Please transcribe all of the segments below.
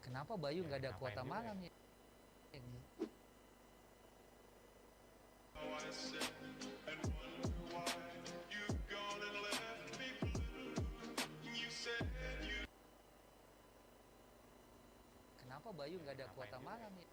Kenapa Bayu nggak ada kuota malam ya? Kenapa Bayu nggak ada kuota malam ya?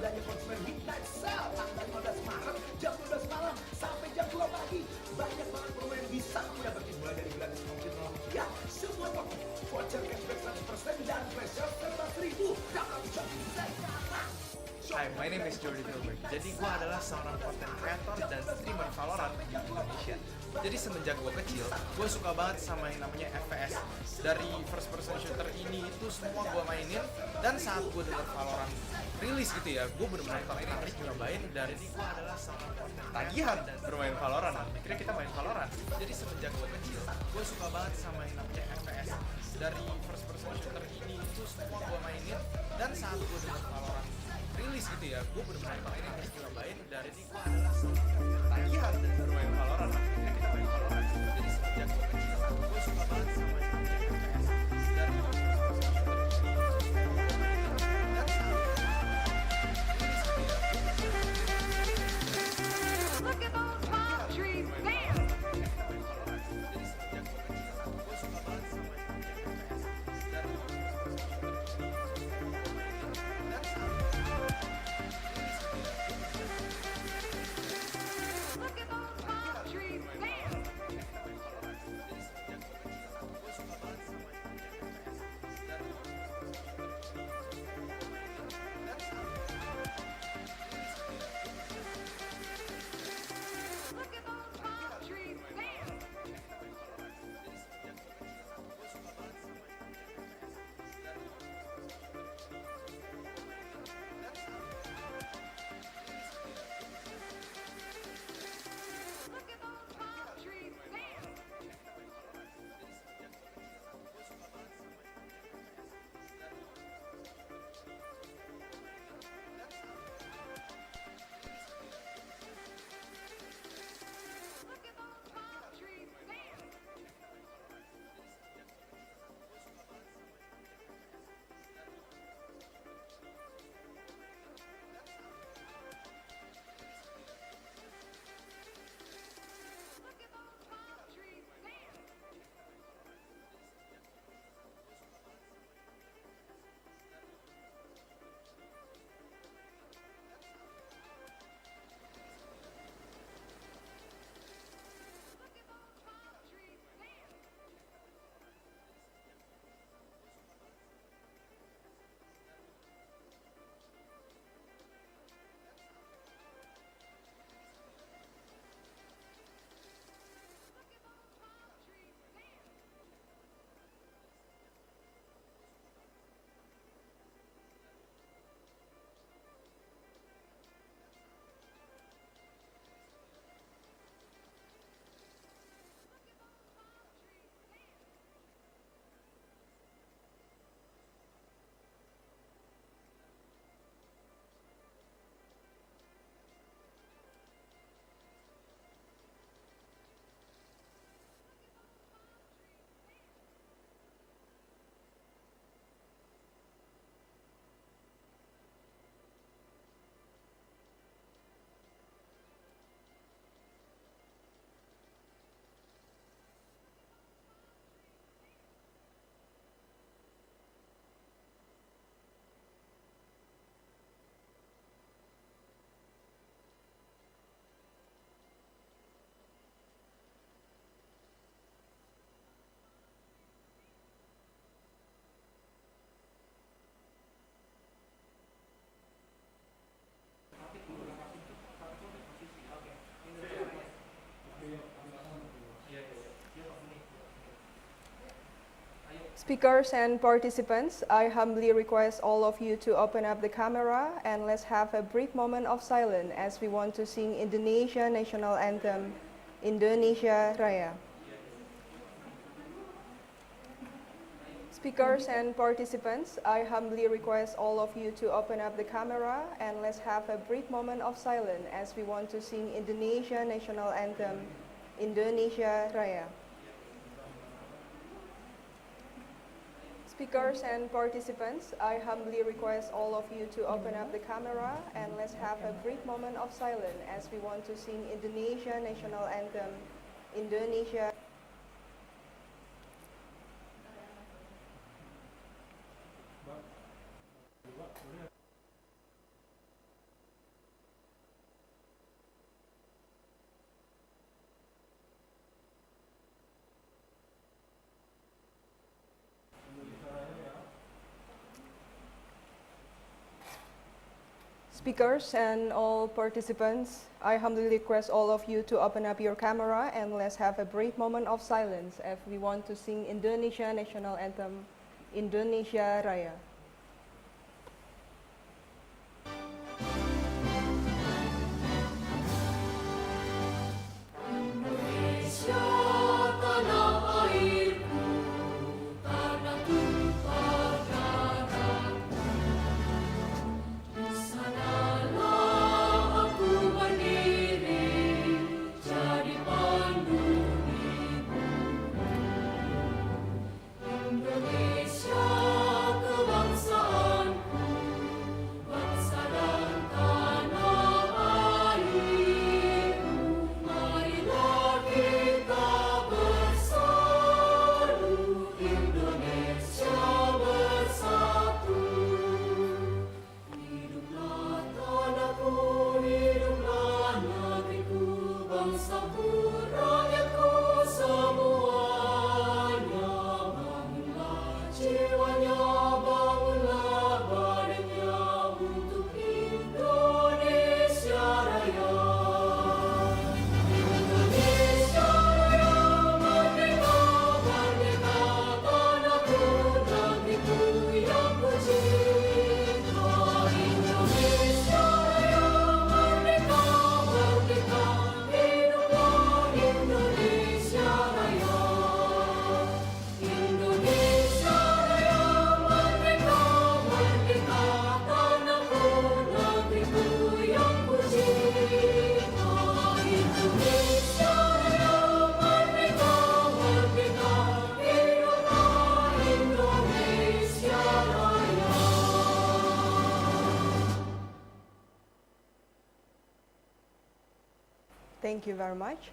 belanja konsumen Midnight Sale tanggal 15 Maret jam 12 malam sampai jam 2 pagi. Banyak banget promo yang bisa kamu dapetin mulai dari gratis ongkir rupiah semua toko, voucher cashback 100% dan flash sale serba 1000. Download Shopee sekarang. Hai, my name is Jordi Filbert. Jadi gue adalah seorang content creator dan streamer Valorant di Indonesia. Jadi semenjak gue kecil, gue suka banget sama yang namanya FPS. Dari first person shooter ini itu semua gue mainin. Dan saat gue denger Valorant rilis gitu ya, gue bener-bener tertarik nyobain. Dan gue adalah seorang content tagihan bermain Valorant. Akhirnya kita main Valorant. Jadi semenjak gue kecil, gue suka banget sama yang namanya FPS. Dari first person shooter ini itu semua gue mainin. Dan saat gue denger Valorant rilis gitu ya, gue bener-bener harus nyobain. Dan ini gue adalah seorang tagihan bermain Valorant. Akhirnya kita main Valorant. Jadi sejak gue kecil, gue suka banget sama yang namanya FPS. Dari Look at those palm trees there. Look at those palm trees there. Look at those palm trees there. Look at those palm trees there. Look at those palm trees there. Look at those palm trees there. Look at those palm trees there. Look at those palm trees there. Speakers and participants, I humbly request all of you to open up the camera and let's have a brief moment of silence as we want to sing Indonesia National Anthem, Indonesia Raya. Speakers and participants, I humbly request all of you to open up the camera and let's have a brief moment of silence as we want to sing Indonesia National Anthem, Indonesia Raya. Speakers and participants, I humbly request all of you to open up the camera and let's have a brief moment of silence as we want to sing Indonesia National Anthem, Indonesia. Speakers and all participants, I humbly request all of you to open up your camera and let's have a brief moment of silence as we want to sing Indonesia national anthem, Indonesia Raya. Thank you very much.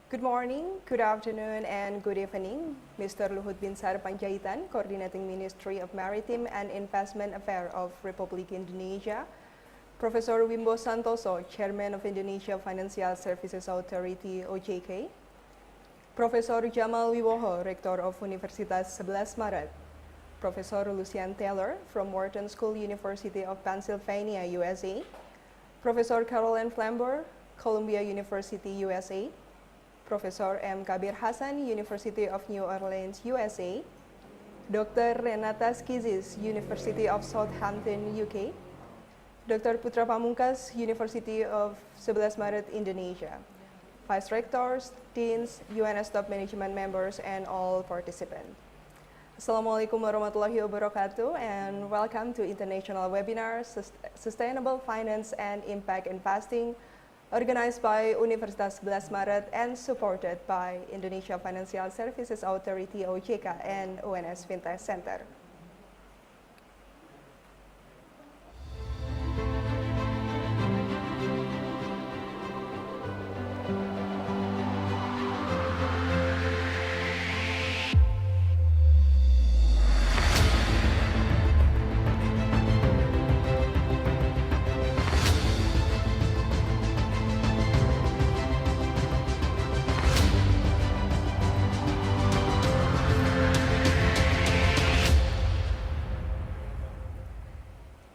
Good morning, good afternoon, and good evening. Mr. Luhut Binsar Pandjaitan, Coordinating Ministry of Maritime and Investment Affairs of Republik Indonesia. Professor Wimbo Santoso, Chairman of Indonesia Financial Services Authority (OJK). Profesor Jamal Wiwoho, Rector of Universitas 11 Maret. Professor Lucian Taylor from Wharton School, University of Pennsylvania, USA. Professor Caroline Flamber, Columbia University, USA. Professor M. Kabir Hassan, University of New Orleans, USA. Dr. Renata Skizis, University of Southampton, UK. Dr. Putra Pamungkas, University of 11 Maret, Indonesia. Vice Rectors, Deans, UNS top management members, and all participants. Assalamualaikum warahmatullahi wabarakatuh, and welcome to International Webinar Sustainable Finance and Impact Investing, organized by Universitas 11 Maret and supported by Indonesia Financial Services Authority (OJK) and UNS Fintech Center.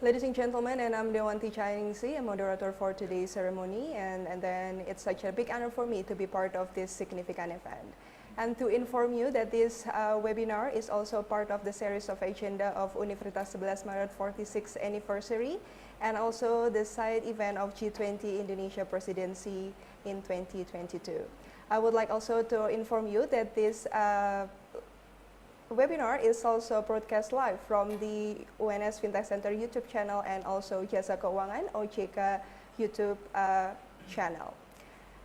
Ladies and gentlemen, and I'm Dewanti Chainingsi, a moderator for today's ceremony, and then it's such a big honor for me to be part of this significant event. And to inform you that this webinar is also part of the series of agenda of Universitas 11 Maret 46th anniversary, and also the side event of G20 Indonesia Presidency in 2022. I would like also to inform you that this webinar is also broadcast live from the UNS Fintech Center YouTube channel and also Jasa Keuangan OJK YouTube channel.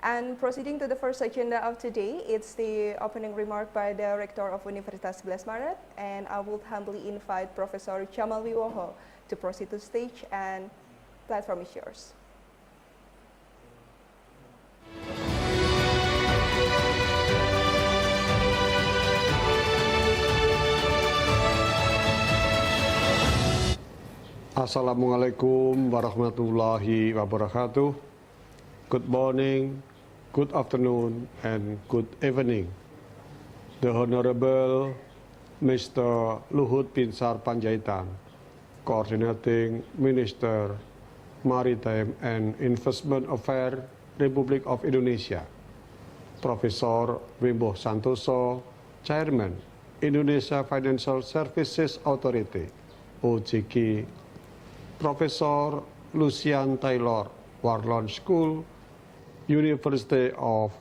And proceeding to the first agenda of today, it's the opening remark by the Rector of Universitas 11 Maret, and I would humbly invite Professor Jamal Wiwoho to proceed to stage, and platform is yours. Assalamualaikum warahmatullahi wabarakatuh. Good morning, good afternoon, and good evening. The Honorable Mr. Luhut Binsar Pandjaitan, Coordinating Minister Maritime and Investment Affairs, Republic of Indonesia. Profesor Wimbo Santoso, Chairman, Indonesia Financial Services Authority, OJK. Profesor Lucian Taylor, Warlon School, University of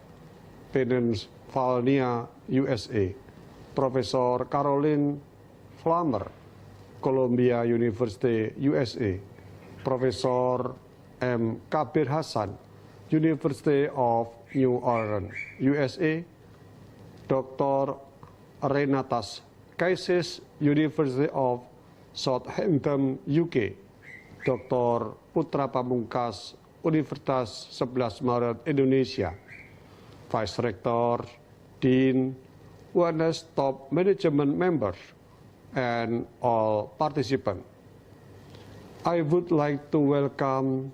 Pennsylvania, USA. Profesor Caroline Flammer, Columbia University, USA. Profesor M. Kabir Hassan, University of New Orleans, USA. Dr. Renatas Kaisis, University of Southampton, UK. Dr. Putra Pamungkas, Universitas 11 Maret, Indonesia. Vice Rector, Dean, UNS top management members, and all participants. I would like to welcome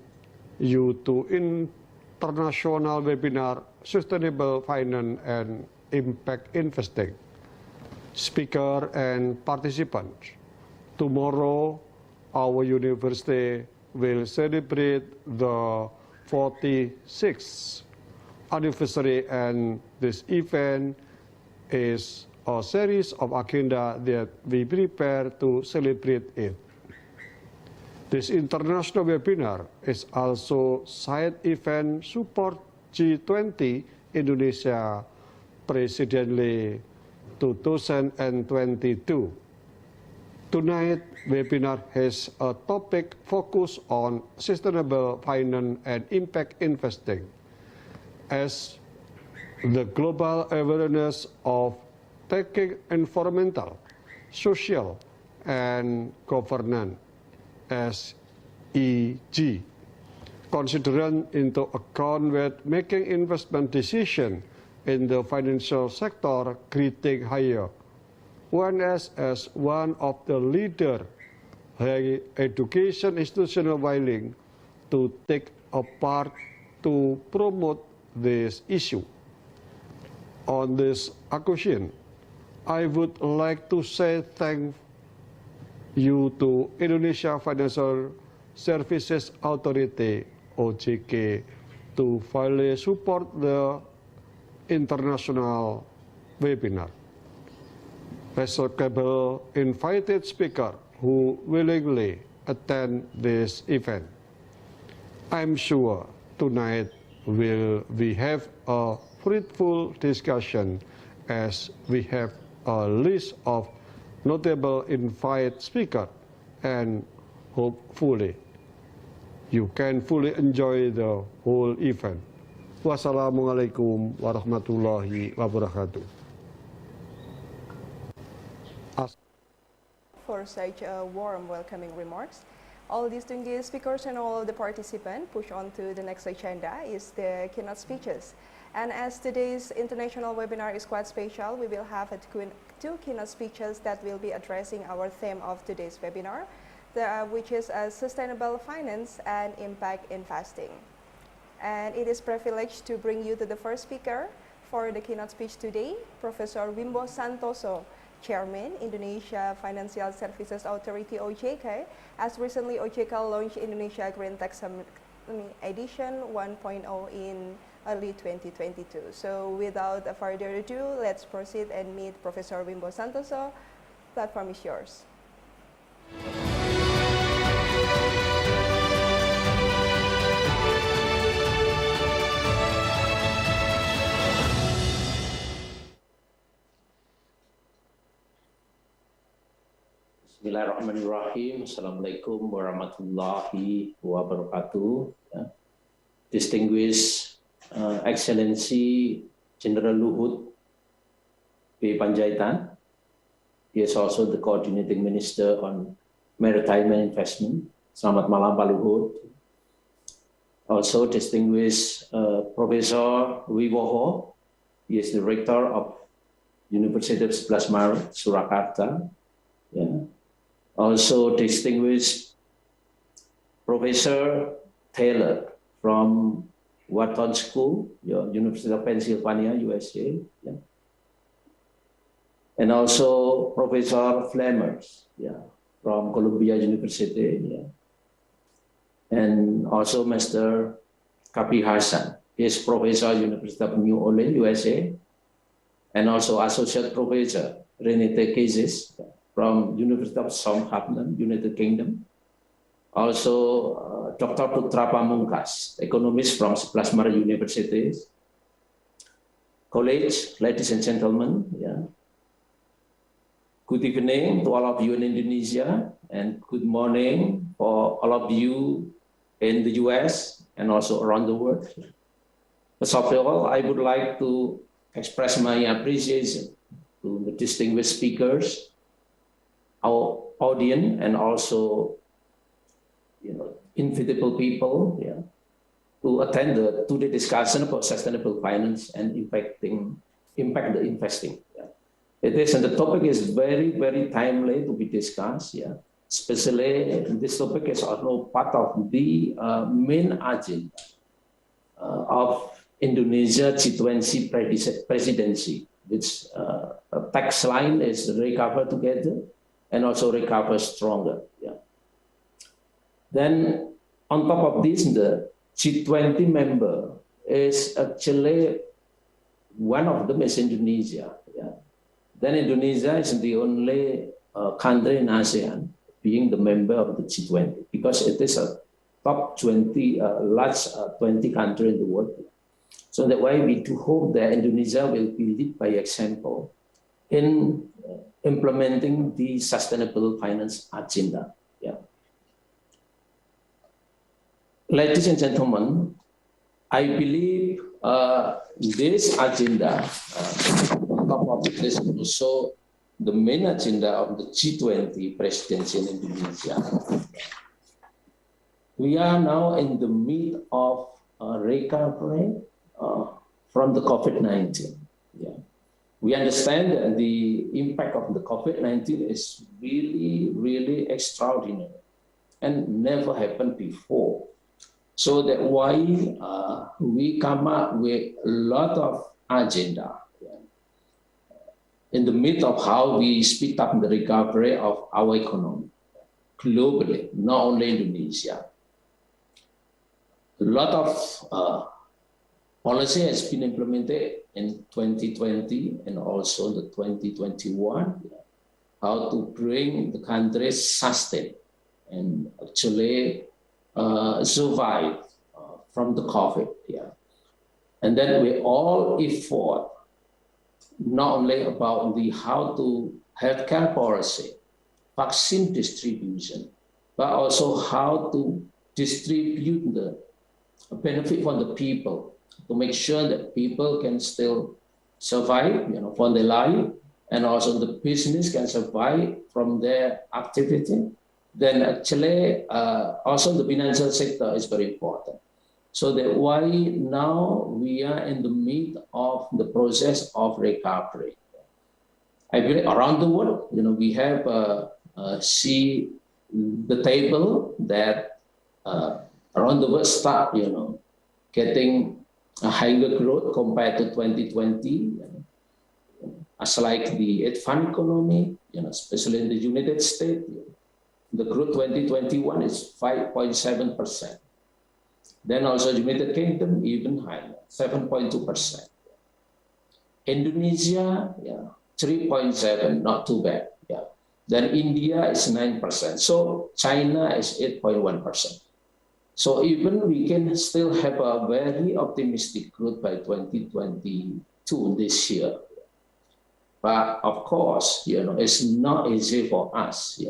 you to International Webinar Sustainable Finance and Impact Investing. Speaker and participants, tomorrow our university will celebrate the 46th anniversary, and this event is a series of agenda that we prepare to celebrate it. This international webinar is also side event support G20 Indonesia Presidency 2022. Tonight, webinar has a topic focused on sustainable finance and impact investing, as the global awareness of taking environmental, social, and governance (SEG) considered into account when making investment decisions in the financial sector getting higher. ONS as one of the leader higher education institutional willing to take a part to promote this issue. On this occasion, I would like to say thank you to Indonesia Financial Services Authority (OJK) to fully support the international webinar. Respectable invited speaker who willingly attend this event. I'm sure tonight we have a fruitful discussion, as we have a list of notable invited speakers, and hopefully you can fully enjoy the whole event. Wassalamualaikum warahmatullahi wabarakatuh. For such warm welcoming remarks. All distinguished speakers and all of the participants push on to the next agenda is the keynote speeches. And as today's international webinar is quite special, we will have two keynote speeches that will be addressing our theme of today's webinar, which is sustainable finance and impact investing. And it is privileged to bring you to the first speaker for the keynote speech today, Professor Wimbo Santoso, Chairman, Indonesia Financial Services Authority (OJK), as recently OJK launched Indonesia Green Tech Summit Edition 1.0 in early 2022. So without further ado, let's proceed and meet Professor Wimbo Santoso. Platform is yours. Bismillahirrahmanirrahim. Assalamualaikum warahmatullahi wabarakatuh. Distinguished Excellency General Luhut Binsar Pandjaitan. He is also the Coordinating Minister on Maritime and Investment. Selamat malam Pak Luhut. Also distinguished Professor Wibowo. He is the Rector of University of 11 Maret, Surakarta. Also distinguished Professor Taylor from Wharton School, University of Pennsylvania, USA. And also Professor Flammers from Columbia University. and also Mr. Kapi Hassan. He is Professor University of New Orleans, USA, and also Associate Professor Renate Kezes from University of Southampton, United Kingdom. Also, Dr. Putra Pamungkas, economist from 11 Maret University. College, ladies and gentlemen, good evening to all of you in Indonesia, and good morning for all of you in the US and also around the world. First of all, I would like to express my appreciation to the distinguished speakers, our audience, and also invitable people to attend the today discussion about sustainable finance and impact the investing. It is, and the topic is very, very timely to be discussed. Especially this topic is also part of the main agenda of Indonesia G20 presidency, which tagline is recover together and also recover stronger. Then on top of this, the G20 member is actually one of them is Indonesia. Then Indonesia is the only country in ASEAN being the member of the G20 because it is a top 20 large 20 country in the world. So that way we do hope that Indonesia will be lead by example in implementing the sustainable finance agenda. Ladies and gentlemen, I believe this agenda, on top of this, also the main agenda of the G20 presidency in Indonesia. We are now in the midst of recovery from the COVID-19. We understand that the impact of the COVID-19 is really, really extraordinary and never happened before. So that's why we come up with a lot of agenda in the midst of how we speed up the recovery of our economy globally, not only Indonesia. A lot of policy has been implemented in 2020 and also the 2021, how to bring the country sustain and actually survive from the COVID. And then we all effort not only about the how to healthcare policy, vaccine distribution, but also how to distribute the benefit for the people to make sure that people can still survive, for their life, and also the business can survive from their activity. Then actually also the financial sector is very important. So that's why now we are in the midst of the process of recovery. I believe around the world, we have see the table that around the world start, getting a higher growth compared to 2020. As like the advanced economy, especially in the United States, the growth 2021 is 5.7%. Then also United Kingdom even higher, 7.2%. Indonesia, 3.7, not too bad. Then India is 9%. So China is 8.1%. So even we can still have a very optimistic growth by 2022 this year. But of course, it's not easy for us.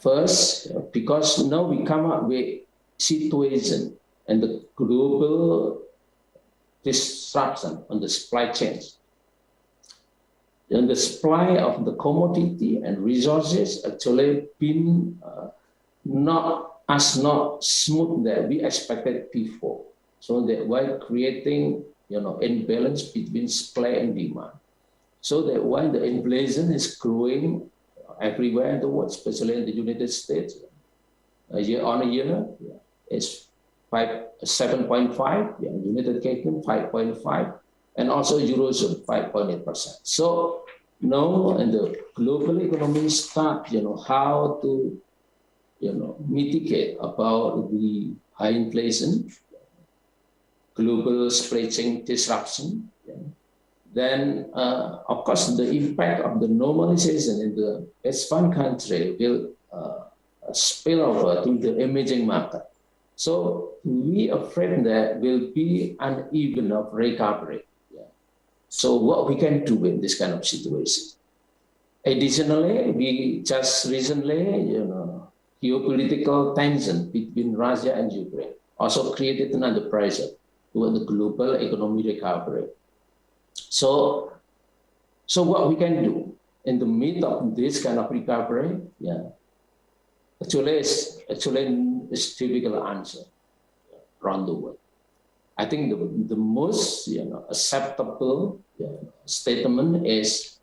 First, because now we come up with situation and the global disruption on the supply chains. And the supply of the commodity and resources actually been not smooth that we expected before. So that while creating imbalance between supply and demand. So that while the inflation is growing everywhere in the world, especially in the United States, year on year, it's 7.5, United Kingdom 5.5, and also Eurozone 5.8%. So now in the global economy start, how to mitigate about the high inflation, global supply chain disruption. Then, of course, the impact of the normalization in the Western country will spill over to the emerging market. So we are afraid that will be uneven of recovery. So what we can do in this kind of situation? Additionally, we just recently, geopolitical tension between Russia and Ukraine also created another pressure toward the global economic recovery. So what we can do in the midst of this kind of recovery, actually is difficult answer around the world. I think the most acceptable statement is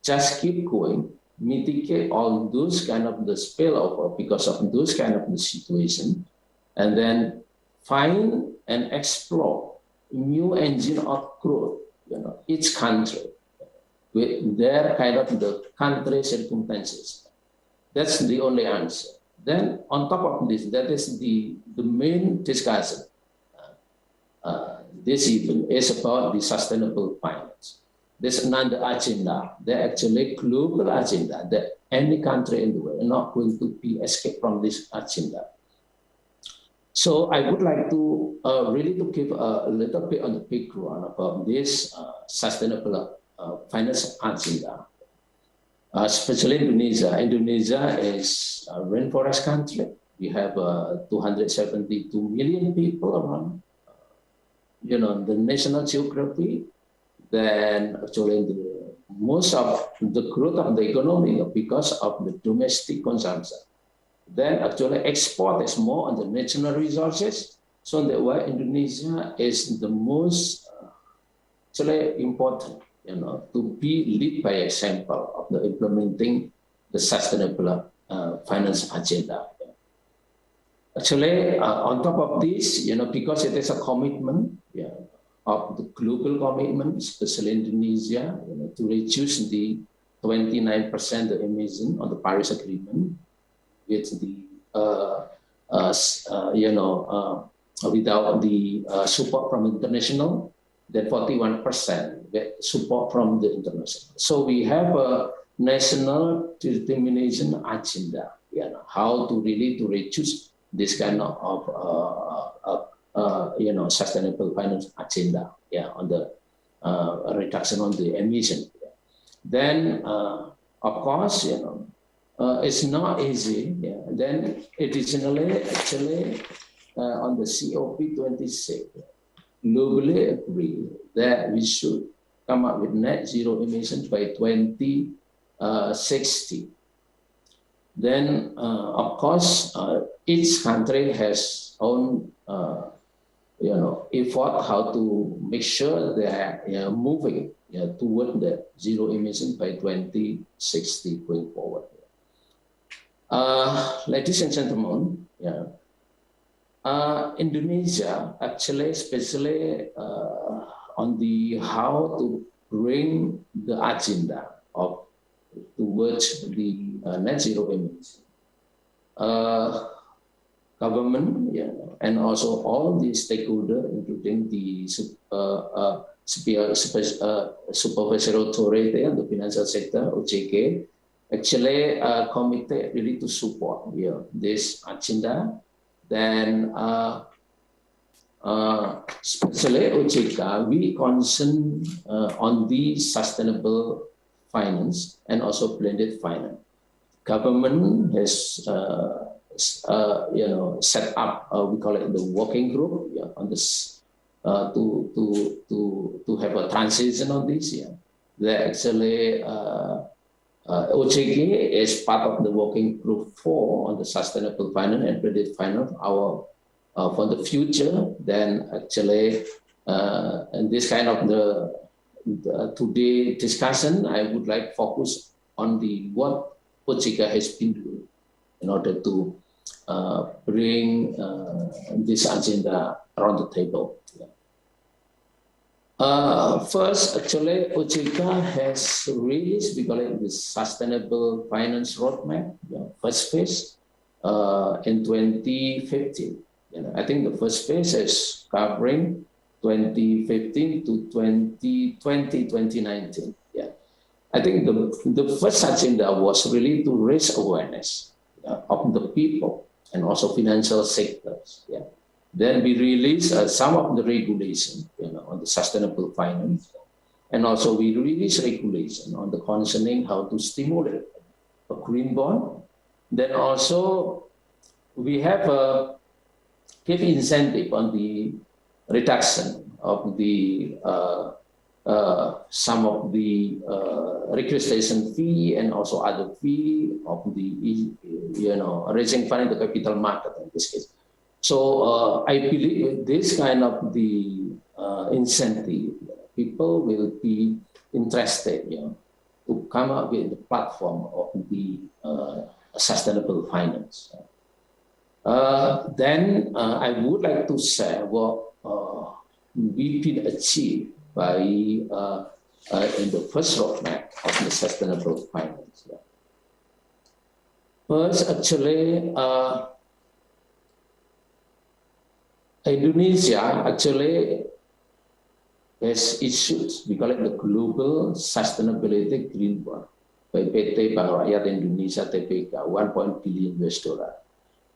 just keep going, mitigate all those kind of the spillover because of those kind of the situation, and then find and explore new engine of growth, each country with their kind of the country circumstances. That's the only answer. Then on top of this, that is the main discussion. This event is about the sustainable finance. There's another agenda, the actually global agenda that any country in the world is not going to be escaped from this agenda. So I would like to really to give a little bit on the background about this sustainable finance agenda. Especially Indonesia. Indonesia is a rainforest country. We have 272 million people around. The national geography. Then actually most of the growth of the economy because of the domestic consumption. Then actually export is more on the national resources. So that's why Indonesia is the most actually important, to be lead by example of the implementing the sustainable finance agenda. Actually, on top of this, because it is a commitment of the global commitment, especially Indonesia, to reduce the 29% emission on the Paris Agreement with the without the support from international, then 41% support from the international. So we have a national determination agenda, how to really to reduce this kind of sustainable finance agenda, on the reduction on the emission. Then, of course, it's not easy. Then, additionally, actually, on the COP26, globally agree that we should come up with net zero emissions by 2060. Then, of course, each country has own effort how to make sure they are moving toward the zero emission by 2060 going forward. Ladies and gentlemen, Indonesia actually, especially on the how to bring the agenda of towards the net zero emissions. Government, and also all the stakeholders, including the supervisory authority and the financial sector, OJK, actually committed really to support this agenda. Then, especially OJK, we concern on the sustainable finance and also blended finance. Government has set up, we call it the working group on this to have a transition on this. That actually OJK is part of the working group 4 on the sustainable finance and blended finance. Our for the future, then actually, and this kind of the today discussion, I would like focus on the what OJK has been doing in order to bring this agenda around the table. First, actually, OJK has released, we call it the Sustainable Finance Roadmap, first phase. in 2015. I think the first phase is covering 2015 to 2019. Yeah, I think the first agenda was really to raise awareness of the people and also financial sectors. Yeah, then we released some of the regulation, on the sustainable finance, and also we released regulation on the concerning how to stimulate a green bond. Then also we have a give incentive on the reduction of the some of the registration fee and also other fee of the raising fund in the capital market in this case. So I believe with this kind of the incentive, people will be interested, to come up with the platform of the sustainable finance. Then I would like to share what we've been achieved by in the first roadmap of the sustainable finance. First, actually, Indonesia actually has issued, we call it the Global Sustainability Green Bond by PT Bank Rakyat Indonesia (TBK), $1 billion.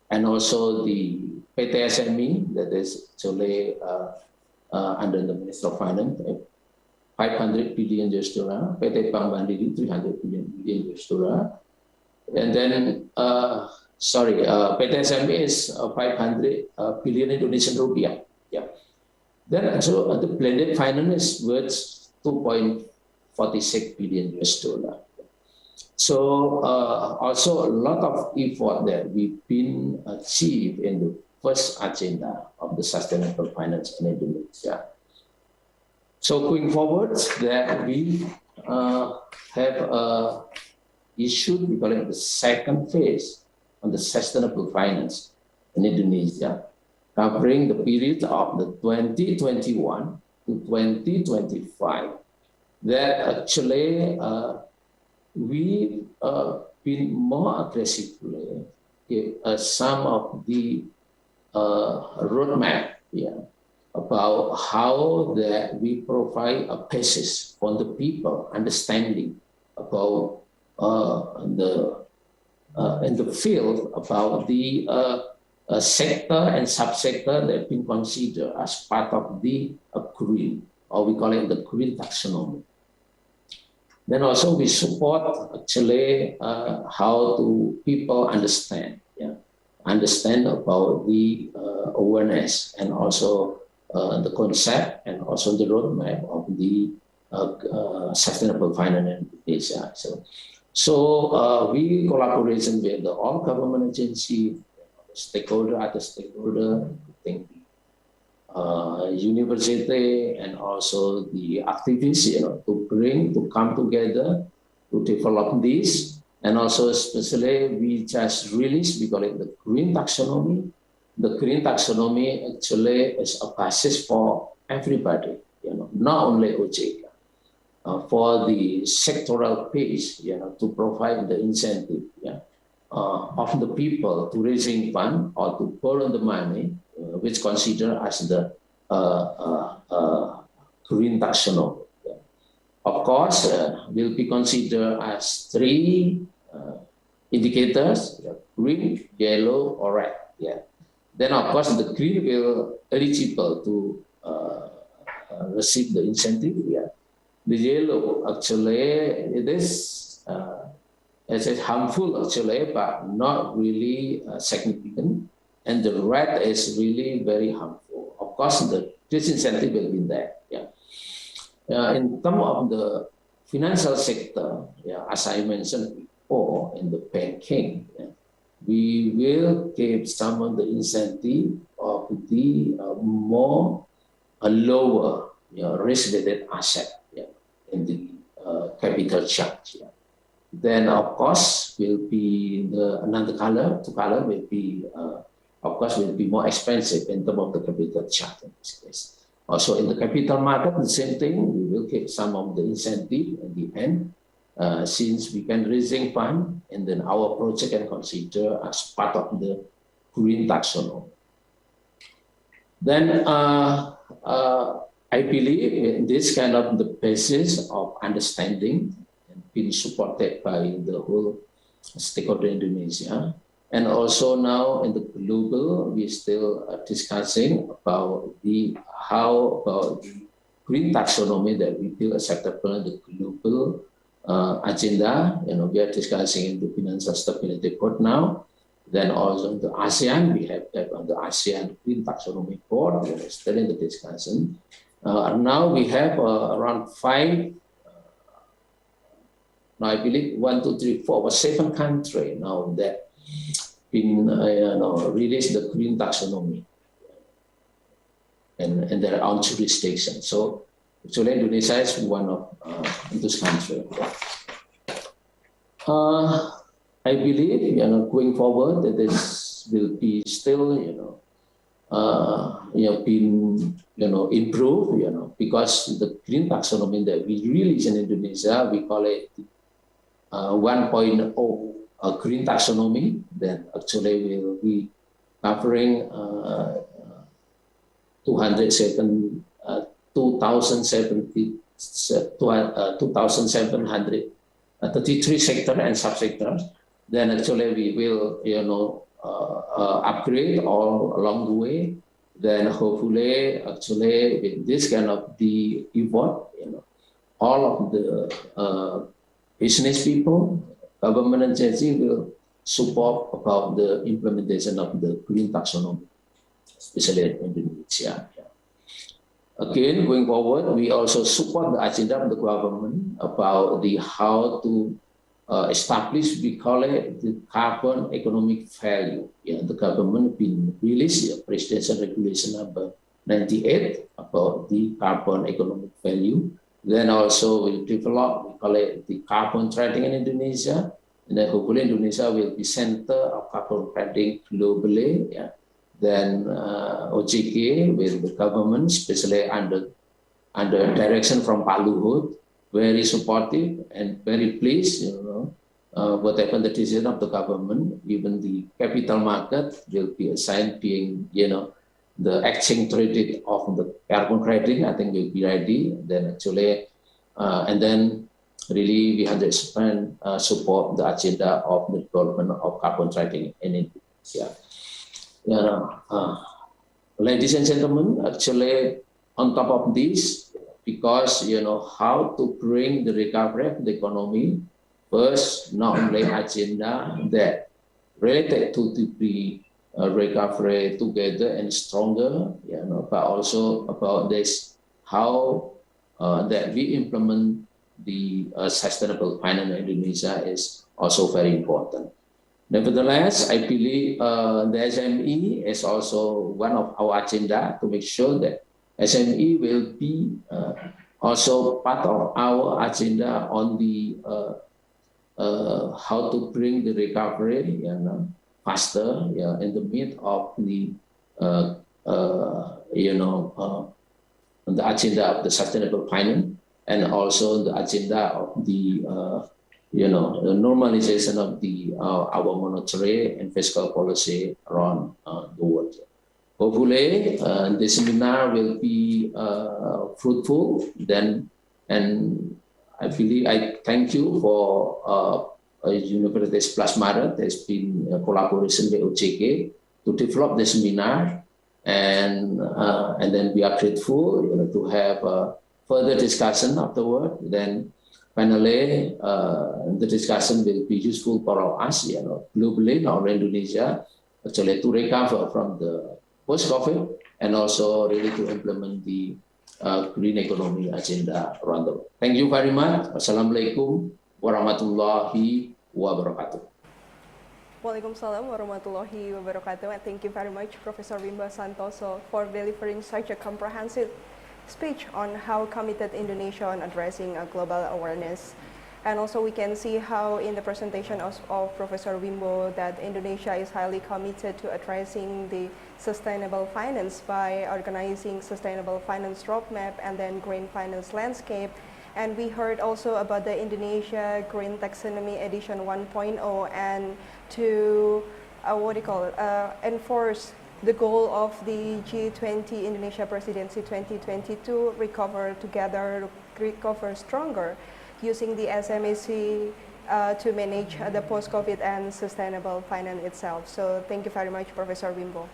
And also the PT SME, that is actually under the Minister of Finance, $500 billion. PT Bank Mandiri, $300 billion. And then, PT SME is 500 billion Indonesian rupiah. Yeah. Then also the blended finance is worth $2.46 billion. So also a lot of effort that we've been achieved in the first agenda of the sustainable finance in Indonesia. So going forward, that we have issued, we call it the second phase on the sustainable finance in Indonesia, covering the period of the 2021 to 2025. That actually we've been more aggressively some of the roadmap, about how that we provide a basis for the people understanding about in the field about the sector and subsector that have been considered as part of the green, or we call it the green taxonomy. Then also we support actually how do people understand about the awareness and also the concept and also the roadmap of the sustainable finance in Indonesia. So we collaboration with all government agency, other stakeholder, university and also the activists, to come together to develop this. And also especially we just released, we call it the green taxonomy. The green taxonomy actually is a basis for everybody, not only OJK, for the sectoral piece, to provide the incentive, of the people to raising fund or to borrow the money, which considered as the green taxonomy. Of course, will be considered as three indicators: green, yellow, or red. Then, of course, the green will eligible to receive the incentive. The yellow actually it is harmful actually, but not really significant. And the red is really very harmful. Of course, the disincentive will be there. In terms of the financial sector, as I mentioned before, in the banking, we will give some of the incentive of the more lower risk-weighted asset in the capital charge. Then, of course, will be another color. Two color will be, of course, will be more expensive in terms of the capital charge in this case. Also, in the capital market, the same thing. We will give some of the incentive at the end since we can raising fund, and then our project can consider as part of the green taxonomy. Then I believe this kind of the basis of understanding and being supported by the whole stakeholder in Indonesia. And also now in the global, we still discussing about how about the green taxonomy that we feel acceptable in the global agenda. We are discussing in the Financial Stability Board now. Then also in the ASEAN, we have on the ASEAN Green Taxonomy Board. We are still in the discussion. Now we have around 5. Now I believe 1, 2, 3, 4, 7 countries now that been released the green taxonomy and their own jurisdiction. So actually Indonesia is one of those countries. I believe going forward that this will be still been improved because the green taxonomy that we release in Indonesia, we call it 1.0 green taxonomy. That actually will be covering 2,733 sectors and subsectors. Then actually we will upgrade all along the way. Then hopefully actually with this kind of the effort, all of the business people, government agency will support about the implementation of the green taxonomy, especially in Indonesia. Again, going forward, we also support the agenda of the government about the how to establish, we call it the carbon economic value. The government been released presidential regulation number 98 about the carbon economic value. Then also we develop, we call it the carbon trading in Indonesia. And then hopefully Indonesia will be center of carbon trading globally. Then OJK with the government, especially under direction from Pak Luhut, very supportive and very pleased, whatever the decision of the government, even the capital market will be assigned being, the exchange traded of the carbon trading, I think will be ready. Then actually, and then really we 100% support the agenda of the development of carbon trading in Indonesia. Ladies and gentlemen, actually on top of this, because how to bring the recovery of the economy, first not only agenda that related to the recovery together and stronger, but also about this how that we implement the sustainable finance in Indonesia is also very important. Nevertheless, I believe the SME is also one of our agenda to make sure that SME will be also part of our agenda on the how to bring the recovery faster in the midst of the the agenda of the sustainable finance and also the agenda of the the normalization of the our monetary and fiscal policy around the world. Hopefully, this seminar will be fruitful. Then, and I thank you for Universitas Plus Maret has been a collaboration with OJK to develop the seminar, and then we are grateful to have further discussion afterward. Then finally, the discussion will be useful for us, globally, not only Indonesia, actually to recover from the post-COVID and also really to implement the green economy agenda around the world. Thank you very much. Wassalamualaikum warahmatullahi wabarakatuh. Waalaikumsalam warahmatullahi wabarakatuh. And thank you very much, Professor Wimbo Santoso, for delivering such a comprehensive speech on how committed Indonesia on addressing global awareness. And also we can see how in the presentation of Professor Wimbo that Indonesia is highly committed to addressing the sustainable finance by organizing sustainable finance roadmap and then green finance landscape. And we heard also about the Indonesia Green Taxonomy Edition 1.0 and to enforce the goal of the G20 Indonesia Presidency 2022, recover together, recover stronger, using the SMEC to manage the post-COVID and sustainable finance itself. So thank you very much, Professor Wimbo.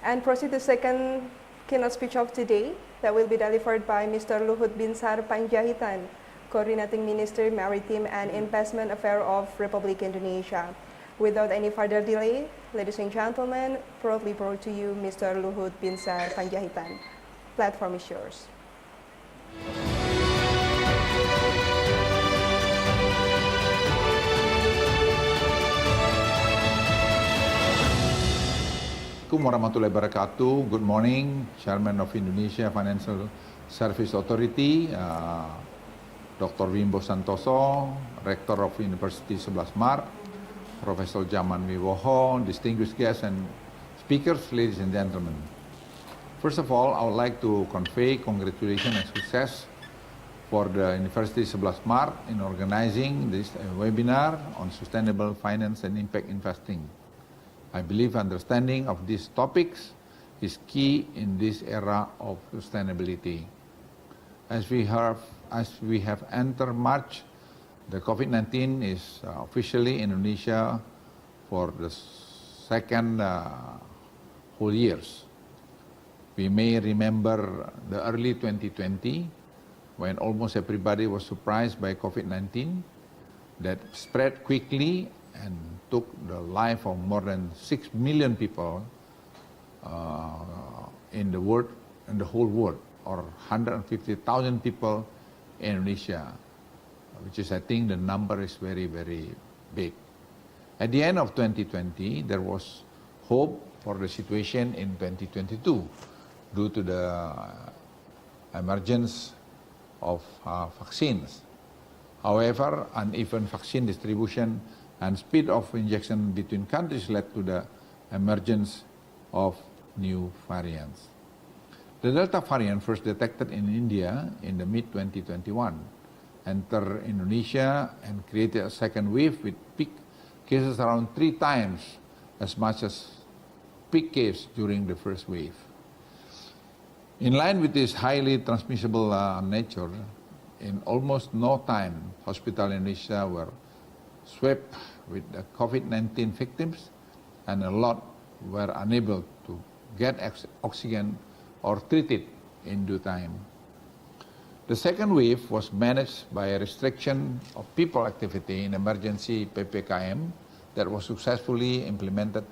And proceed to second keynote speech of today that will be delivered by Mr. Luhut Binsar Pandjaitan, Coordinating Minister, Maritime and Investment Affairs of Republic Indonesia. Without any further delay, ladies and gentlemen, proudly brought to you Mr. Luhut Binsar Pandjaitan. Platform is yours. Assalamualaikum warahmatullahi wabarakatuh. Good morning, Chairman of Indonesia Financial Service Authority, Dr. Wimbo Santoso, Rector of University 11 Maret, Professor Jaman Wiwoho, distinguished guests and speakers, ladies and gentlemen. First of all, I would like to convey congratulations and success for the University 11 Maret in organizing this webinar on sustainable finance and impact investing. I believe understanding of these topics is key in this era of sustainability. As we have entered March, the COVID-19 is officially in Indonesia for the second whole years. We may remember the early 2020 when almost everybody was surprised by COVID-19 that spread quickly and took the life of more than 6 million people in the world, in the whole world, or 150,000 people in Indonesia, which is, I think, the number is very, very big. At the end of 2020, there was hope for the situation in 2022 due to the emergence of vaccines. However, uneven vaccine distribution and speed of injection between countries led to the emergence of new variants. The Delta variant, first detected in India in the mid-2021, entered Indonesia and created a second wave with peak cases around 3 times as much as peak cases during the first wave. In line with this highly transmissible nature, in almost no time, hospitals in Indonesia were swept with the COVID-19 victims, and a lot were unable to get oxygen or treated in due time. The second wave was managed by a restriction of people activity in emergency PPKM that was successfully implemented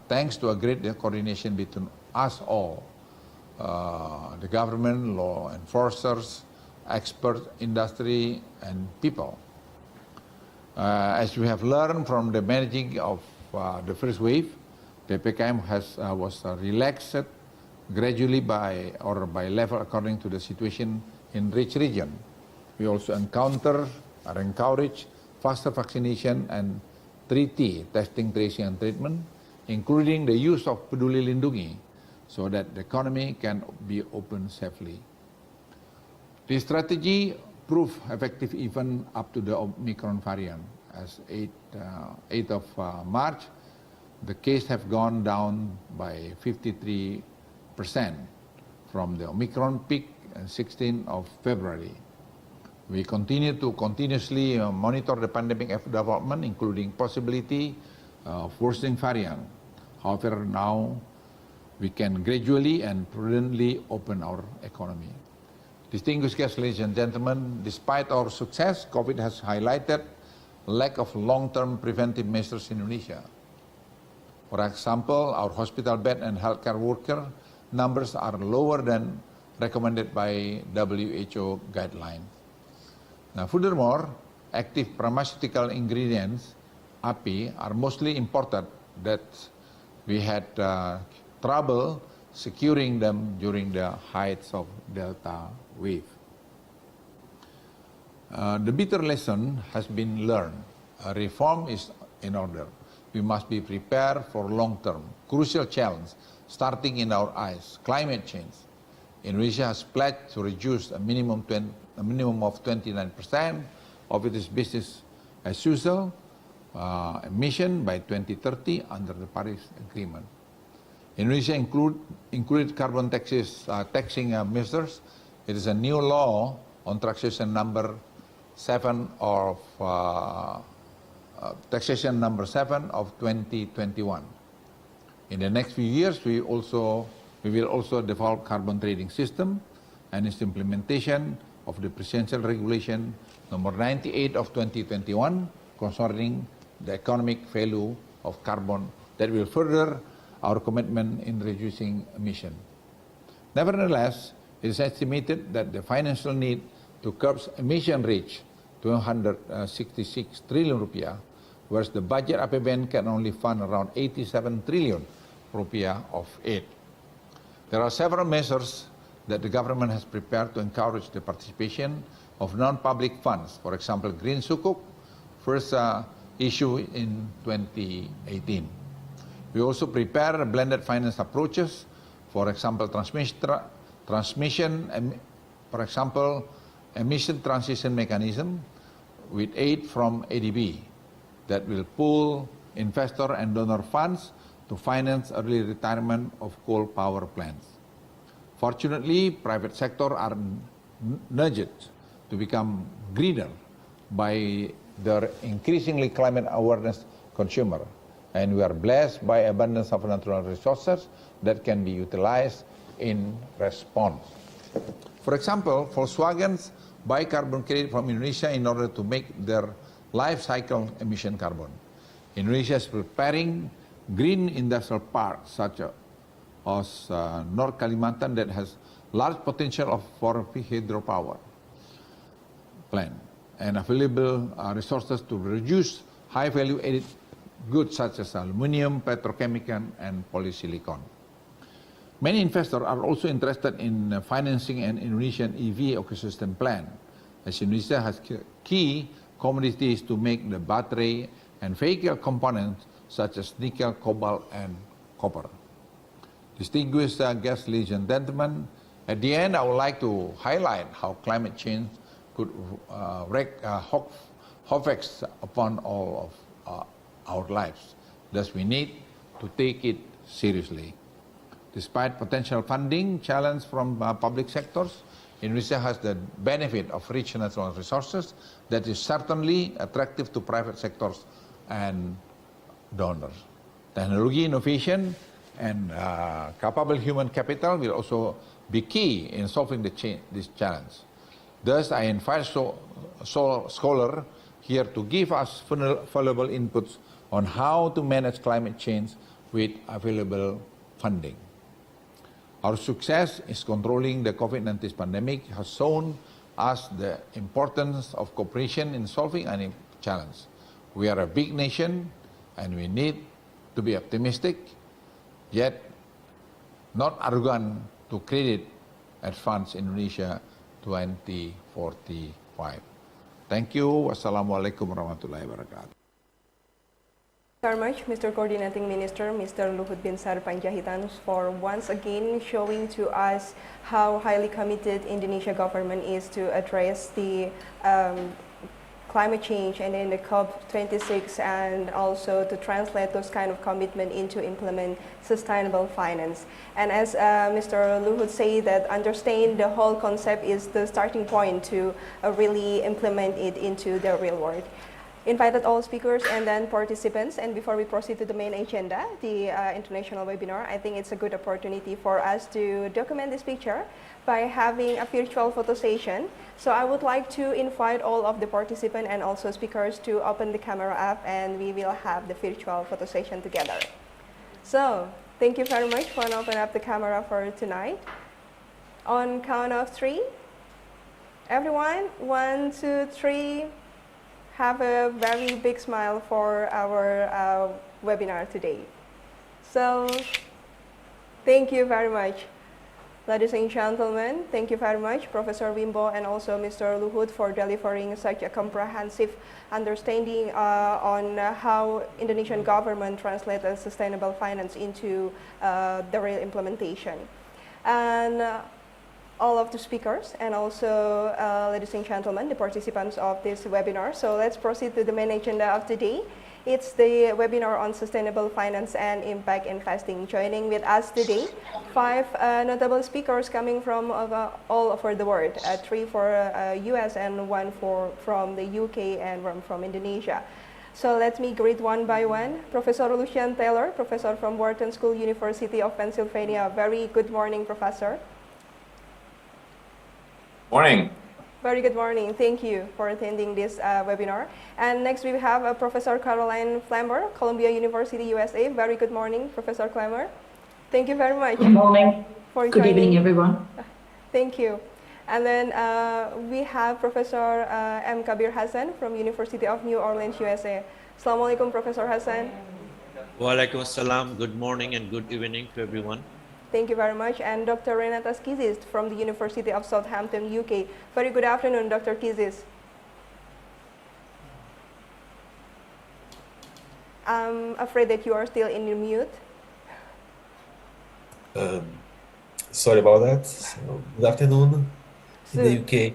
thanks to a great coordination between us all, the government, law enforcers, experts, industry, and people. As we have learned from the managing of the first wave, PPKM was relaxed gradually by level according to the situation in each region. We also encounter or encourage faster vaccination and 3T, testing, tracing, and treatment, including the use of Peduli Lindungi, so that the economy can be opened safely. This strategy proved effective even up to the Omicron variant. As 8th of March, the case have gone down by 53% from the Omicron peak on 16th of February. We continue to continuously monitor the pandemic development, including possibility of worsening variant. However, now we can gradually and prudently open our economy. Distinguished guests, ladies and gentlemen, despite our success, COVID has highlighted lack of long-term preventive measures in Indonesia. For example, our hospital bed and healthcare worker numbers are lower than recommended by WHO guidelines. Now, furthermore, active pharmaceutical ingredients, API, are mostly imported that we had trouble securing them during the heights of Delta wave. The bitter lesson has been learned. A reform is in order. We must be prepared for long-term, crucial challenge, starting in our eyes, climate change. Indonesia has pledged to reduce a minimum a minimum of 29% of its business as usual emission by 2030 under the Paris Agreement. Indonesia included carbon taxing measures. It is a new law on taxation number 7 of 2021. In the next few years, we will also develop carbon trading system and its implementation of the Presidential Regulation number 98 of 2021 concerning the economic value of carbon that will further our commitment in reducing emission. Nevertheless, it is estimated that the financial need to curb emission reach 266 trillion rupiah, whereas the budget APBN can only fund around 87 trillion rupiah of aid. There are several measures that the government has prepared to encourage the participation of non-public funds. For example, Green Sukuk, first issued in 2018. We also prepare blended finance approaches, for example, emission transition mechanism with aid from ADB that will pool investor and donor funds to finance early retirement of coal power plants. Fortunately, private sector are nudged to become greener by their increasingly climate awareness consumer, and we are blessed by abundance of natural resources that can be utilized in response. For example, Volkswagen's buy carbon credit from Indonesia in order to make their life cycle emission carbon. Indonesia is preparing green industrial parks such as North Kalimantan that has large potential for hydropower plant and available resources to reduce high value added goods such as aluminum, petrochemical and polysilicon. Many investors are also interested in financing an Indonesian EV ecosystem plan, as Indonesia has key commodities to make the battery and vehicle components such as nickel, cobalt and copper. Distinguished guests, ladies and gentlemen, at the end I would like to highlight how climate change could wreak havoc upon all of our lives. Thus we need to take it seriously. Despite potential funding challenge from public sectors, Indonesia has the benefit of rich natural resources that is certainly attractive to private sectors and donors. Technology innovation and capable human capital will also be key in solving this challenge. Thus, I invite scholars here to give us valuable inputs on how to manage climate change with available funding. Our success in controlling the COVID-19 pandemic has shown us the importance of cooperation in solving any challenge. We are a big nation and we need to be optimistic, yet not arrogant to credit Advance Indonesia 2045. Thank you. Wassalamualaikum warahmatullahi wabarakatuh. Thank you very much, Mr. Coordinating Minister, Mr. Luhut Binsar Pandjaitan, for once again showing to us how highly committed Indonesia government is to address the climate change and in the COP26, and also to translate those kind of commitment into implement sustainable finance. And as Mr. Luhut said, that understand the whole concept is the starting point to really implement it into the real world. Invited all speakers and then participants, and before we proceed to the main agenda, the international webinar, I think it's a good opportunity for us to document this picture by having a virtual photo session. So I would like to invite all of the participants and also speakers to open the camera up, and we will have the virtual photo session together. So thank you very much for opening up the camera for tonight. On count of 3, everyone, 1, 2, 3. Have a very big smile for our webinar today. So, thank you very much. Ladies and gentlemen, thank you very much, Professor Wimbo and also Mr. Luhut, for delivering such a comprehensive understanding on how Indonesian government translated sustainable finance into the real implementation. And all of the speakers and also, ladies and gentlemen, the participants of this webinar. So let's proceed to the main agenda of today. It's the webinar on sustainable finance and impact investing. Joining with us today, 5 notable speakers coming from all over the world, 3 for US and 1 from the UK and 1 from Indonesia. So let me greet one by one. Professor Lucian Taylor, professor from Wharton School, University of Pennsylvania. Very good morning, Professor. Morning. Very good morning. Thank you for attending this webinar. And next we have Professor Caroline Flammer, Columbia University, USA. Very good morning, Professor Flammer. Thank you very much. Good morning. For Good joining. evening, everyone. Thank you. And then we have Professor M. Kabir Hassan from University of New Orleans, USA. Assalamualaikum, Professor Hassan. Waalaikumsalam. Good morning and good evening to everyone. Thank you very much. And Dr. Renata Kizis from the University of Southampton, UK. Very good afternoon, Dr. Kizis. I'm afraid that you are still in the mute. Sorry about that. So, good afternoon in the So- UK.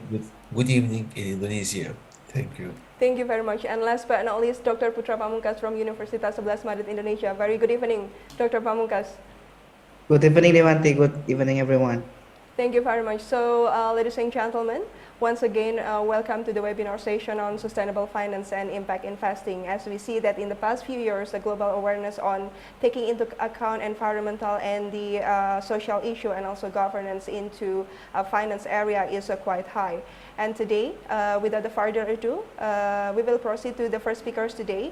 Good evening in Indonesia. Thank you. Thank you very much. And last but not least, Dr. Putra Pamungkas from Universitas 11 Maret, Indonesia. Very good evening, Dr. Pamungkas. Good evening, Devanti. Good evening, everyone. Thank you very much. So, ladies and gentlemen, once again, welcome to the webinar session on sustainable finance and impact investing. As we see that in the past few years, the global awareness on taking into account environmental and the social issue and also governance into finance area is quite high. And today, without further ado, we will proceed to the first speakers today.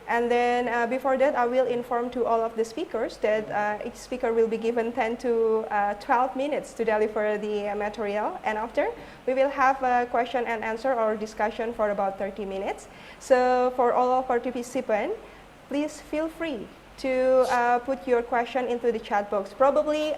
And then before that, I will inform to all of the speakers that each speaker will be given 10 to 12 minutes to deliver the material. And after, we will have a question and answer or discussion for about 30 minutes. So for all of participants, please feel free to put your question into the chat box. Probably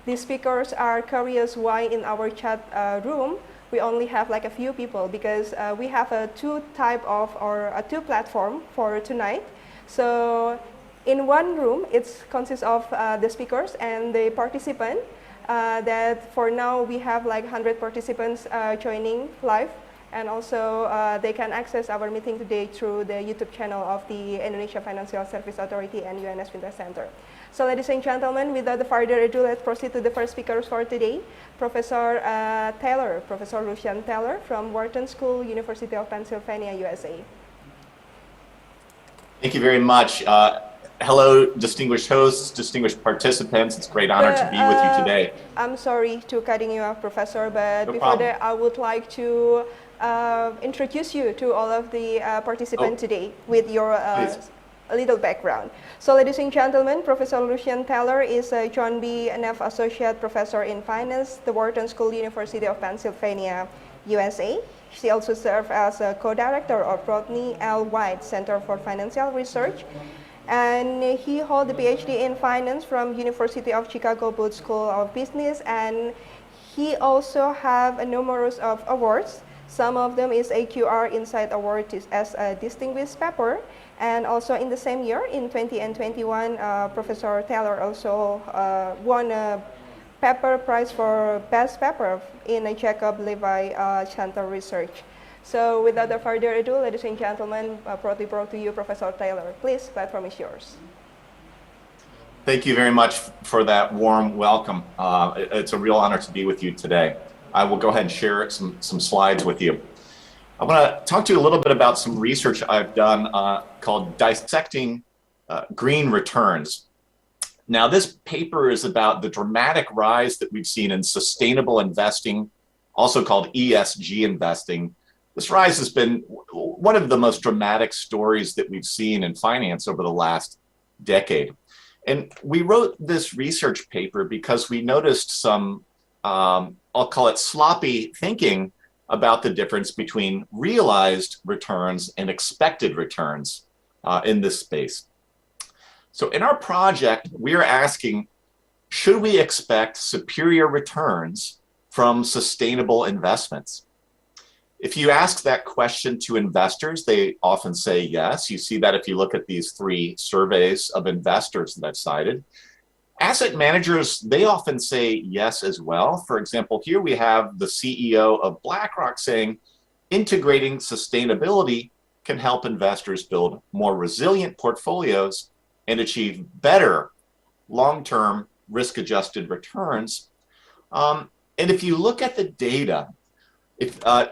the speakers are curious why in our chat room, we only have like a few people because we have a two platform for tonight. So in one room, it consists of the speakers and the participant. That for now we have like 100 participants joining live, and also they can access our meeting today through the YouTube channel of the Indonesia Financial Service Authority and UNS Fintech Center. So ladies and gentlemen, without further ado, let's proceed to the first speakers for today. Professor Taylor, Professor Lucian Taylor from Wharton School, University of Pennsylvania, USA. Thank you very much. Hello, distinguished hosts, distinguished participants. It's a great honor to be with you today. I'm sorry to cutting you off, Professor, but No before problem. that, I would like to introduce you to all of the participants today with your a little background. So ladies and gentlemen, Professor Lucian Taylor is a John B. Neff Associate Professor in Finance, the Wharton School, University of Pennsylvania, USA. She also served as a co-director of Rodney L. White Center for Financial Research. And he holds a PhD in finance from University of Chicago Booth School of Business. And he also have a numerous of awards. Some of them is AQR Insight Award as a distinguished paper. And also in the same year, in 20 and 21, Professor Taylor also won a paper prize for best paper in a Jacob Levi Center research. So without further ado, ladies and gentlemen, proudly brought to you, Professor Taylor. Please, platform is yours. Thank you very much for that warm welcome. It's a real honor to be with you today. I will go ahead and share some slides with you. I want to talk to you a little bit about some research I've done called Dissecting Green Returns. Now, this paper is about the dramatic rise that we've seen in sustainable investing, also called ESG investing. This rise has been one of the most dramatic stories that we've seen in finance over the last decade. And we wrote this research paper because we noticed some, I'll call it sloppy thinking about the difference between realized returns and expected returns in this space. So in our project, we're asking, should we expect superior returns from sustainable investments? If you ask that question to investors, they often say yes. You see that if you look at these 3 surveys of investors that I've cited. Asset managers, they often say yes as well. For example, here we have the CEO of BlackRock saying integrating sustainability can help investors build more resilient portfolios and achieve better long-term risk-adjusted returns. And if you look at the data,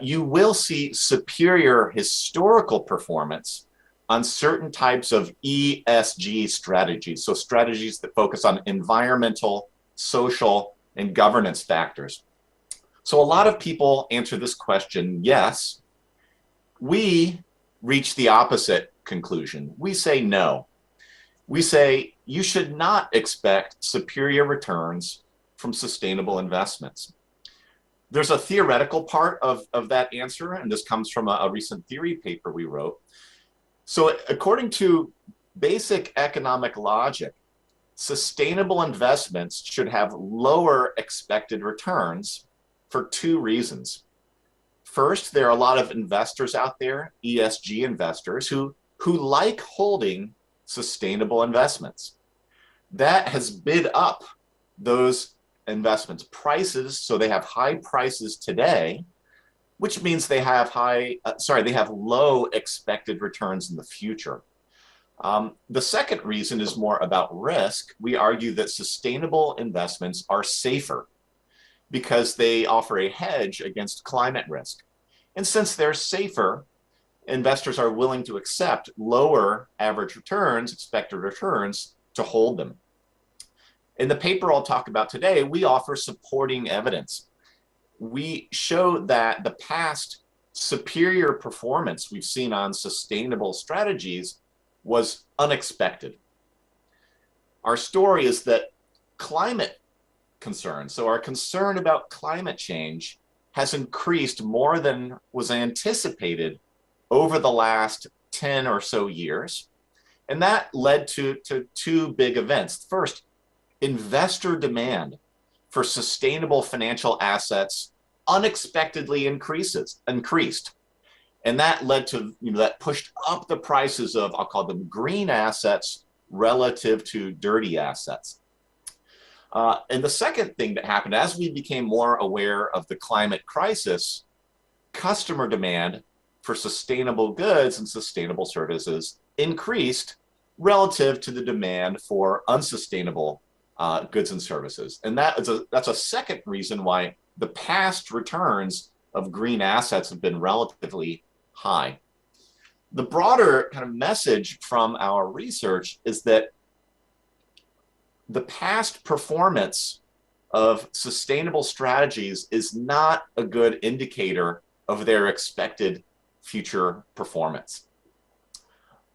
you will see superior historical performance on certain types of ESG strategies, so strategies that focus on environmental, social, and governance factors. So a lot of people answer this question, yes. We reach the opposite conclusion. We say no. We say you should not expect superior returns from sustainable investments. There's a theoretical part of that answer, and this comes from a recent theory paper we wrote. So according to basic economic logic, sustainable investments should have lower expected returns for two reasons. First, there are a lot of investors out there, ESG investors, who like holding sustainable investments. That has bid up those investments prices, so they have high prices today, which means they have low expected returns in the future. The second reason is more about risk. We argue that sustainable investments are safer because they offer a hedge against climate risk. And since they're safer, investors are willing to accept lower average returns, expected returns, to hold them. In the paper I'll talk about today, we offer supporting evidence. We show that the past superior performance we've seen on sustainable strategies was unexpected. Our story is that climate concern, so our concern about climate change, has increased more than was anticipated over the last 10 or so years. And that led to two big events. First, investor demand for sustainable financial assets unexpectedly increased. And that led to, that pushed up the prices of, I'll call them green assets relative to dirty assets. And the second thing that happened, as we became more aware of the climate crisis, customer demand for sustainable goods and sustainable services increased relative to the demand for unsustainable goods and services. And that's a second reason why the past returns of green assets have been relatively high. The broader kind of message from our research is that the past performance of sustainable strategies is not a good indicator of their expected future performance.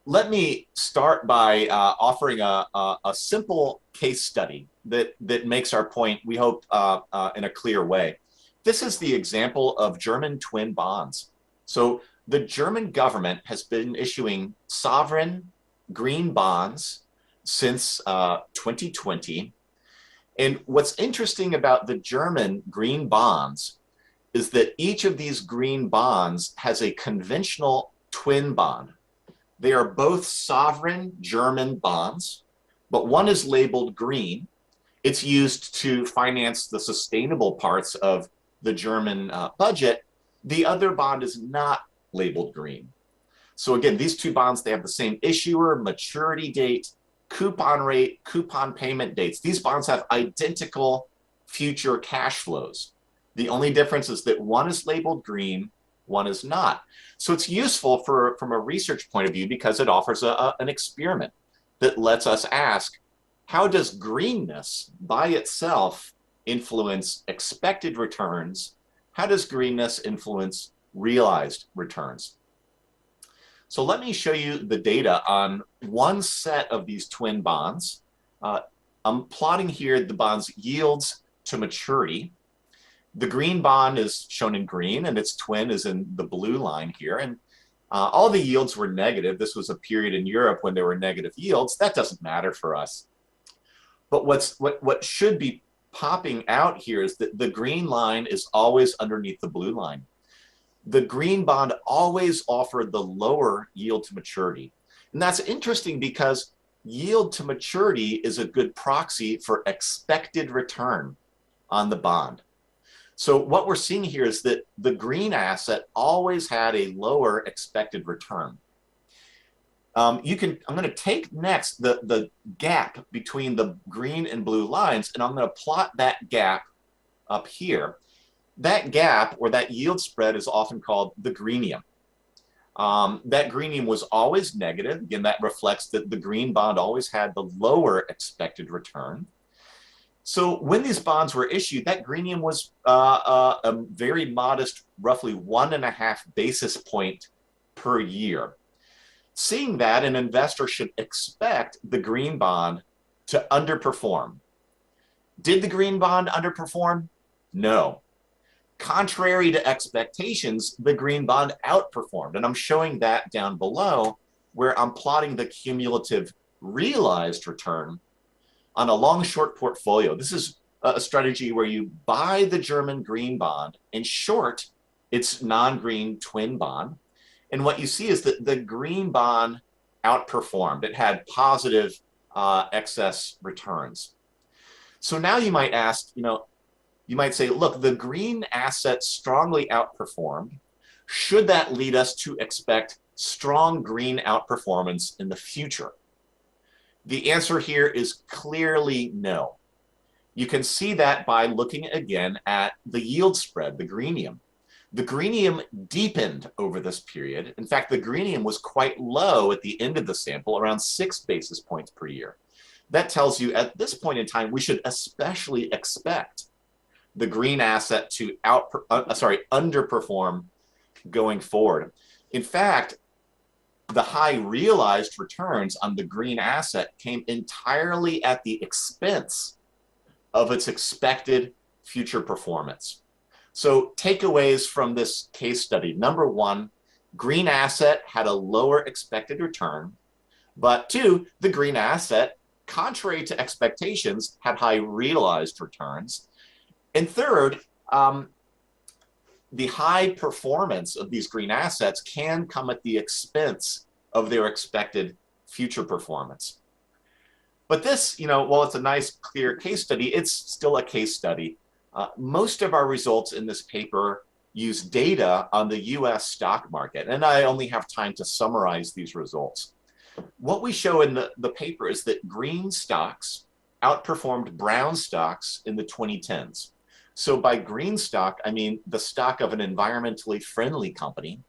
Let me start by offering a simple case study that makes our point, we hope, in a clear way. This is the example of German twin bonds. So the German government has been issuing sovereign green bonds since 2020. And what's interesting about the German green bonds is that each of these green bonds has a conventional twin bond. They are both sovereign German bonds, but one is labeled green. It's used to finance the sustainable parts of the German budget. The other bond is not labeled green. So again, these two bonds, they have the same issuer, maturity date, coupon rate, coupon payment dates. These bonds have identical future cash flows. The only difference is that one is labeled green, one is not. So it's useful from a research point of view because it offers an experiment that lets us ask, how does greenness by itself influence expected returns? How does greenness influence realized returns? So let me show you the data on one set of these twin bonds. I'm plotting here the bond's yields to maturity. The green bond is shown in green and its twin is in the blue line here. And all the yields were negative. This was a period in Europe when there were negative yields. That doesn't matter for us. But what should be popping out here is that the green line is always underneath the blue line. The green bond always offered the lower yield to maturity. And that's interesting because yield to maturity is a good proxy for expected return on the bond. So what we're seeing here is that the green asset always had a lower expected return. I'm going to take next the gap between the green and blue lines, and I'm going to plot that gap up here. That gap, or that yield spread, is often called the greenium. That greenium was always negative. Again, that reflects that the green bond always had the lower expected return. So when these bonds were issued, that greenium was a very modest, roughly 1.5 basis point per year. Seeing that, an investor should expect the green bond to underperform. Did the green bond underperform? No. Contrary to expectations, the green bond outperformed. And I'm showing that down below, where I'm plotting the cumulative realized return on a long-short portfolio. This is a strategy where you buy the German green bond and short its non-green twin bond. And what you see is that the green bond outperformed. It had positive excess returns. So now you might ask, you might say, look, the green asset strongly outperformed. Should that lead us to expect strong green outperformance in the future? The answer here is clearly no. You can see that by looking again at the yield spread, the greenium. The greenium deepened over this period. In fact, the greenium was quite low at the end of the sample, around 6 basis points per year. That tells you at this point in time, we should especially expect the green asset to underperform going forward. In fact, the high realized returns on the green asset came entirely at the expense of its expected future performance. So takeaways from this case study: number one, green asset had a lower expected return, but two, the green asset, contrary to expectations, had high realized returns. And third, the high performance of these green assets can come at the expense of their expected future performance. But this, while it's a nice, clear case study, it's still a case study. Most of our results in this paper use data on the US stock market, and I only have time to summarize these results. What we show in the paper is that green stocks outperformed brown stocks in the 2010s. So by green stock, I mean the stock of an environmentally friendly company.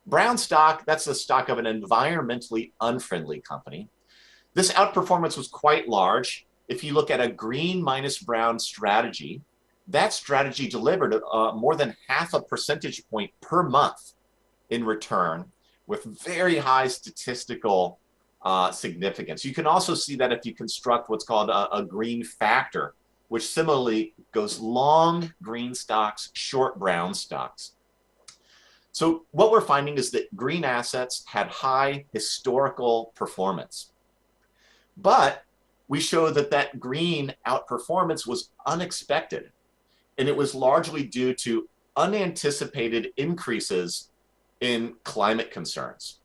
Brown stock, that's the stock of an environmentally unfriendly company. This outperformance was quite large. If you look at a green minus brown strategy, that strategy delivered more than 0.5 percentage point per month in return, with very high statistical significance. You can also see that if you construct what's called a green factor, which similarly goes long green stocks, short brown stocks. So what we're finding is that green assets had high historical performance. But we show that green outperformance was unexpected, and it was largely due to unanticipated increases in climate concerns.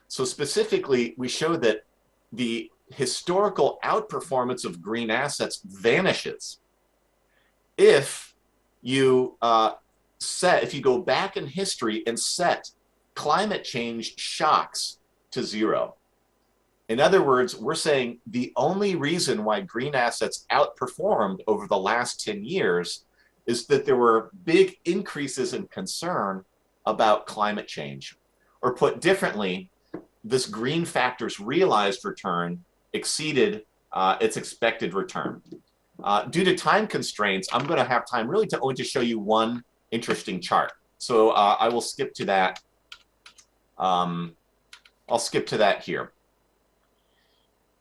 So specifically, we show that the historical outperformance of green assets vanishes if you if you go back in history and set climate change shocks to 0. In other words, we're saying the only reason why green assets outperformed over the last 10 years is that there were big increases in concern about climate change. Or put differently, this green factor's realized return exceeded its expected return. Due to time constraints, I'm going to have time really to only to show you one interesting chart. So I will skip to that. I'll skip to that here.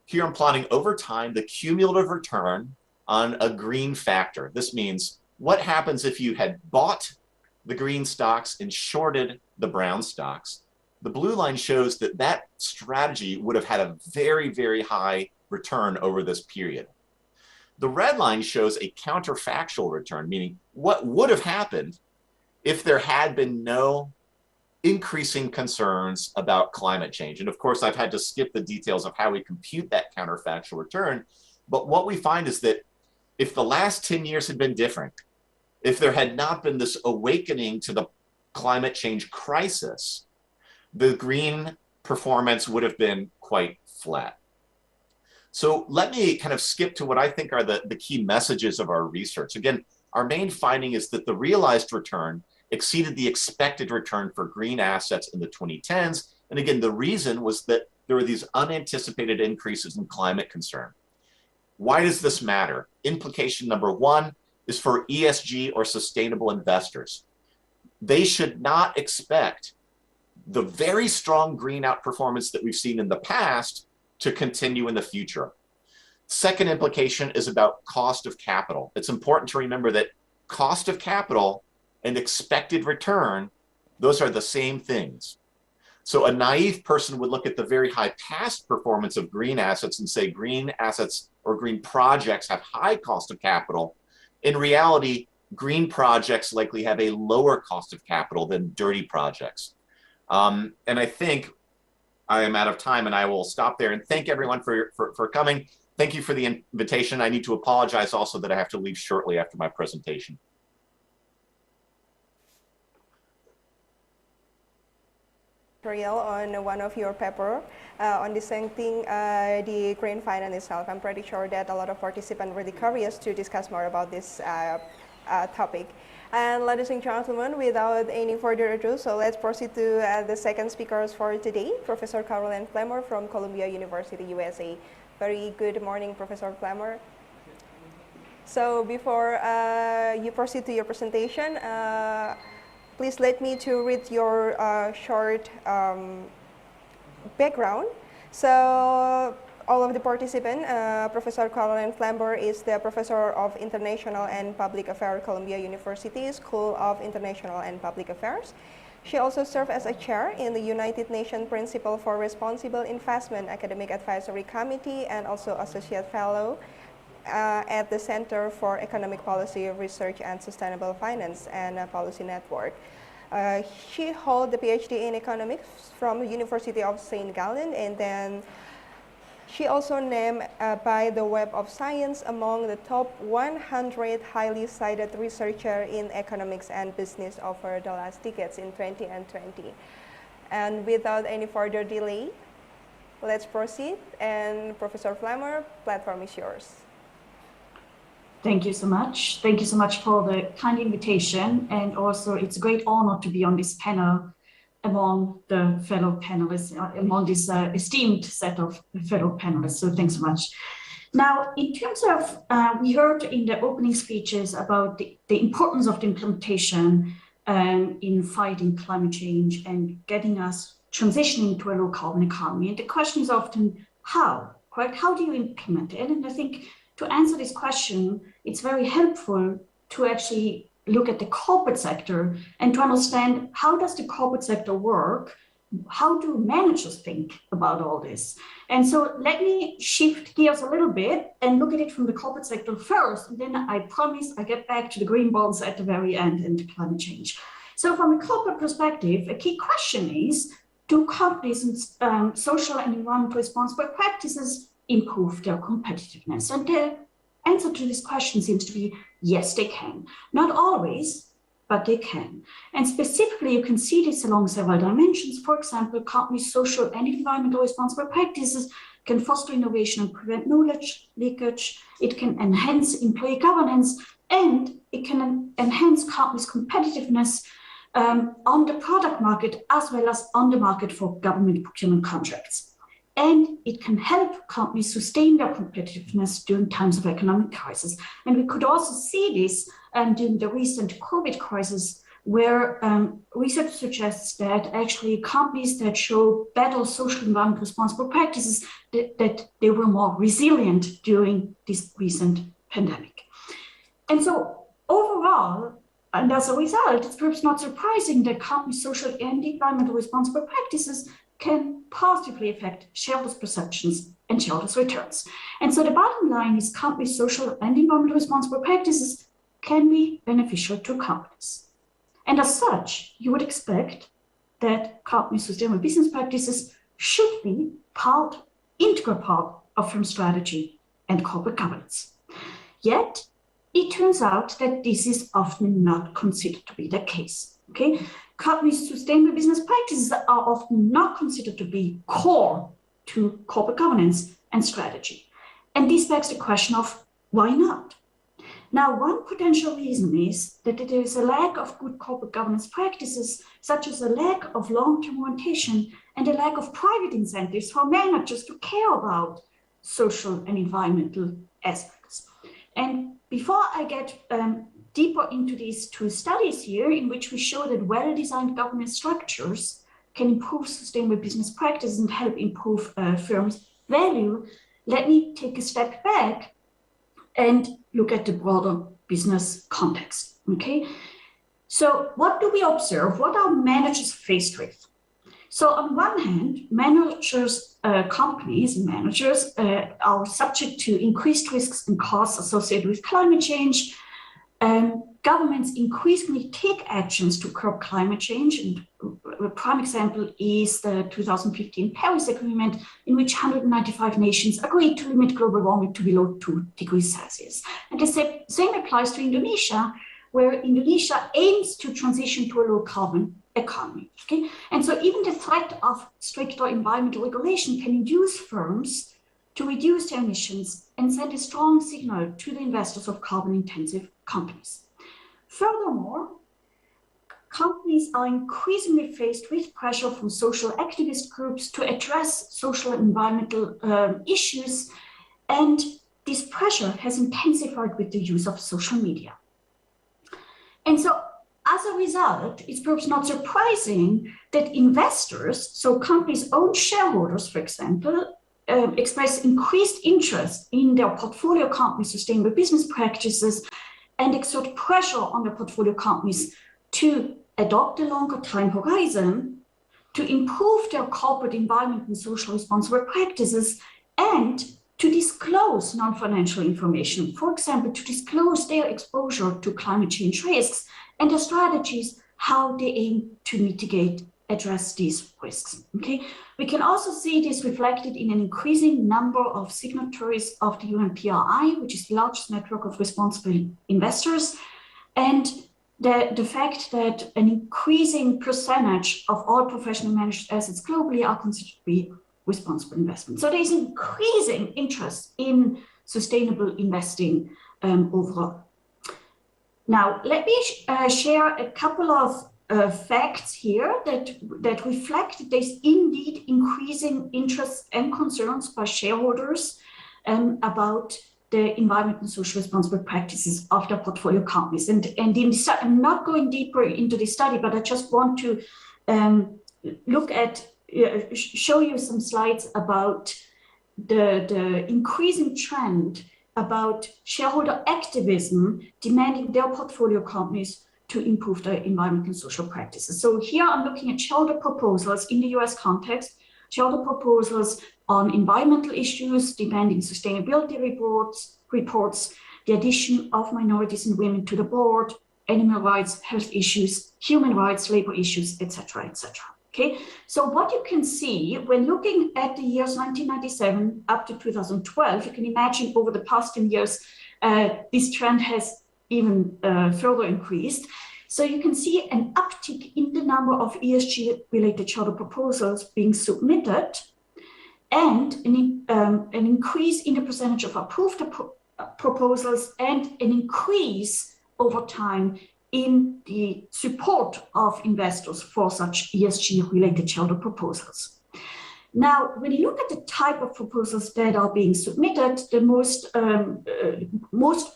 Here I'm plotting over time the cumulative return on a green factor. This means what happens if you had bought the green stocks and shorted the brown stocks. The blue line shows that that strategy would have had a very, very high return over this period. The red line shows a counterfactual return, meaning what would have happened if there had been no increasing concerns about climate change. And of course, I've had to skip the details of how we compute that counterfactual return. But what we find is that if the last 10 years had been different, if there had not been this awakening to the climate change crisis, the green performance would have been quite flat. So let me kind of skip to what I think are the key messages of our research. Again, our main finding is that the realized return exceeded the expected return for green assets in the 2010s. And again, the reason was that there were these unanticipated increases in climate concern. Why does this matter? Implication number one is for ESG or sustainable investors. They should not expect the very strong green outperformance that we've seen in the past to continue in the future. Second implication is about cost of capital. It's important to remember that cost of capital and expected return, those are the same things. So a naive person would look at the very high past performance of green assets and say green assets or green projects have high cost of capital. In reality, green projects likely have a lower cost of capital than dirty projects. And I think I am out of time and I will stop there and thank everyone for coming. Thank you for the invitation. I need to apologize also that I have to leave shortly after my presentation. On one of your paper on dissenting the green finance itself. I'm pretty sure that a lot of participants are really curious to discuss more about this topic. And ladies and gentlemen, without any further ado, so let's proceed to the second speakers for today, Professor Caroline Flammer from Columbia University, USA. Very good morning, Professor Flammer. So before you proceed to your presentation, please let me to read your short background. So all of the participants, Professor Caroline Flammer is the Professor of International and Public Affairs, Columbia University School of International and Public Affairs. She also served as a chair in the United Nations Principle for Responsible Investment Academic Advisory Committee and also Associate Fellow at the Center for Economic Policy Research and Sustainable Finance and Policy Network. She holds the PhD in economics from the University of St. Gallen, and then she also named by the Web of Science among the top 100 highly cited researchers in economics and business over the last decades in 2020. And without any further delay, let's proceed. And Professor Flammer, platform is yours. Thank you so much. Thank you so much for the kind invitation. And also it's a great honor to be on this panel among the fellow panelists, among this esteemed set of fellow panelists. So thanks so much. Now, in terms of, we heard in the opening speeches about the importance of the implementation in fighting climate change and getting us transitioning to a low carbon economy. And the question is often how, correct? How do you implement it? And I think to answer this question, it's very helpful to actually look at the corporate sector and to understand how does the corporate sector work? How do managers think about all this? And so let me shift gears a little bit and look at it from the corporate sector first. And then I promise I get back to the green bonds at the very end and climate change. So from a corporate perspective, a key question is, do companies' social and environmental responsible practices improve their competitiveness? And the answer to this question seems to be yes, they can. Not always, but they can. And specifically, you can see this along several dimensions. For example, companies' social and environmental responsible practices can foster innovation and prevent knowledge leakage. It can enhance employee governance, and it can enhance companies' competitiveness on the product market as well as on the market for government procurement contracts. And it can help companies sustain their competitiveness during times of economic crisis. And we could also see this during the recent COVID crisis, where research suggests that actually companies that show better social environment responsible practices, that they were more resilient during this recent pandemic. And so overall, and as a result, it's perhaps not surprising that companies' social and environmental responsible practices can positively affect shareholders' perceptions and shareholders' returns. And so the bottom line is companies' social and environmental responsible practices can be beneficial to companies. And as such, you would expect that company sustainable business practices should be integral part of firm strategy and corporate governance. Yet, it turns out that this is often not considered to be the case. Okay, companies' sustainable business practices are often not considered to be core to corporate governance and strategy. And this begs the question of why not? Now, one potential reason is that there is a lack of good corporate governance practices, such as a lack of long-term orientation and a lack of private incentives for managers to care about social and environmental aspects. And before I get deeper into these two studies here, in which we show that well-designed governance structures can improve sustainable business practices and help improve firms' value, let me take a step back and look at the broader business context. Okay, so what do we observe? What are managers faced with? So on one hand, companies and managers are subject to increased risks and costs associated with climate change. Governments increasingly take actions to curb climate change. And a prime example is the 2015 Paris Agreement, in which 195 nations agreed to limit global warming to below 2 degrees Celsius. And the same applies to Indonesia, where Indonesia aims to transition to a low carbon economy. Okay? And so even the threat of stricter environmental regulation can induce firms to reduce their emissions and send a strong signal to the investors of carbon intensive companies. Furthermore, companies are increasingly faced with pressure from social activist groups to address social and environmental issues, and this pressure has intensified with the use of social media. And so as a result, it's perhaps not surprising that investors, so companies' own shareholders, for example, express increased interest in their portfolio companies' sustainable business practices and exert pressure on the portfolio companies to adopt a longer time horizon, to improve their corporate environment and social responsible practices, and to disclose non-financial information, for example, to disclose their exposure to climate change risks and the strategies, how they aim to mitigate, address these risks. Okay, we can also see this reflected in an increasing number of signatories of the UNPRI, which is the largest network of responsible investors, and the fact that an increasing percentage of all professional managed assets globally are considered to be responsible investment. So there's increasing interest in sustainable investing overall. Now, let me share a couple of facts here that reflect that there's indeed increasing interest and concerns by shareholders about the environmental and social responsible practices of their portfolio companies. And in this, I'm not going deeper into this study, but I just want to show you some slides about the increasing trend about shareholder activism demanding their portfolio companies to improve their environmental and social practices. So here I'm looking at shareholder proposals in the US context, shareholder proposals on environmental issues demanding sustainability reports, the addition of minorities and women to the board, animal rights, health issues, human rights, labor issues, etc., etc. Okay, so what you can see when looking at the years 1997 up to 2012, you can imagine over the past 10 years, this trend has even further increased. So you can see an uptick in the number of ESG-related shareholder proposals being submitted, and an increase in the percentage of approved proposals, and an increase over time in the support of investors for such ESG-related shareholder proposals. Now, when you look at the type of proposals that are being submitted, the most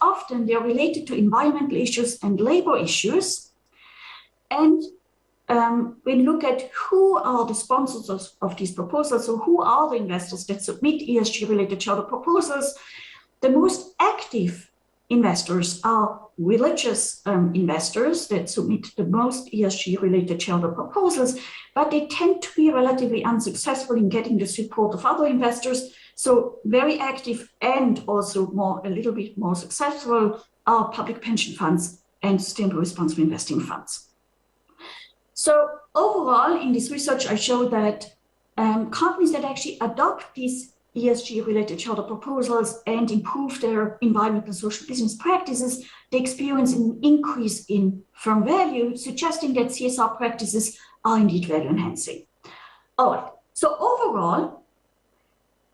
often they are related to environmental issues and labor issues. And when you look at who are the sponsors of these proposals, so who are the investors that submit ESG-related shareholder proposals, the most active investors are religious investors that submit the most ESG-related shareholder proposals, but they tend to be relatively unsuccessful in getting the support of other investors. So very active and also a little bit more successful are public pension funds and sustainable responsible investing funds. So overall, in this research, I show that companies that actually adopt these ESG-related charter proposals and improve their environmental and social business practices, they experience an increase in firm value, suggesting that CSR practices are indeed value enhancing. All right, so overall,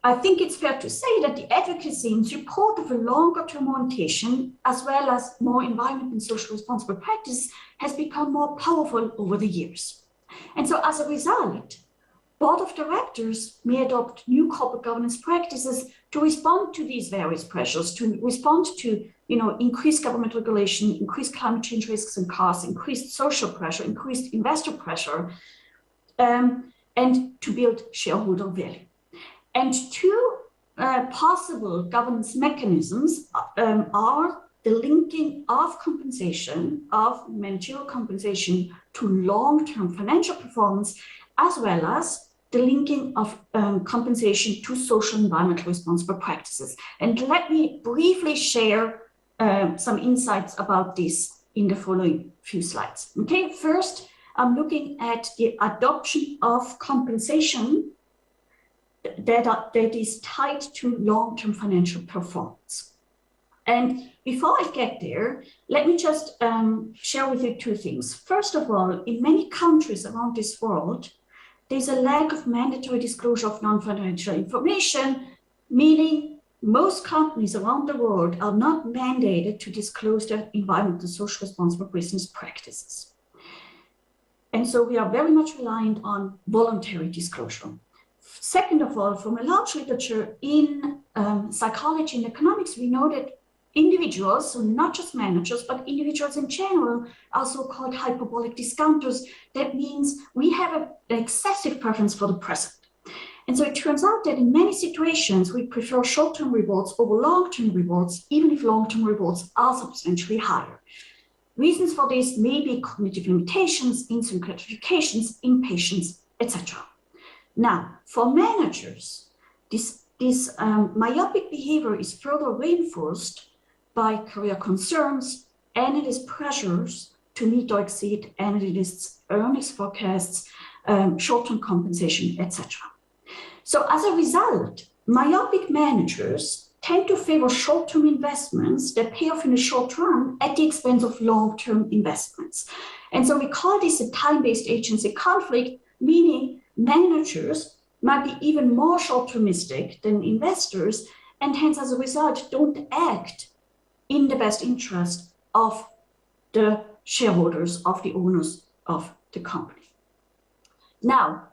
I think it's fair to say that the advocacy in support of a longer-term orientation, as well as more environmental and social responsible practice, has become more powerful over the years. And so as a result, board of directors may adopt new corporate governance practices to respond to these various pressures, to respond to increased government regulation, increased climate change risks and costs, increased social pressure, increased investor pressure, and to build shareholder value. And two possible governance mechanisms are the linking of compensation, of managerial compensation, to long-term financial performance, as well as the linking of compensation to social and environmental responsible practices. And let me briefly share some insights about this in the following few slides. Okay, first, I'm looking at the adoption of compensation that is tied to long-term financial performance. And before I get there, let me just share with you two things. First of all, in many countries around this world, there's a lack of mandatory disclosure of non-financial information, meaning most companies around the world are not mandated to disclose their environmental and social responsible business practices. And so we are very much reliant on voluntary disclosure. Second of all, from a large literature in psychology and economics, we know that individuals, so not just managers, but individuals in general, are so-called hyperbolic discounters. That means we have an excessive preference for the present. And so it turns out that in many situations, we prefer short-term rewards over long-term rewards, even if long-term rewards are substantially higher. Reasons for this may be cognitive limitations, instant gratifications, impatience, etc. Now, for managers, this myopic behavior is further reinforced by career concerns, analyst pressures to meet or exceed analysts' earnings forecasts, short-term compensation, etc. So as a result, myopic managers tend to favor short-term investments that pay off in the short term at the expense of long-term investments. And so we call this a time-based agency conflict, meaning managers might be even more short-termistic than investors, and hence as a result don't act in the best interest of the shareholders, of the owners of the company. Now,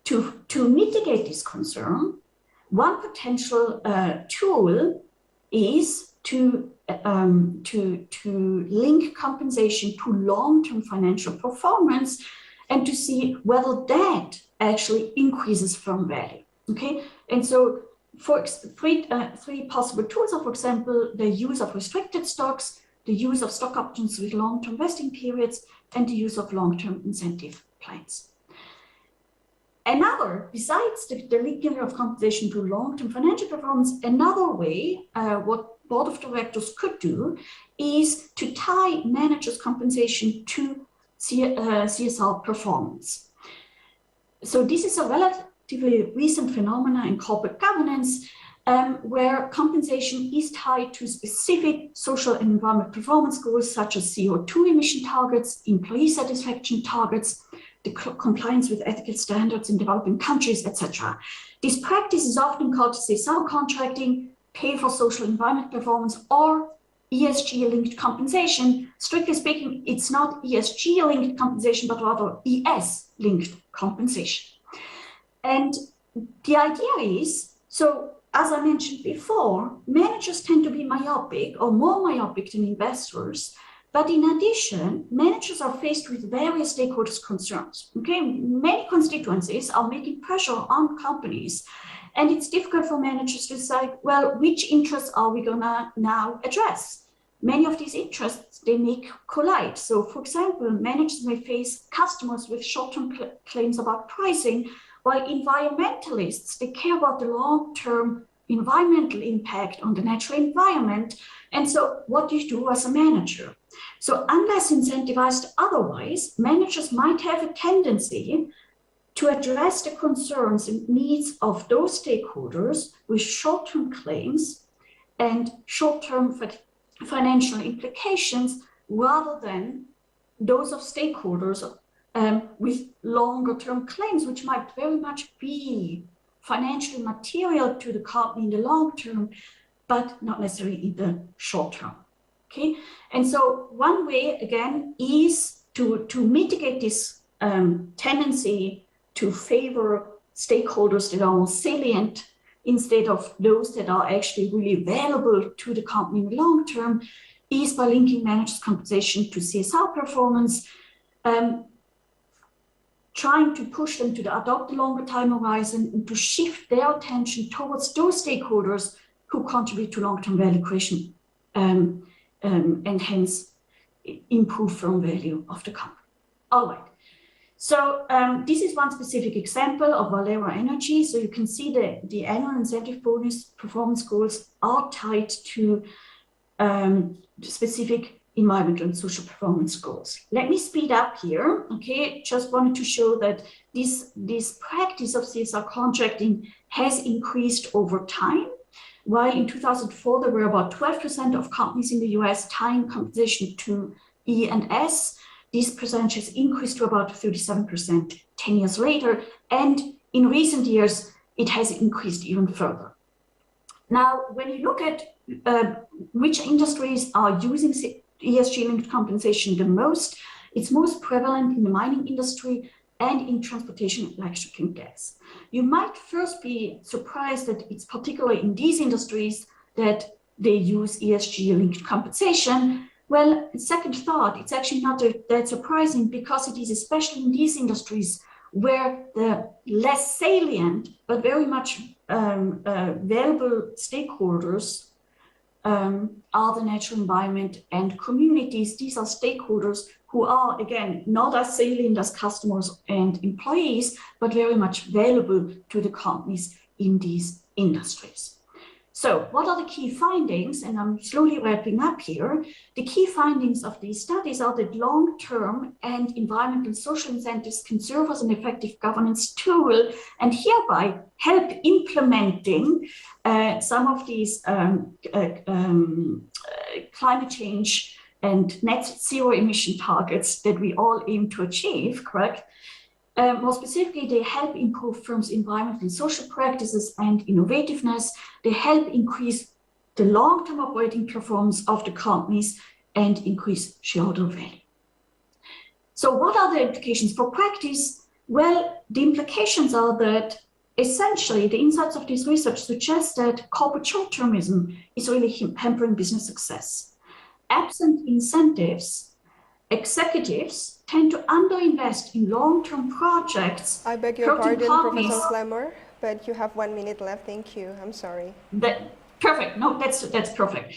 to mitigate this concern, one potential tool is to link compensation to long-term financial performance and to see whether that actually increases firm value. Okay, and so for three possible tools are, for example, the use of restricted stocks, the use of stock options with long-term vesting periods, and the use of long-term incentive plans. Another, besides the linking of compensation to long-term financial performance, another way what board of directors could do is to tie managers' compensation to CSR performance. So this is a relatively recent phenomenon in corporate governance where compensation is tied to specific social and environmental performance goals such as CO2 emission targets, employee satisfaction targets, the compliance with ethical standards in developing countries, etc. This practice is often called CSR contracting, pay for social environment performance, or ESG-linked compensation. Strictly speaking, it's not ESG-linked compensation, but rather ES-linked compensation. And the idea is, so as I mentioned before, managers tend to be myopic or more myopic than investors. But in addition, managers are faced with various stakeholders' concerns. Okay, many constituencies are making pressure on companies, and it's difficult for managers to decide, well, which interests are we gonna now address? Many of these interests, they may collide. So for example, managers may face customers with short-term claims about pricing, while environmentalists, they care about the long-term environmental impact on the natural environment. And so what do you do as a manager? So unless incentivized otherwise, managers might have a tendency to address the concerns and needs of those stakeholders with short-term claims and short-term financial implications rather than those of stakeholders with longer-term claims, which might very much be financially material to the company in the long term, but not necessarily in the short term. Okay, and so one way again is to mitigate this tendency to favor stakeholders that are more salient instead of those that are actually really valuable to the company in the long term, is by linking managers' compensation to CSR performance, trying to push them to adopt a longer time horizon and to shift their attention towards those stakeholders who contribute to long-term value creation and hence improve firm value of the company. All right. So this is one specific example of Valero Energy. So you can see the annual incentive bonus performance goals are tied to specific environmental and social performance goals. Let me speed up here. Okay, just wanted to show that this practice of CSR contracting has increased over time. While in 2004, there were about 12% of companies in the US tying compensation to E and S. This percentage has increased to about 37% 10 years later. And in recent years, it has increased even further. Now, when you look at which industries are using ESG-linked compensation the most, it's most prevalent in the mining industry and in transportation like shipping gas. You might first be surprised that it's particularly in these industries that they use ESG-linked compensation. Well, second thought, it's actually not that surprising because it is especially in these industries where the less salient but very much valuable stakeholders are the natural environment and communities. These are stakeholders who are, again, not as salient as customers and employees, but very much valuable to the companies in these industries. So what are the key findings? And I'm slowly wrapping up here. The key findings of these studies are that long-term and environmental and social incentives can serve as an effective governance tool and hereby help implementing some of these climate change and net zero emission targets that we all aim to achieve, correct? More specifically, they help improve firms' environmental and social practices and innovativeness. They help increase the long-term operating performance of the companies and increase shareholder value. So what are the implications for practice? Well, the implications are that essentially the insights of this research suggest that corporate short-termism is really hampering business success. Absent incentives, executives tend to underinvest in long-term projects. I beg your pardon, Professor Slammer, but you have 1 minute left. Thank you. I'm sorry. Perfect. No, that's perfect.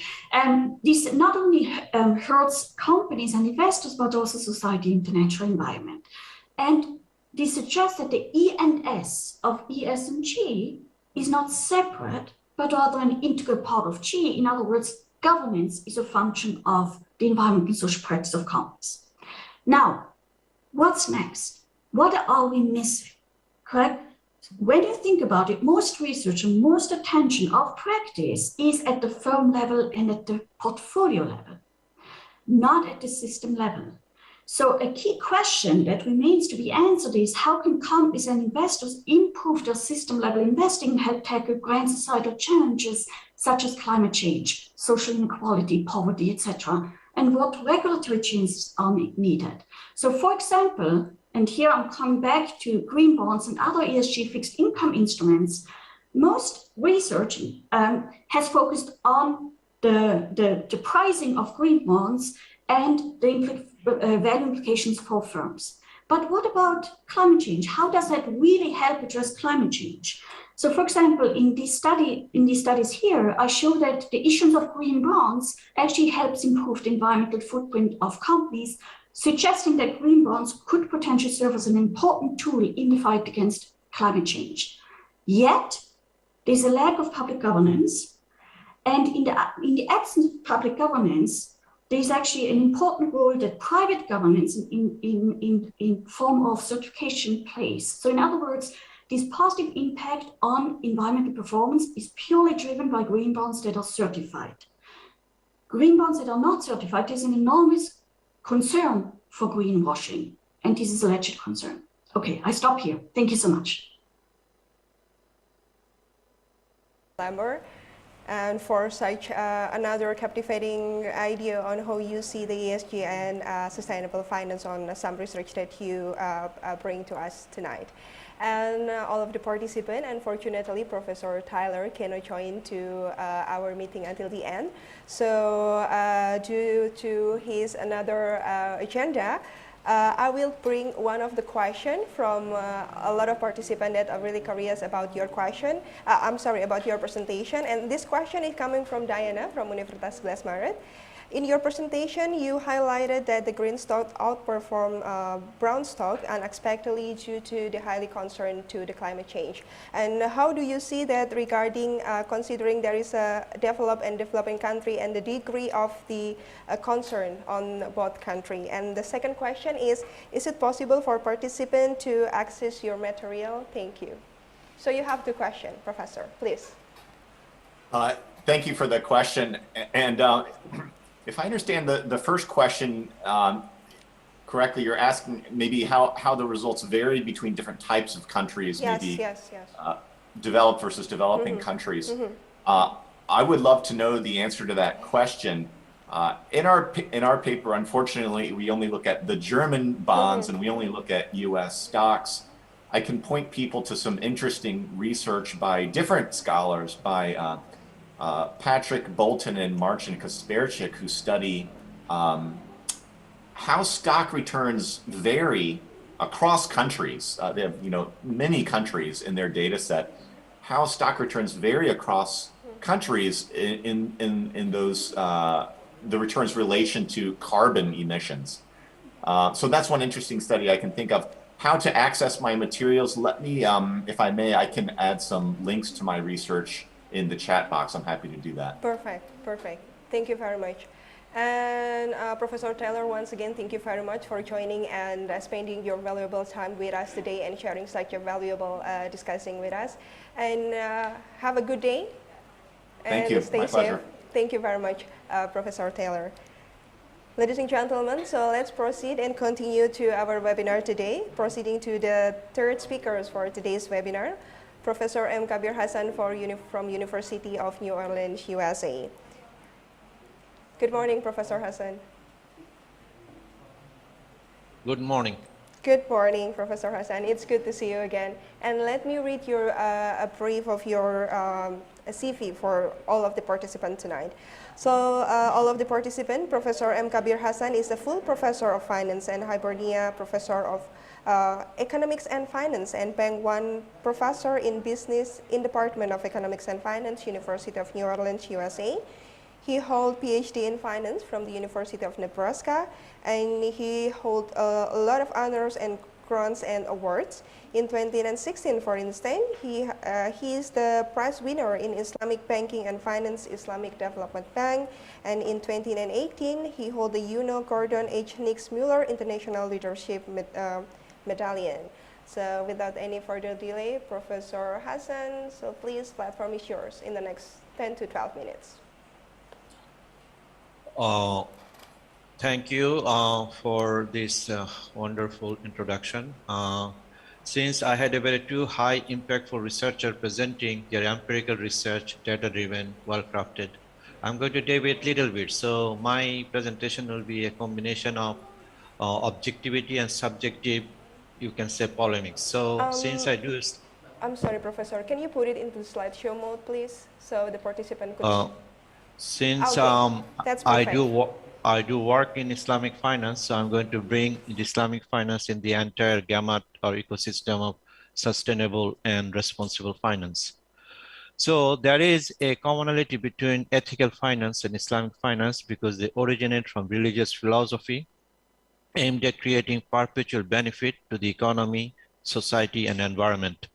This not only hurts companies and investors, but also society and the natural environment. And this suggests that the E and S of ES and G is not separate, but rather an integral part of G. In other words, governance is a function of the environmental and social practice of companies. Now, what's next? What are we missing? Correct? When you think about it, most research and most attention of practice is at the firm level and at the portfolio level, not at the system level. So a key question that remains to be answered is how can companies and investors improve their system level investing and help tackle grand societal challenges such as climate change, social inequality, poverty, etc., and what regulatory changes are needed. So for example, and here I'm coming back to green bonds and other ESG fixed income instruments, most research has focused on the pricing of green bonds and the value implications for firms. But what about climate change? How does that really help address climate change? So for example, in these studies here, I show that the issuance of green bonds actually helps improve the environmental footprint of companies, suggesting that green bonds could potentially serve as an important tool in the fight against climate change. Yet, there's a lack of public governance. And in the absence of public governance, there's actually an important role that private governance in form of certification plays. So in other words, this positive impact on environmental performance is purely driven by green bonds that are certified. Green bonds that are not certified, there's an enormous concern for greenwashing, and this is a legit concern. Okay, I stop here. Thank you so much. And for such another captivating idea on how you see the ESG and sustainable finance on some research that you bring to us tonight. And all of the participants, unfortunately, Professor Tyler cannot join to our meeting until the end. So due to his another agenda, I will bring one of the questions from a lot of participants that are really curious about your question. About your presentation. And this question is coming from Diana from Universitas 11 Maret. In your presentation, you highlighted that the green stock outperformed brown stock unexpectedly due to the highly concern to the climate change. And how do you see that regarding considering there is a developed and developing country and the degree of the concern on both countries? And the second question is it possible for participants to access your material? Thank you. So you have the question, Professor, please. Thank you for the question. And if I understand the first question correctly, you're asking maybe how the results vary between different types of countries, developed versus developing countries. I would love to know the answer to that question. In our paper, unfortunately, we only look at the German bonds and we only look at U.S. stocks. I can point people to some interesting research by different scholars, by Patrick Bolton and Marcin Kasperczyk, who study how stock returns vary across countries. They have many countries in their data set. How stock returns vary across countries in those the returns relation to carbon emissions. So that's one interesting study I can think of. How to access my materials? Let me, if I may, I can add some links to my research in the chat box. I'm happy to do that. Perfect. Thank you very much. And Professor Taylor, once again, thank you very much for joining and spending your valuable time with us today and sharing such a valuable discussing with us. And have a good day. Thank and you. Stay My safe. pleasure. Thank you very much, Professor Taylor. Ladies and gentlemen, so let's proceed and continue to our webinar today. Proceeding to the third speakers for today's webinar. Professor M. Kabir Hassan from University of New Orleans, USA. Good morning, Professor Hassan. Good morning. Good morning, Professor Hassan. It's good to see you again. And let me read your a brief of your CV for all of the participants tonight. So all of the participants, Professor M. Kabir Hassan is a full professor of finance and Hibernia professor of Economics and Finance and Bank 1 professor in business in Department of Economics and Finance, University of New Orleans, USA. He holds PhD in Finance from the University of Nebraska, and he holds a lot of honors and grants and awards. In 2016, for instance, he is the prize winner in Islamic Banking and Finance Islamic Development Bank, and in 2018, he holds the Gordon H. Nix Mueller International Leadership Medallion. So without any further delay, Professor Hassan, so please, platform is yours in the next 10 to 12 minutes. Thank you for this wonderful introduction. Since I had a very two high impactful researcher presenting their empirical research, data-driven, well-crafted, I'm going to deviate a little bit. So my presentation will be a combination of objectivity and subjective, you can say, polemics. So since I do... I'm sorry, Professor, can you put it into slideshow mode, please, so the participant could... Since okay. I do work in Islamic finance, so I'm going to bring the Islamic finance in the entire gamut or ecosystem of sustainable and responsible finance. So there is a commonality between ethical finance and Islamic finance because they originate from religious philosophy aimed at creating perpetual benefit to the economy, society, and environment.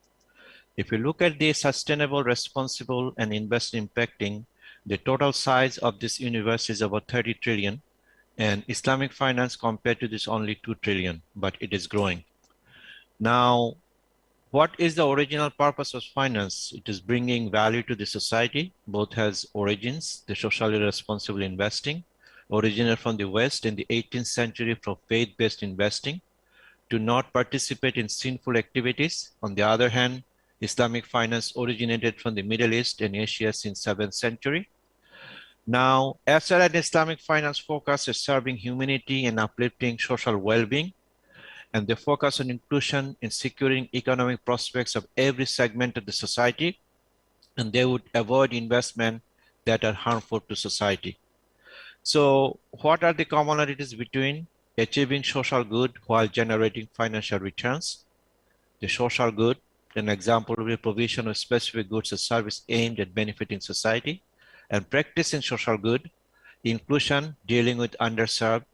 If you look at the sustainable, responsible, and invest impacting, the total size of this universe is about 30 trillion, and Islamic finance compared to this only 2 trillion, but it is growing. Now, what is the original purpose of finance? It is bringing value to the society. Both has origins, the socially responsible investing, originated from the West in the 18th century from faith-based investing, to not participate in sinful activities. On the other hand, Islamic finance originated from the Middle East and Asia since 7th century. Now, as an Islamic finance focus is serving humanity and uplifting social well-being, and they focus on inclusion in securing economic prospects of every segment of the society, and they would avoid investment that are harmful to society. So what are the commonalities between achieving social good while generating financial returns? The social good, an example will be provision of specific goods or service aimed at benefiting society, and practicing social good, inclusion, dealing with underserved,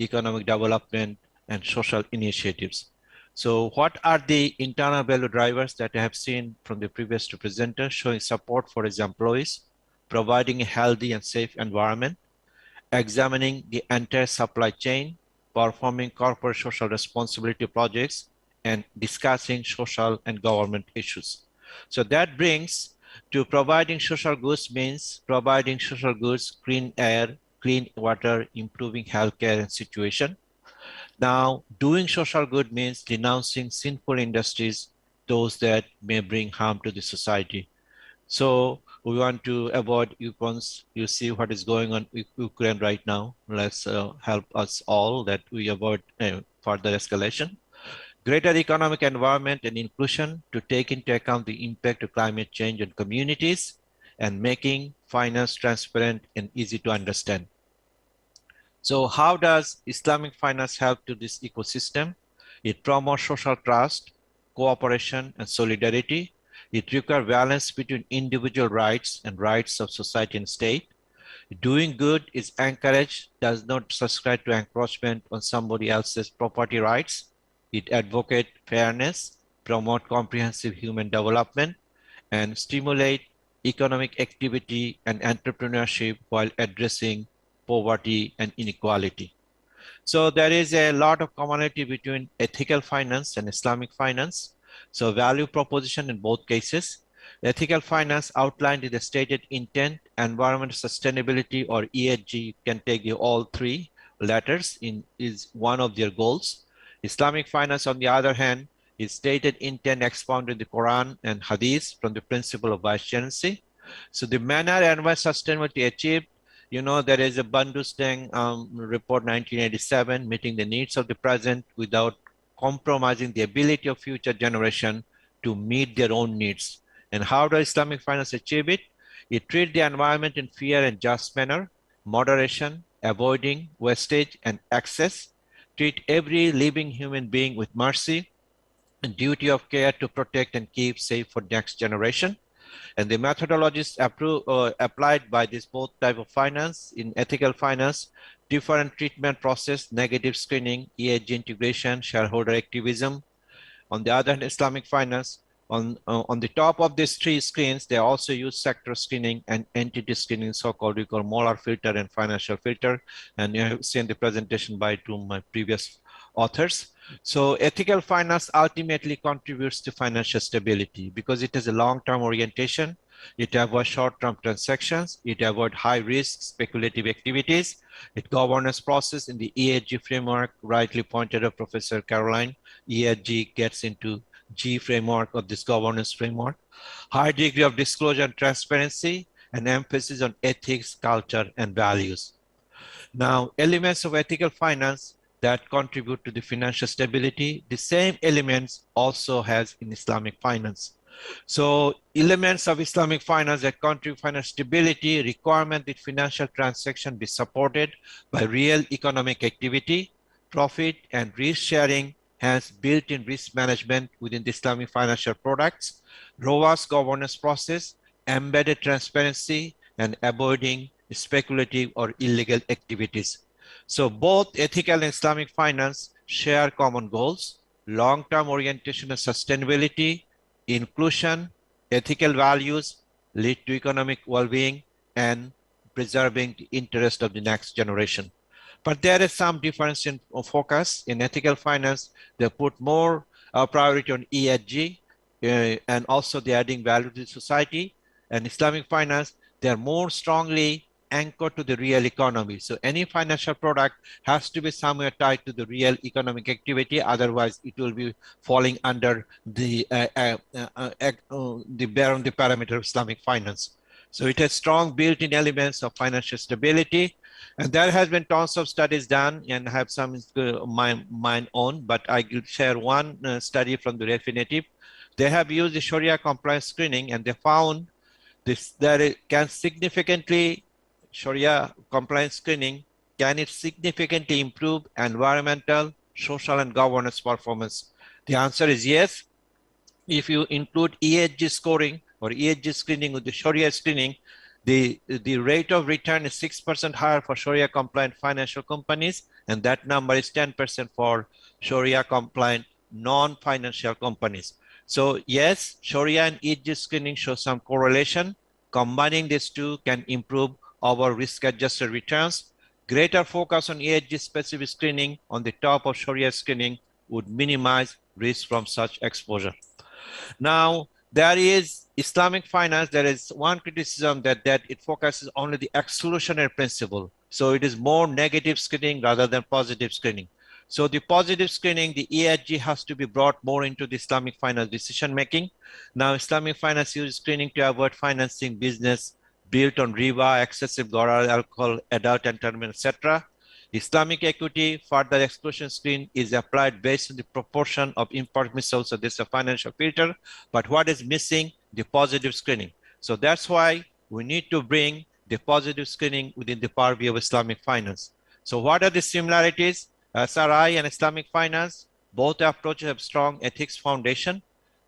economic development, and social initiatives. So what are the internal value drivers that I have seen from the previous two presenters, showing support for its employees, providing a healthy and safe environment, examining the entire supply chain, performing corporate social responsibility projects, and discussing social and government issues. So that brings to providing social goods means providing social goods, clean air, clean water, improving healthcare and situation. Now, doing social good means denouncing sinful industries, those that may bring harm to the society. So we want to avoid weapons. You see what is going on with Ukraine right now. Let's help us all that we avoid further escalation. Greater economic environment and inclusion to take into account the impact of climate change on communities, and making finance transparent and easy to understand. So how does Islamic finance help to this ecosystem? It promotes social trust, cooperation, and solidarity. It requires balance between individual rights and rights of society and state. Doing good is encouraged, does not subscribe to encroachment on somebody else's property rights. It advocates fairness, promote comprehensive human development, and stimulate economic activity and entrepreneurship while addressing poverty and inequality. So there is a lot of commonality between ethical finance and Islamic finance. So value proposition in both cases. Ethical finance outlined in the stated intent, environmental sustainability or ESG, you can take all three letters is one of their goals. Islamic finance, on the other hand, is stated intent expounded in the Quran and Hadith from the principle of vicegerency. So the manner and why sustainability achieved, there is a Bandung report 1987, meeting the needs of the present without compromising the ability of future generation to meet their own needs. And how does Islamic finance achieve it? It treats the environment in fair and just manner, moderation, avoiding wastage and excess, treat every living human being with mercy, and duty of care to protect and keep safe for next generation. And the methodologies applied by this both type of finance in ethical finance, different treatment process, negative screening, ESG integration, shareholder activism. On the other hand, Islamic finance, on the top of these three screens, they also use sector screening and entity screening, so-called we call molar filter and financial filter. And you have seen the presentation by two of my previous authors. So ethical finance ultimately contributes to financial stability because it has a long-term orientation. It avoids short-term transactions. It avoids high-risk speculative activities. It governance process in the ESG framework, rightly pointed out Professor Caroline. ESG gets into G framework of this governance framework. High degree of disclosure and transparency, and emphasis on ethics, culture, and values. Now, elements of ethical finance that contribute to the financial stability, the same elements also has in Islamic finance. So elements of Islamic finance that contribute to financial stability, requirement that financial transaction be supported by real economic activity, profit and risk sharing, hence built-in risk management within the Islamic financial products, robust governance process, embedded transparency, and avoiding speculative or illegal activities. So both ethical and Islamic finance share common goals, long-term orientation and sustainability, inclusion, ethical values, lead to economic well-being, and preserving the interest of the next generation. But there is some difference in focus. In ethical finance, they put more priority on ESG, and also they're adding value to society. And Islamic finance, they're more strongly anchored to the real economy. So any financial product has to be somewhere tied to the real economic activity. Otherwise, it will be falling under the parameter of Islamic finance. So it has strong built-in elements of financial stability. And there has been tons of studies done, and I have some mine own, but I will share one study from the Refinitiv. They have used the Sharia compliance screening, and they found that it can significantly, Sharia compliance screening, can it significantly improve environmental, social, and governance performance? The answer is yes. If you include ESG scoring or ESG screening with the Sharia screening, the rate of return is 6% higher for Sharia compliant financial companies, and that number is 10% for Sharia compliant non-financial companies. So yes, Sharia and ESG screening show some correlation. Combining these two can improve our risk-adjusted returns. Greater focus on ESG specific screening on the top of Sharia screening would minimize risk from such exposure. Now, there is Islamic finance. There is one criticism that it focuses only the exclusionary principle. So it is more negative screening rather than positive screening. So the positive screening, the ESG has to be brought more into the Islamic finance decision making. Now, Islamic finance uses screening to avoid financing business built on riba, excessive gharar, alcohol, adult entertainment, etc. Islamic equity, further exclusion screen is applied based on the proportion of impermissible. So this is a financial filter, but what is missing? The positive screening. So that's why we need to bring the positive screening within the purview of Islamic finance. So what are the similarities? SRI and Islamic finance, both approaches have strong ethics foundation.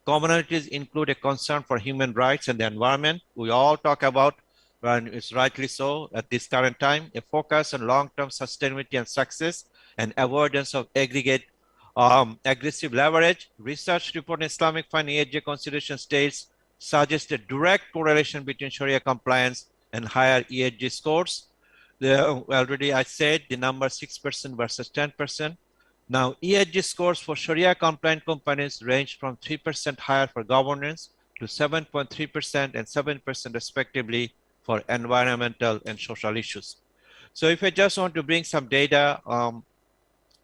Commonalities include a concern for human rights and the environment. We all talk about, and it's rightly so at this current time, a focus on long-term sustainability and success and avoidance of aggressive leverage. Research report in Islamic finance ESG consideration states suggest a direct correlation between Sharia compliance and higher ESG scores. Already I said the number 6% versus 10%. Now, ESG scores for Sharia compliant companies range from 3% higher for governance to 7.3% and 7% respectively for environmental and social issues. So if I just want to bring some data,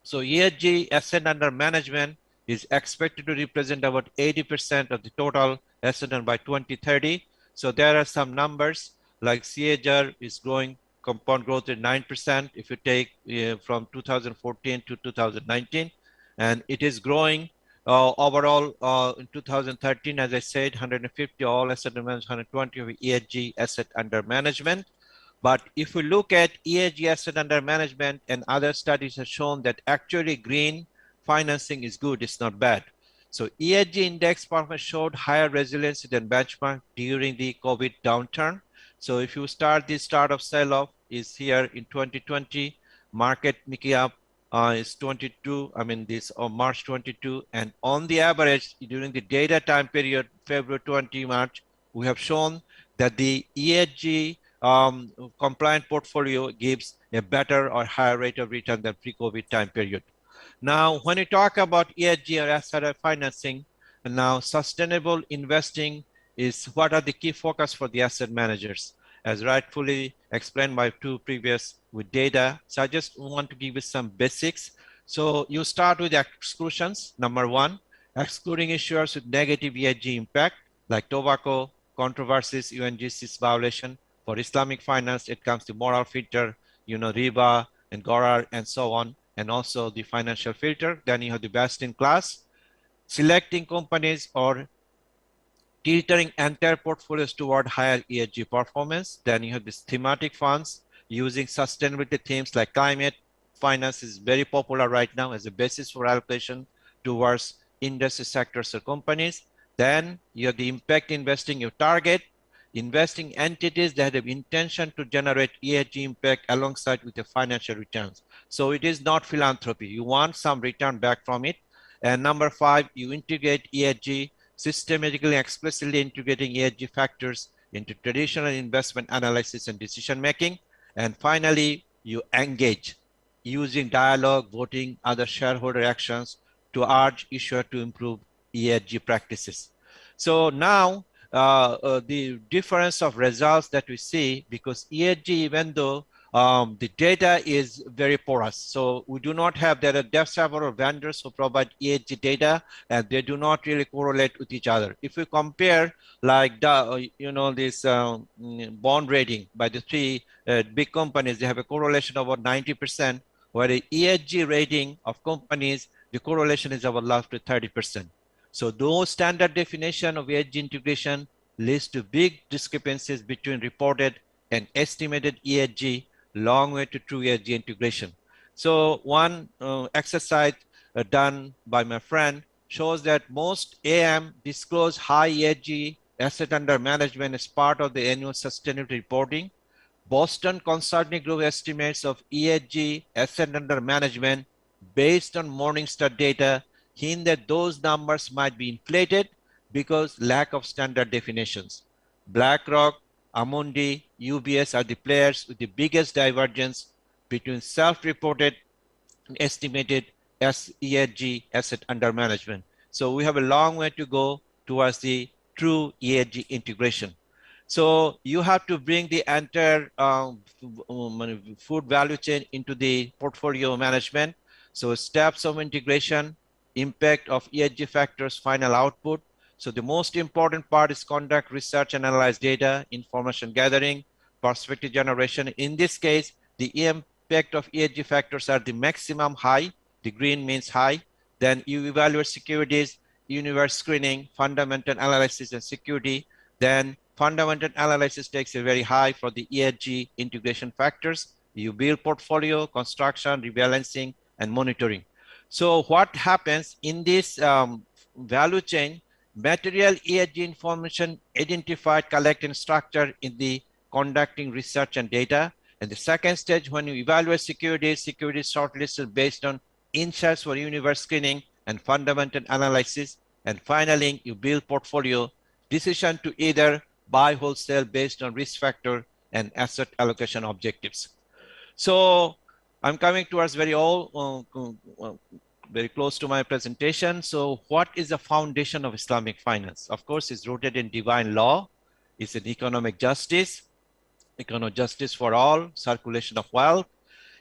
so ESG asset under management is expected to represent about 80% of the total asset by 2030. So there are some numbers like CAGR is growing, compound growth at 9% if you take from 2014 to 2019, and it is growing overall in 2013, as I said, 150 all asset management, 120 of ESG asset under management. But if we look at ESG asset under management, and other studies have shown that actually green financing is good, it's not bad. So ESG index performance showed higher resiliency than benchmark during the COVID downturn. So if you start the start of sell-off is here in 2020, market making up is 22, March 22. And on the average, during the data time period, February 20, March, we have shown that the ESG compliant portfolio gives a better or higher rate of return than pre-COVID time period. Now, when you talk about ESG or asset financing, and now sustainable investing is what are the key focus for the asset managers, as rightfully explained by two previous with data. So I just want to give you some basics. So you start with exclusions. Number one, excluding issuers with negative ESG impact, like tobacco, controversies, UNGC's violation. For Islamic finance, it comes to moral filter, riba and gharar and so on, and also the financial filter. Then you have the best in class, selecting companies or tilting entire portfolios toward higher ESG performance. Then you have these thematic funds using sustainability themes like climate. Finance is very popular right now as a basis for allocation towards industry sectors or companies. Then you have the impact investing. You target investing entities that have intention to generate ESG impact alongside with the financial returns. So it is not philanthropy. You want some return back from it. And number five, you integrate ESG systematically and explicitly integrating ESG factors into traditional investment analysis and decision making. And finally, you engage using dialogue, voting, other shareholder actions to urge issuer to improve ESG practices. So now the difference of results that we see, because ESG, even though the data is very porous, so we do not have, there are several vendors who provide ESG data, and they do not really correlate with each other. If we compare, like this bond rating by the three big companies, they have a correlation of about 90%, where the ESG rating of companies, the correlation is about up to 30%. So those standard definition of ESG integration leads to big discrepancies between reported and estimated ESG, long way to true ESG integration. So one exercise done by my friend shows that most AM disclose high ESG asset under management as part of the annual sustainability reporting. Boston Consulting Group estimates of ESG asset under management based on Morningstar data hint that those numbers might be inflated because lack of standard definitions. BlackRock, Amundi, UBS are the players with the biggest divergence between self-reported and estimated ESG asset under management. So we have a long way to go towards the true ESG integration. So you have to bring the entire food value chain into the portfolio management. So steps of integration, impact of ESG factors, final output. So the most important part is conduct research, analyze data, information gathering, perspective generation. In this case, the impact of ESG factors are the maximum high, the green means high. Then you evaluate securities, universe screening, fundamental analysis and security. Then fundamental analysis takes a very high for the ESG integration factors. You build portfolio, construction, rebalancing, and monitoring. So what happens in this value chain, material ESG information identified, collect, and structure in the conducting research and data. And the second stage, when you evaluate securities, securities shortlisted based on insights for universe screening and fundamental analysis. And finally, you build portfolio, decision to either buy wholesale based on risk factor and asset allocation objectives. So I'm coming towards very close to my presentation. So what is the foundation of Islamic finance? Of course, it's rooted in divine law. It's an economic justice for all, circulation of wealth,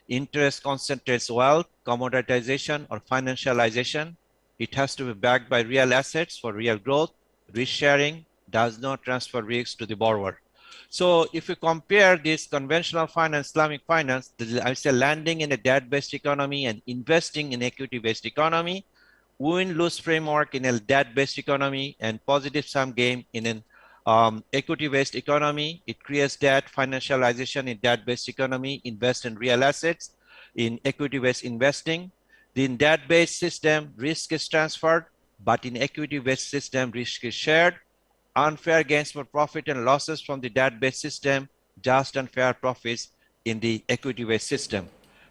interest concentrates wealth, commoditization or financialization. It has to be backed by real assets for real growth. Risk sharing does not transfer risks to the borrower. So if you compare this conventional finance, Islamic finance, I say landing in a debt-based economy and investing in equity-based economy, win-lose framework in a debt-based economy, and positive sum game in an equity-based economy. It creates debt, financialization in debt-based economy, invest in real assets, in equity-based investing. In debt-based system, risk is transferred, but in equity-based system, risk is shared. Unfair gains for profit and losses from the debt-based system, just and fair profits in the equity-based system.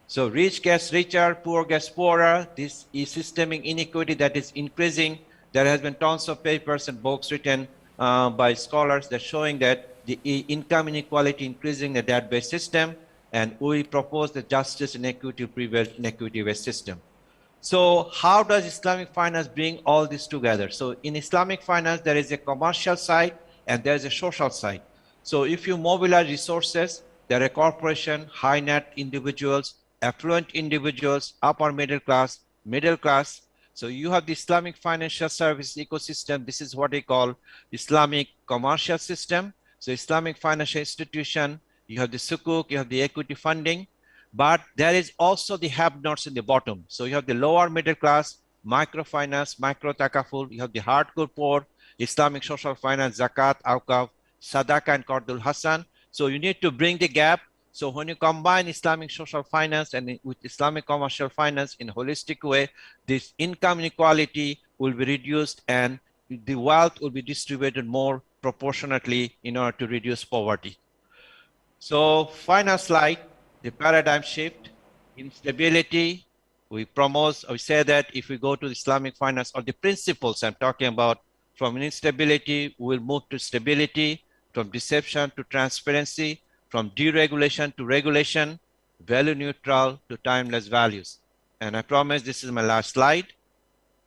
So rich gets richer, poor gets poorer. This is systemic inequity that is increasing. There has been tons of papers and books written by scholars that showing that the income inequality increasing the debt-based system, and we propose that justice and equity prevail in equity-based system. So how does Islamic finance bring all this together? So in Islamic finance, there is a commercial side and there is a social side. So if you mobilize resources, there are corporation, high net individuals, affluent individuals, upper middle class. So you have the Islamic financial service ecosystem. This is what they call Islamic commercial system. So Islamic financial institution, you have the sukuk, you have the equity funding. But there is also the have-nots in the bottom. So you have the lower middle class, microfinance, micro-takaful, you have the hardcore poor, Islamic social finance, zakat, awqaf, sadaqah, and qardul hasan. So you need to bring the gap. So when you combine Islamic social finance and with Islamic commercial finance in a holistic way, this income inequality will be reduced and the wealth will be distributed more proportionately in order to reduce poverty. So final slide. The paradigm shift, instability, we say that if we go to Islamic finance or the principles I'm talking about From instability, we'll move to stability, from deception to transparency, from deregulation to regulation, value neutral to timeless values. And I promise this is my last slide.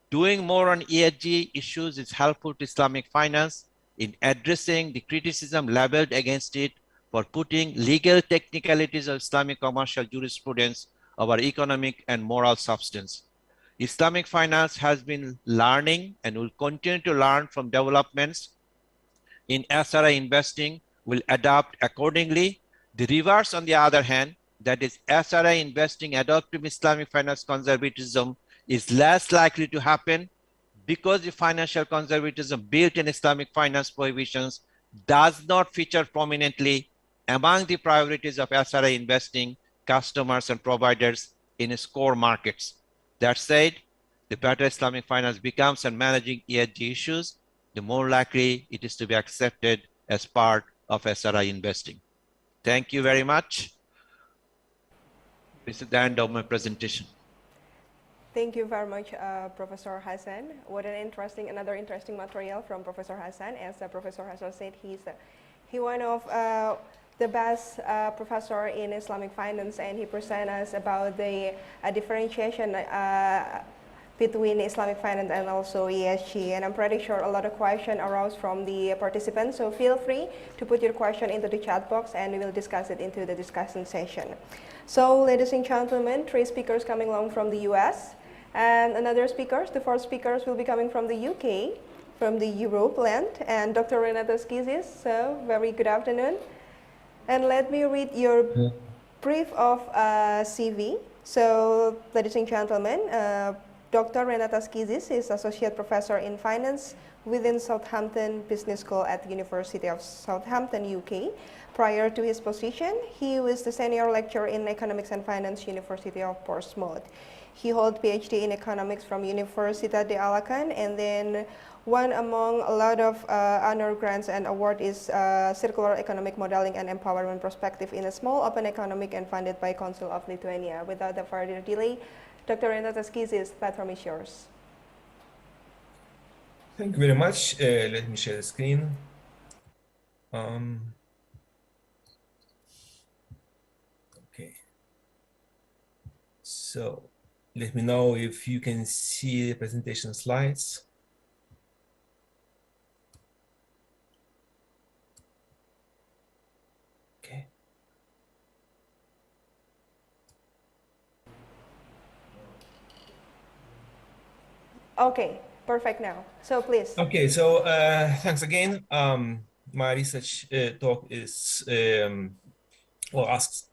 Doing more on ESG issues is helpful to Islamic finance in addressing the criticism leveled against it for putting legal technicalities of Islamic commercial jurisprudence over economic and moral substance. Islamic finance has been learning and will continue to learn from developments in SRI investing, will adapt accordingly. The reverse, on the other hand, that is SRI investing adopting Islamic finance conservatism is less likely to happen because the financial conservatism built in Islamic finance prohibitions does not feature prominently among the priorities of SRI investing customers and providers in its core markets. That said, the better Islamic finance becomes in managing ESG issues, the more likely it is to be accepted as part of SRI investing. Thank you very much. This is the end of my presentation. Thank you very much, Professor Hassan. What another interesting material from Professor Hassan. As Professor Hassan said, he's one of the best professor in Islamic finance, and he present us about the differentiation between Islamic finance and also ESG. And I'm pretty sure a lot of questions arose from the participants. So feel free to put your question into the chat box, and we will discuss it into the discussion session. So, ladies and gentlemen, 3 speakers coming along from the US, and another speakers. The 4 speakers will be coming from the UK, from the Europe land, and Dr. Renata Skizis. So, very good afternoon. And let me read your brief of CV. So, ladies and gentlemen, Dr. Renata Skizis is Associate Professor in Finance within Southampton Business School at the University of Southampton, UK. Prior to his position, he was the Senior Lecturer in Economics and Finance, University of Portsmouth. He holds PhD in Economics from Universidad de Alacant, and then one among a lot of honor grants and award is Circular Economic Modeling and Empowerment Perspective in a Small Open Economic and funded by Council of Lithuania. Without further delay, Dr. Renata Skizis, the platform is yours. Thank you very much. Let me share the screen. Okay. So let me know if you can see the presentation slides. Okay. Okay, perfect now. So please. Okay, so thanks again. My research talk is, or asks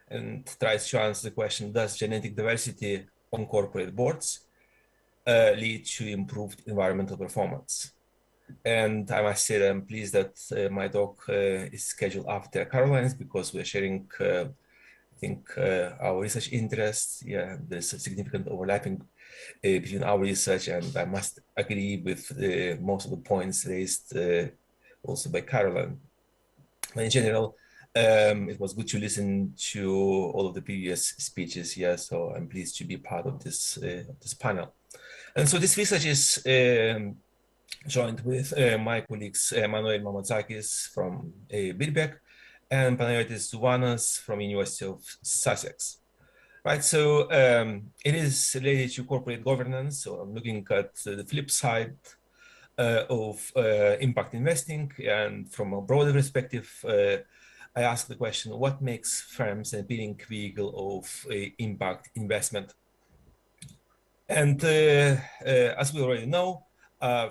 and tries to answer the question, does genetic diversity on corporate boards lead to improved environmental performance? And I must say that I'm pleased that my talk is scheduled after Caroline's, because we're sharing, I think, our research interests. Yeah, there's a significant overlapping between our research, and I must agree with most of the points raised also by Caroline. But in general, it was good to listen to all of the previous speeches here, so I'm pleased to be part of this panel. And so this research is joined with my colleagues Manuel Mamotzakis from Birkbeck and Panayotis Zouvanas from University of Sussex. Right, so it is related to corporate governance. So I'm looking at the flip side of impact investing, and from a broader perspective, I ask the question: what makes firms an appealing vehicle of impact investment? And as we already know,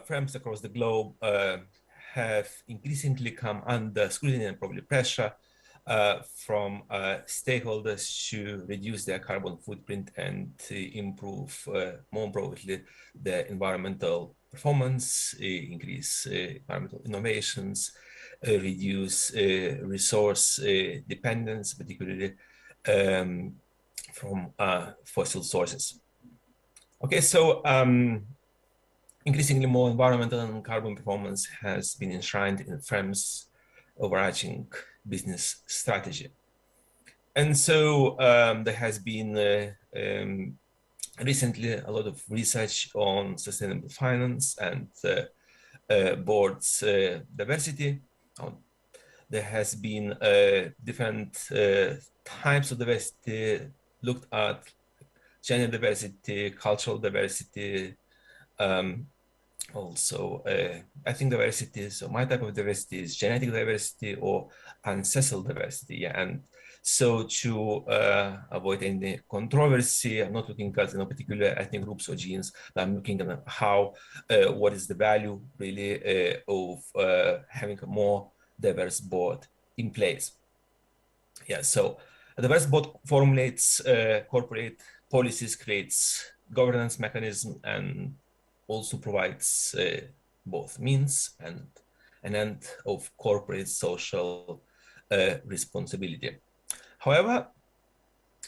firms across the globe have increasingly come under scrutiny and probably pressure from stakeholders to reduce their carbon footprint and to improve more broadly their environmental performance, increase environmental innovations, reduce resource dependence, particularly from fossil sources. Okay, so increasingly more environmental and carbon performance has been enshrined in firms' overarching business strategy. And so there has been recently a lot of research on sustainable finance, and board's diversity. There has been different types of diversity looked at: gender diversity, cultural diversity, also ethnic diversity. So my type of diversity is genetic diversity or ancestral diversity. Yeah, and so to avoid any controversy, I'm not looking at particular ethnic groups or genes, but I'm looking at how, what is the value really of having a more diverse board in place. Yeah, so a diverse board formulates corporate policies, creates governance mechanism, and also provides both means and an end of corporate social responsibility. However,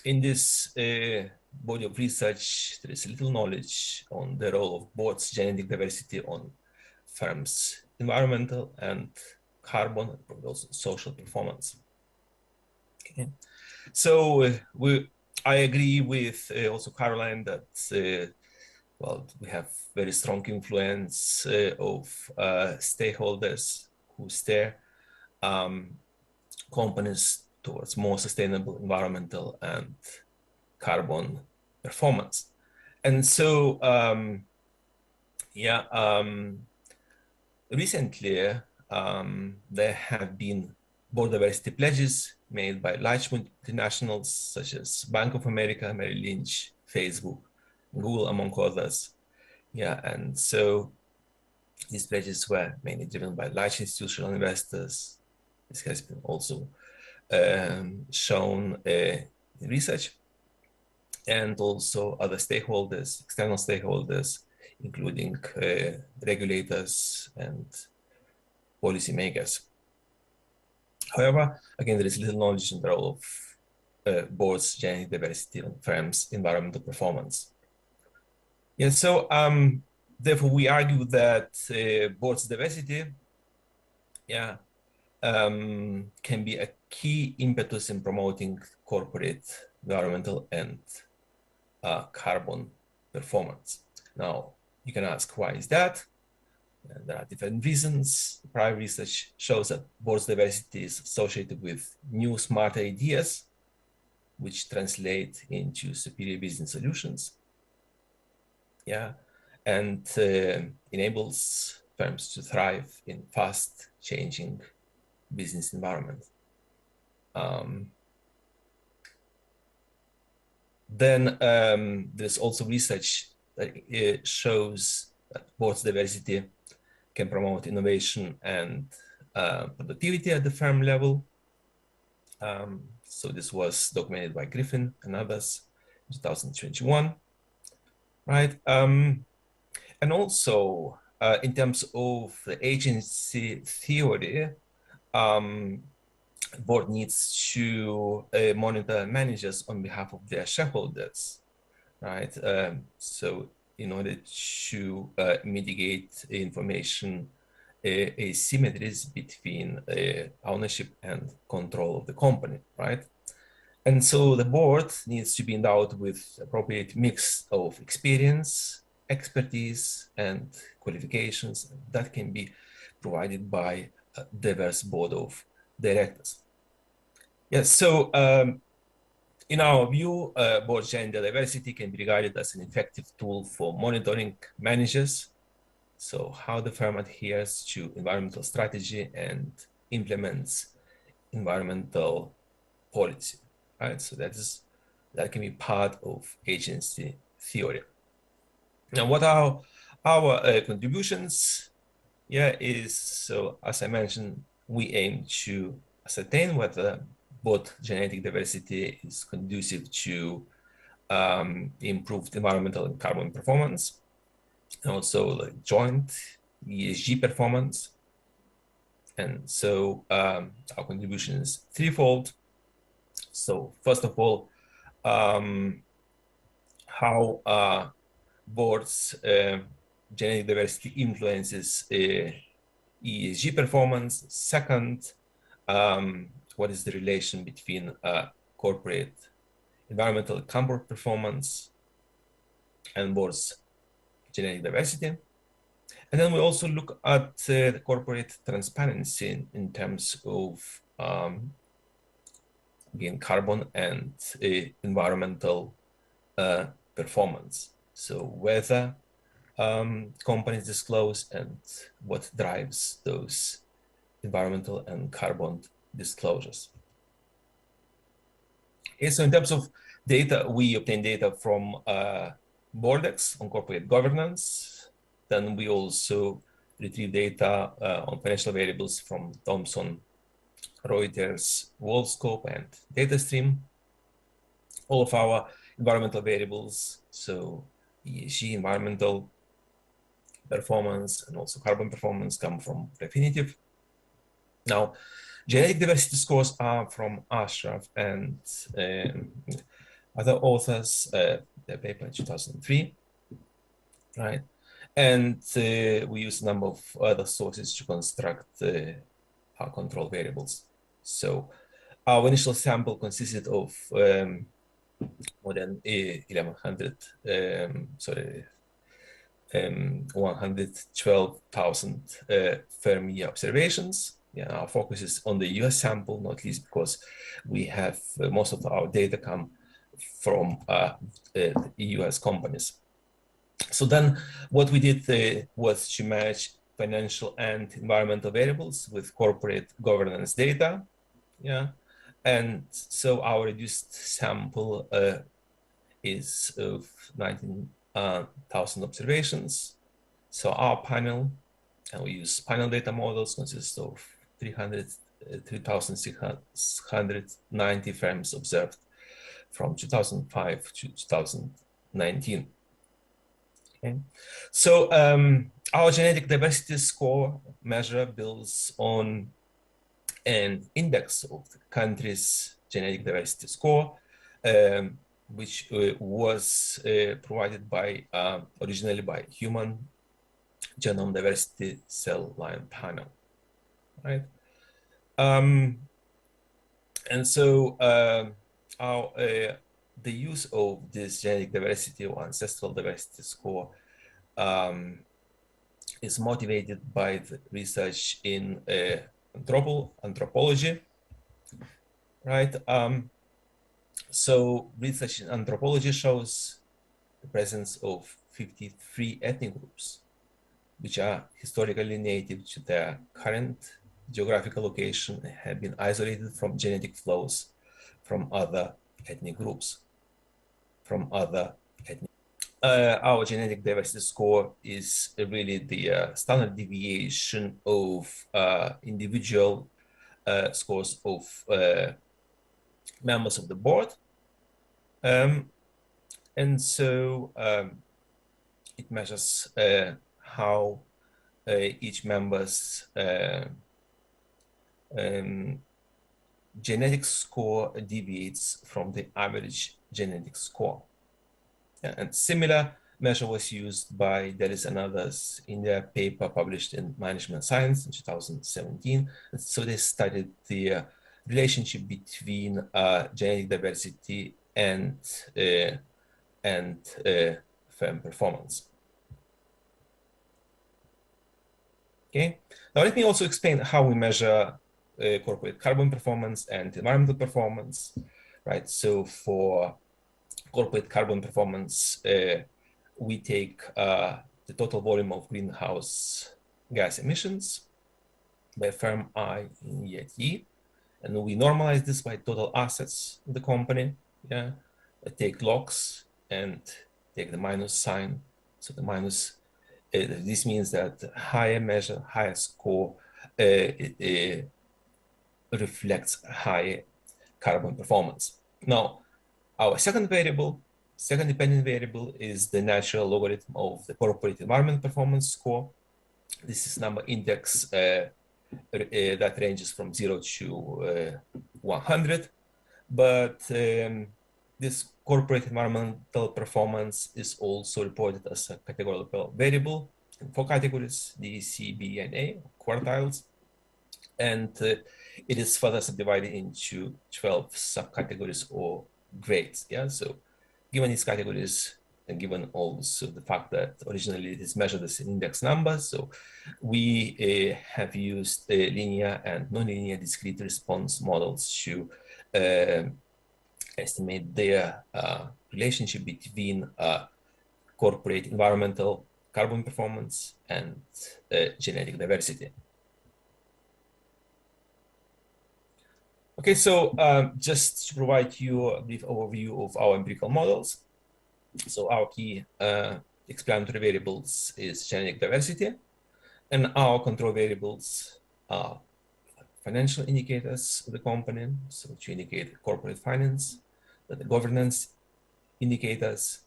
in this body of research, there is little knowledge on the role of board's genetic diversity on firms' environmental and carbon, and also social performance. Okay. So I agree with also Caroline that well, we have very strong influence of stakeholders who steer companies towards more sustainable environmental and carbon performance. And so, recently there have been board diversity pledges made by large multinationals such as Bank of America, Merrill Lynch, Facebook, Google, among others. Yeah, and so these pledges were mainly driven by large institutional investors. This has been also shown in research, and also other stakeholders, external stakeholders, including regulators and policymakers. However, again, there is little knowledge in the role of boards' genetic diversity on firms' environmental performance. Yeah, so therefore we argue that boards' diversity, can be a key impetus in promoting corporate environmental and carbon performance. Now, you can ask, why is that? And there are different reasons. Prior research shows that boards' diversity is associated with new, smart ideas, which translate into superior business solutions. Yeah, and enables firms to thrive in fast-changing business environment. Then there's also research that shows that boards' diversity can promote innovation and productivity at the firm level. So this was documented by Griffin and others in 2021, right? And also in terms of the agency theory, board needs to monitor managers on behalf of their shareholders, right? So in order to mitigate information asymmetries between ownership and control of the company, right? And so the board needs to be endowed with appropriate mix of experience, expertise, and qualifications that can be provided by a diverse board of directors. Yes, so in our view, board gender diversity can be regarded as an effective tool for monitoring managers. So how the firm adheres to environmental strategy and implements environmental policy, right? So that can be part of agency theory. Now, what are our contributions? Yeah, is, so as I mentioned, we aim to ascertain whether both genetic diversity is conducive to improved environmental and carbon performance, and also like joint ESG performance. And so our contribution is threefold. So first of all, how boards genetic diversity influences ESG performance. Second, what is the relation between corporate environmental and carbon performance and boards genetic diversity? And then we also look at the corporate transparency in terms of again, carbon and environmental performance. So whether companies disclose and what drives those environmental and carbon disclosures. Okay, so in terms of data, we obtain data from Bordex on corporate governance. Then we also retrieve data on financial variables from Thomson Reuters, WorldScope, and DataStream. All of our environmental variables, so ESG, environmental performance, and also carbon performance, come from Refinitiv. Now, genetic diversity scores are from Ashraf and other authors, the paper in 2003, right? And we use a number of other sources to construct our control variables. So our initial sample consisted of more than 112,000 Fermi observations. Yeah, our focus is on the US sample, not least because we have most of our data come from US companies. So then what we did was to match financial and environmental variables with corporate governance data. Yeah. And so our reduced sample is of 19,000 observations. So our panel, and we use panel data models, consists of 3,690 firms observed from 2005 to 2019. Okay. So our genetic diversity score measure builds on an index of the country's genetic diversity score, which was provided by originally by Human Genome Diversity Cell Line Panel, right? And so the use of this genetic diversity or ancestral diversity score is motivated by the research in anthropology, right? So research in anthropology shows the presence of 53 ethnic groups, which are historically native to their current geographical location and have been isolated from genetic flows from other ethnic groups. Our genetic diversity score is really the standard deviation of individual scores of members of the board. And so it measures how each member's genetic score deviates from the average genetic score. And similar measure was used by Dennis and others in their paper published in Management Science in 2017. And so they studied the relationship between genetic diversity and firm performance. Okay. Now let me also explain how we measure corporate carbon performance and environmental performance, right? So for corporate carbon performance, we take the total volume of greenhouse gas emissions by firm I in EIT, and we normalize this by total assets of the company. Yeah, take logs and take the minus sign. So the minus, this means that higher measure, higher score reflects higher carbon performance. Now, our second dependent variable is the natural logarithm of the corporate environment performance score. This is number index that ranges from 0 to 100. But this corporate environmental performance is also reported as a categorical variable in 4 categories: D, C, B, and A, quartiles. And it is further subdivided into 12 subcategories or grades. Yeah, so given these categories, and given also the fact that originally it is measured as an index number. So we have used linear and nonlinear discrete response models to estimate their relationship between corporate environmental carbon performance and genetic diversity. Okay, so just to provide you a brief overview of our empirical models. So our key explanatory variables is genetic diversity, and our control variables are financial indicators of the company, so to indicate corporate finance, the governance indicators,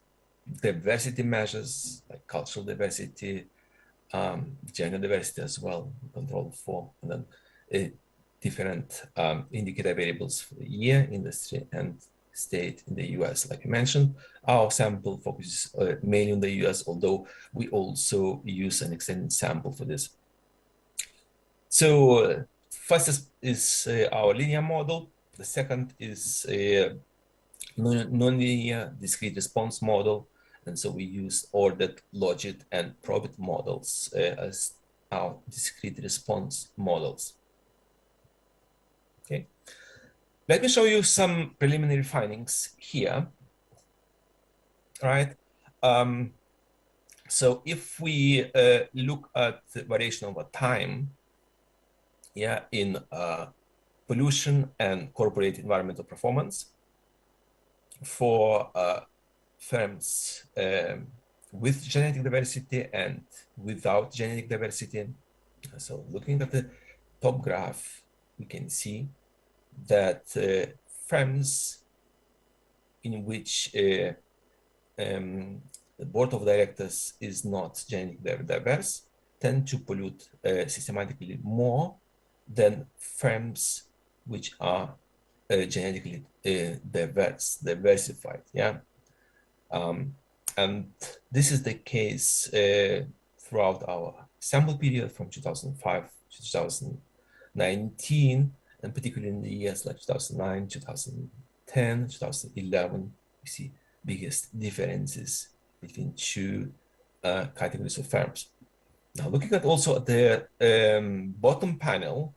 diversity measures like cultural diversity, gender diversity as well, control for, and then different indicator variables for the year, industry, and state in the US. Like I mentioned, our sample focuses mainly on the US, although we also use an extended sample for this. So first is our linear model. The second is a nonlinear discrete response model. And so we use ordered, logit, and probit models as our discrete response models. Okay. Let me show you some preliminary findings here. All right. So if we look at the variation over time, yeah, in pollution and corporate environmental performance for firms with genetic diversity and without genetic diversity. So looking at the top graph, we can see that firms in which the board of directors is not genetically diverse tend to pollute systematically more than firms which are genetically diversified. Yeah, and this is the case throughout our sample period from 2005 to 2019, and particularly in the years like 2009, 2010, 2011, we see biggest differences between two categories of firms. Now, looking at also at the bottom panel,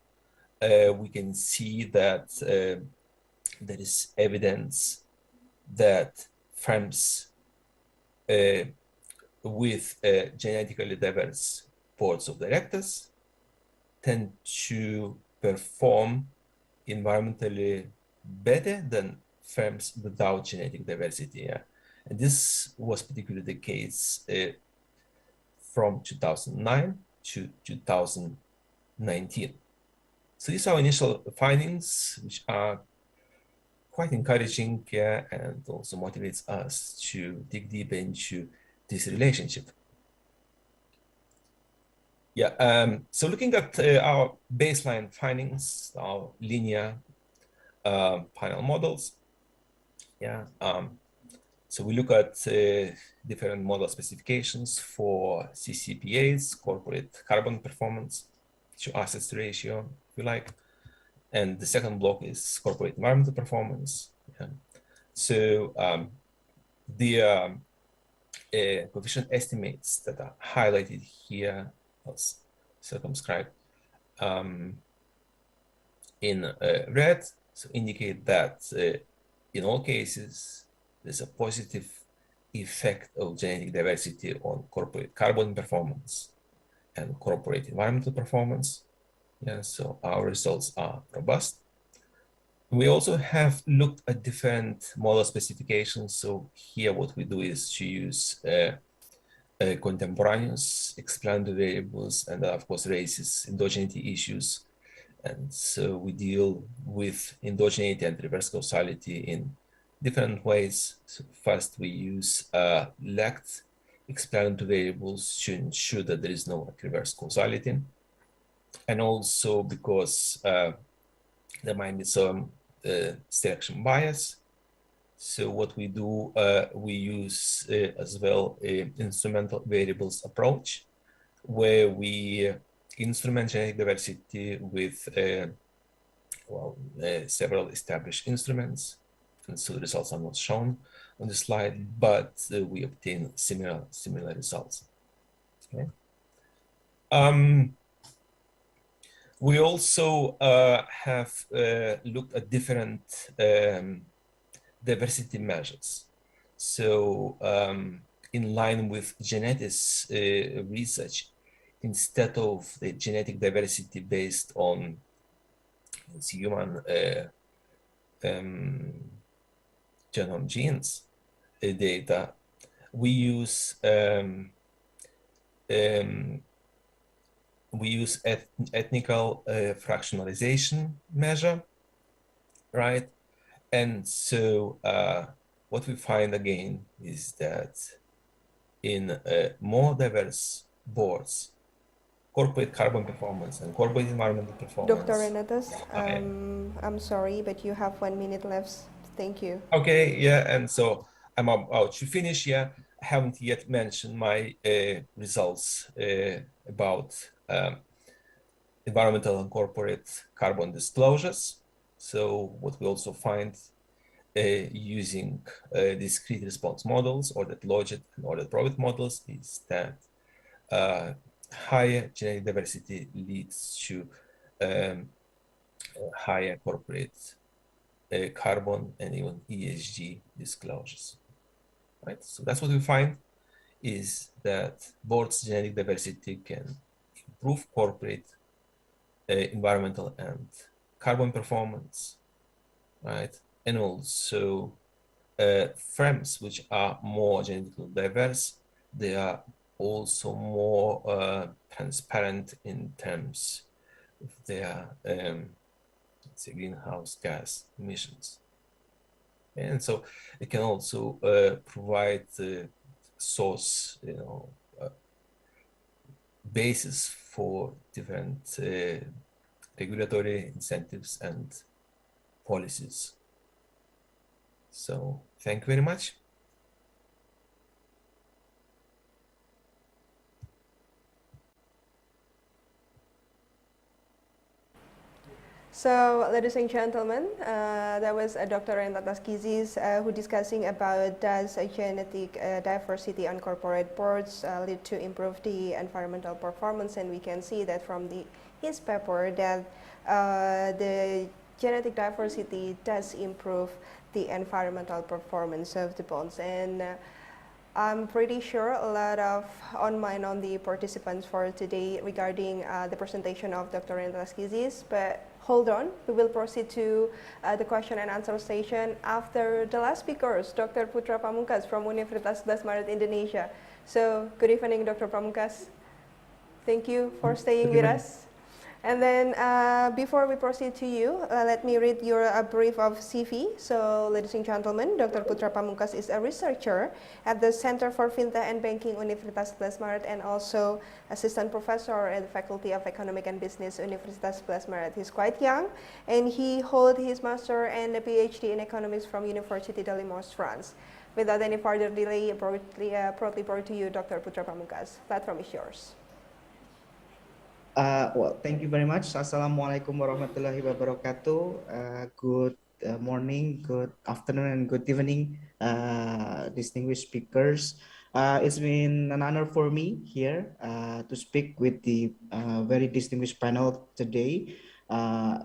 we can see that there is evidence that firms with genetically diverse boards of directors tend to perform environmentally better than firms without genetic diversity. Yeah? And this was particularly the case from 2009 to 2019. So these are our initial findings, which are quite encouraging and also motivates us to dig deeper into this relationship. Yeah, so looking at our baseline findings, our linear panel models, yeah, so we look at different model specifications for CCPAs, corporate carbon performance to assets ratio, if you like. And the second block is corporate environmental performance. Yeah. So the coefficient estimates that are highlighted here, as circumscribed in red, so indicate that in all cases, there's a positive effect of genetic diversity on corporate carbon performance and corporate environmental performance. Yeah, so our results are robust. We also have looked at different model specifications. So here what we do is to use contemporaneous explanatory variables, and that of course raises endogeneity issues. And so we deal with endogeneity and reverse causality in different ways. So first we use lagged explanatory variables to ensure that there is no reverse causality. And also because there might be some selection bias. So what we do, we use as well an instrumental variables approach, where we instrument genetic diversity with several established instruments. And so the results are not shown, on the slide, but we obtain similar results. Okay. We also have looked at different diversity measures. So in line with genetics research, instead of the genetic diversity based on human genome genes data, we use ethnical fractionalization measure, right? And so what we find again is that in more diverse boards, corporate carbon performance and corporate environmental performance. Dr. Renatus, I'm sorry, but you have 1 minute left. Thank you. Okay, yeah, and so I'm about to finish here. I haven't yet mentioned my results about environmental and corporate carbon disclosures. So what we also find using discrete response models, ordered logit and ordered probit models, is that higher genetic diversity leads to higher corporate carbon and even ESG disclosures, right? So that's what we find, is that board's genetic diversity can improve corporate environmental and carbon performance, right? And also firms which are more genetically diverse, they are also more transparent in terms of their say greenhouse gas emissions. And so it can also provide the source, basis for different regulatory incentives and policies. So thank you very much. So, ladies and gentlemen, that was Dr. Renatus Kizis who discussing about does genetic diversity on corporate boards lead to improve the environmental performance, and we can see that from his paper that the genetic diversity does improve the environmental performance of the bonds. And I'm pretty sure a lot of mind on the participants for today regarding the presentation of Dr. Renatus Kizis, but hold on, we will proceed to the question and answer session after the last speakers, Dr. Putra Pamungkas from Universitas 11 Maret, Indonesia. So, good evening, Dr. Pamungkas. Thank you for staying with us. And then before we proceed to you, let me read your brief of CV. So, ladies and gentlemen, Dr. Putra Pamungkas is a researcher at the Center for Fintech and Banking, Universitas 11 Maret, and also assistant professor at the Faculty of Economic and Business, Universitas 11 Maret. He's quite young, and he holds his master and a PhD in economics from Université de Limoges, France. Without any further delay, proudly forward to you, Dr. Putra Pamungkas. Platform is yours. Well, thank you very much. Assalamualaikum warahmatullahi wabarakatuh. Good morning, good afternoon, and good evening, distinguished speakers. It's been an honor for me here to speak with the very distinguished panel today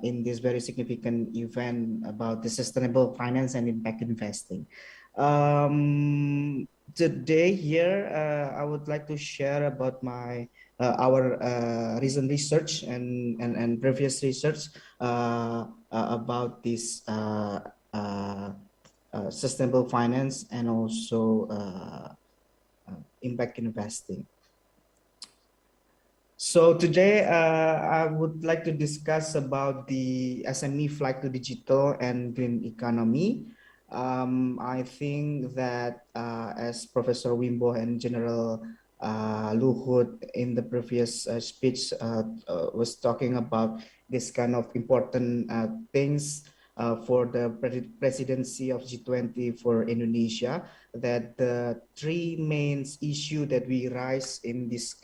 in this very significant event about the sustainable finance and impact investing. Today here, I would like to share about our recent research and previous research about this sustainable finance and also impact investing. So today I would like to discuss about the SME flight to digital and green economy. I think that as Professor Wimbo and General Luhut in the previous speech was talking about this kind of important things for the presidency of G20 for Indonesia, that the three main issues that we raise in this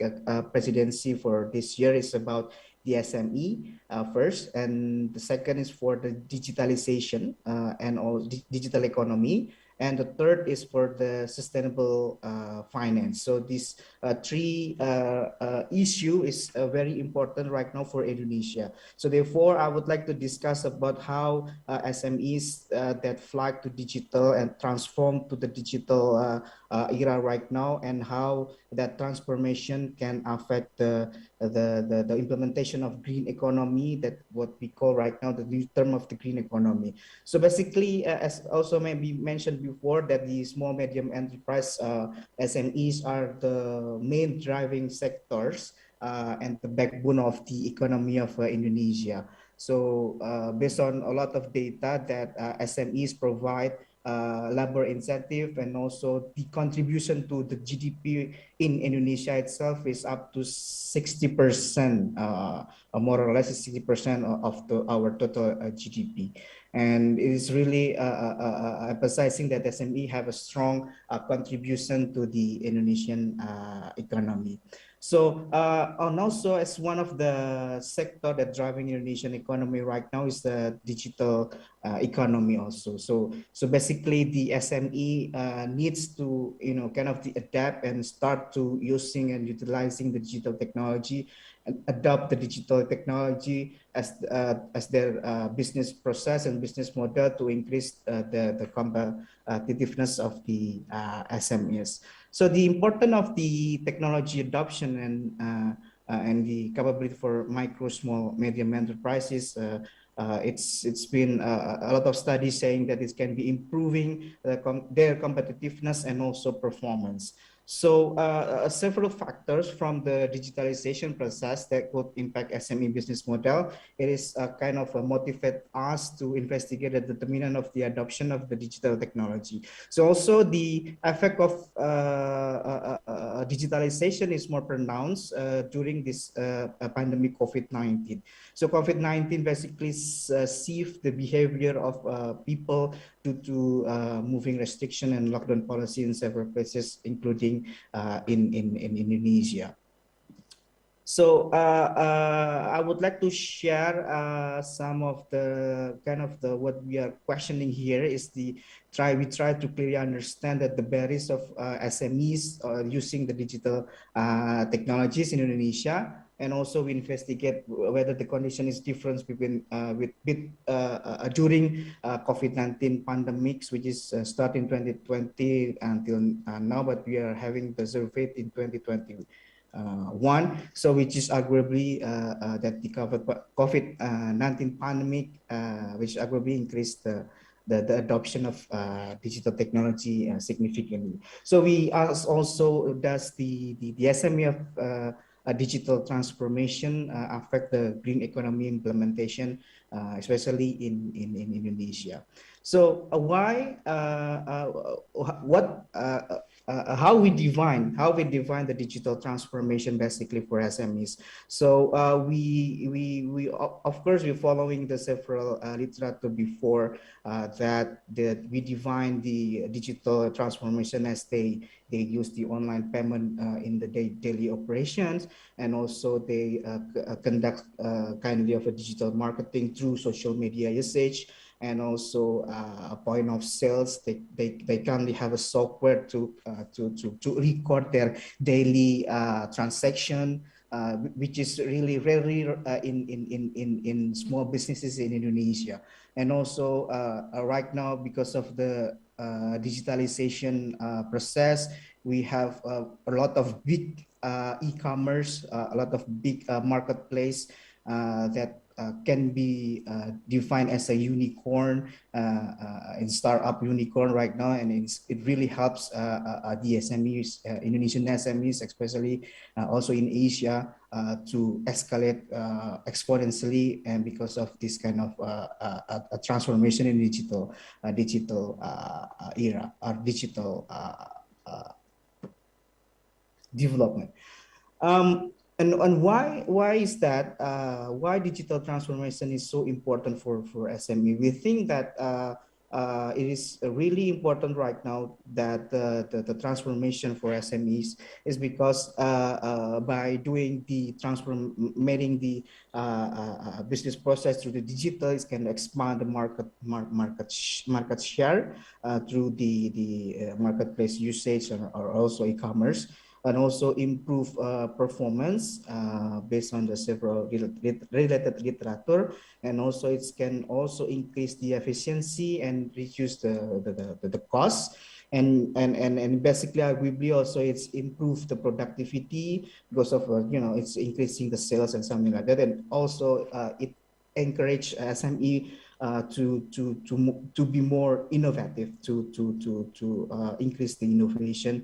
presidency for this year is about the SME first, and the second is for the digitalization and all digital economy, and the third is for the sustainable finance. So this three issue is very important right now for Indonesia. So therefore, I would like to discuss about how SMEs that flag to digital and transform to the digital era right now, and how that transformation can affect the implementation of green economy, that what we call right now the new term of the green economy. So basically, as also maybe mentioned before, that the small medium enterprise SMEs are the main driving sectors and the backbone of the economy of Indonesia. So based on a lot of data that SMEs provide labor incentive, and also the contribution to the GDP in Indonesia itself is up to 60%, more or less 60% of our total GDP. And it is really emphasizing that SME have a strong contribution to the Indonesian economy. So, and also as one of the sector that driving Indonesian economy right now is the digital economy also. So basically the SME needs to, kind of adapt and start to using and utilizing the digital technology, and adopt the digital technology as their business process and business model to increase the competitiveness of the SMEs. So the importance of the technology adoption and the capability for micro, small, medium enterprises, it's been a lot of studies saying that it can be improving their competitiveness and also performance. So several factors from the digitalization process that could impact SME business model. It is kind of motivate us to investigate the determinant of the adoption of the digital technology. So also the effect of digitalization is more pronounced during this pandemic COVID-19. So COVID-19 basically sieve the behavior of people due to moving restriction and lockdown policy in several places, including in Indonesia. So I would like to share some of the kind of what we are questioning here is we try to clearly understand that the barriers of SMEs using the digital technologies in Indonesia, and also we investigate whether the condition is different between during COVID-19 pandemics, which is start in 2020 until now, but we are having the survey in 2021. So which is arguably that the COVID-19 pandemic, which arguably increased the adoption of digital technology significantly. So we also does the SME of digital transformation affect the green economy implementation, especially in Indonesia. So how we define the digital transformation basically for SMEs. So we of course we're following the several literature before that we define the digital transformation as they use the online payment in the daily operations, and also they conduct kindly of a digital marketing through social media usage, and also a point of sales. They currently have a software to record their daily transaction, which is really rare in small businesses in Indonesia. And also right now, because of the digitalization process, we have a lot of big e-commerce, a lot of big marketplace that can be defined as a unicorn, in startup unicorn right now, and it really helps the SMEs, Indonesian SMEs, especially also in Asia, to escalate exponentially, and because of this kind of a transformation in digital era or digital development. And why is that? Why digital transformation is so important for SME? We think that it is really important right now that the transformation for SMEs is because by doing the transforming the business process through the digital, it can expand the market share through the marketplace usage or also e-commerce, and also improve performance based on the several related literature, and also it can also increase the efficiency and reduce the cost. And basically arguably also it's improved the productivity because of it's increasing the sales and something like that, and also it encourage SME to be more innovative, to increase the innovation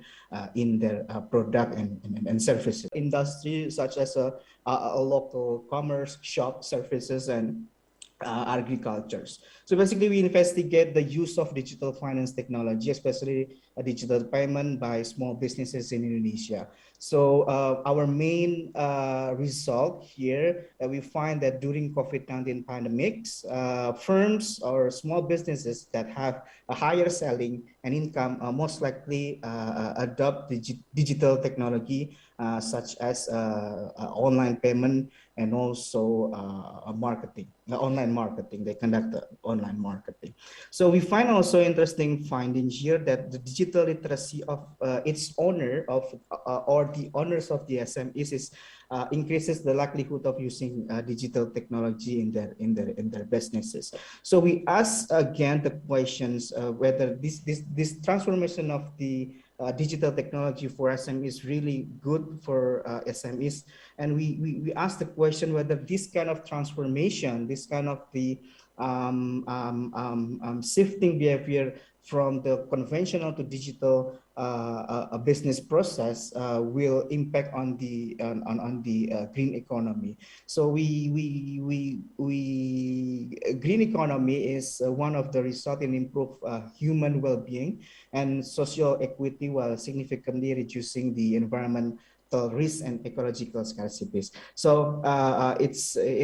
in their product and services. Industry such as a local commerce, shop services, and agricultures. So basically, we investigate the use of digital finance technology, especially digital payment by small businesses in Indonesia. So our main result here, we find that during COVID-19 pandemics, firms or small businesses that have a higher selling and income most likely adopt digital technology such as online payment and also marketing, online marketing. They conduct online marketing. So we find also interesting findings here that the digital literacy of its owner or the owners of the SMEs is increases the likelihood of using digital technology in their businesses. So we ask again the questions whether this transformation of the digital technology for SMEs is really good for SMEs, and we ask the question whether this kind of transformation, this kind of the shifting behavior from the conventional to digital business process will impact on the green economy. So green economy is one of the result in improved human well-being and social equity while significantly reducing the environmental risk and ecological scarcities. So it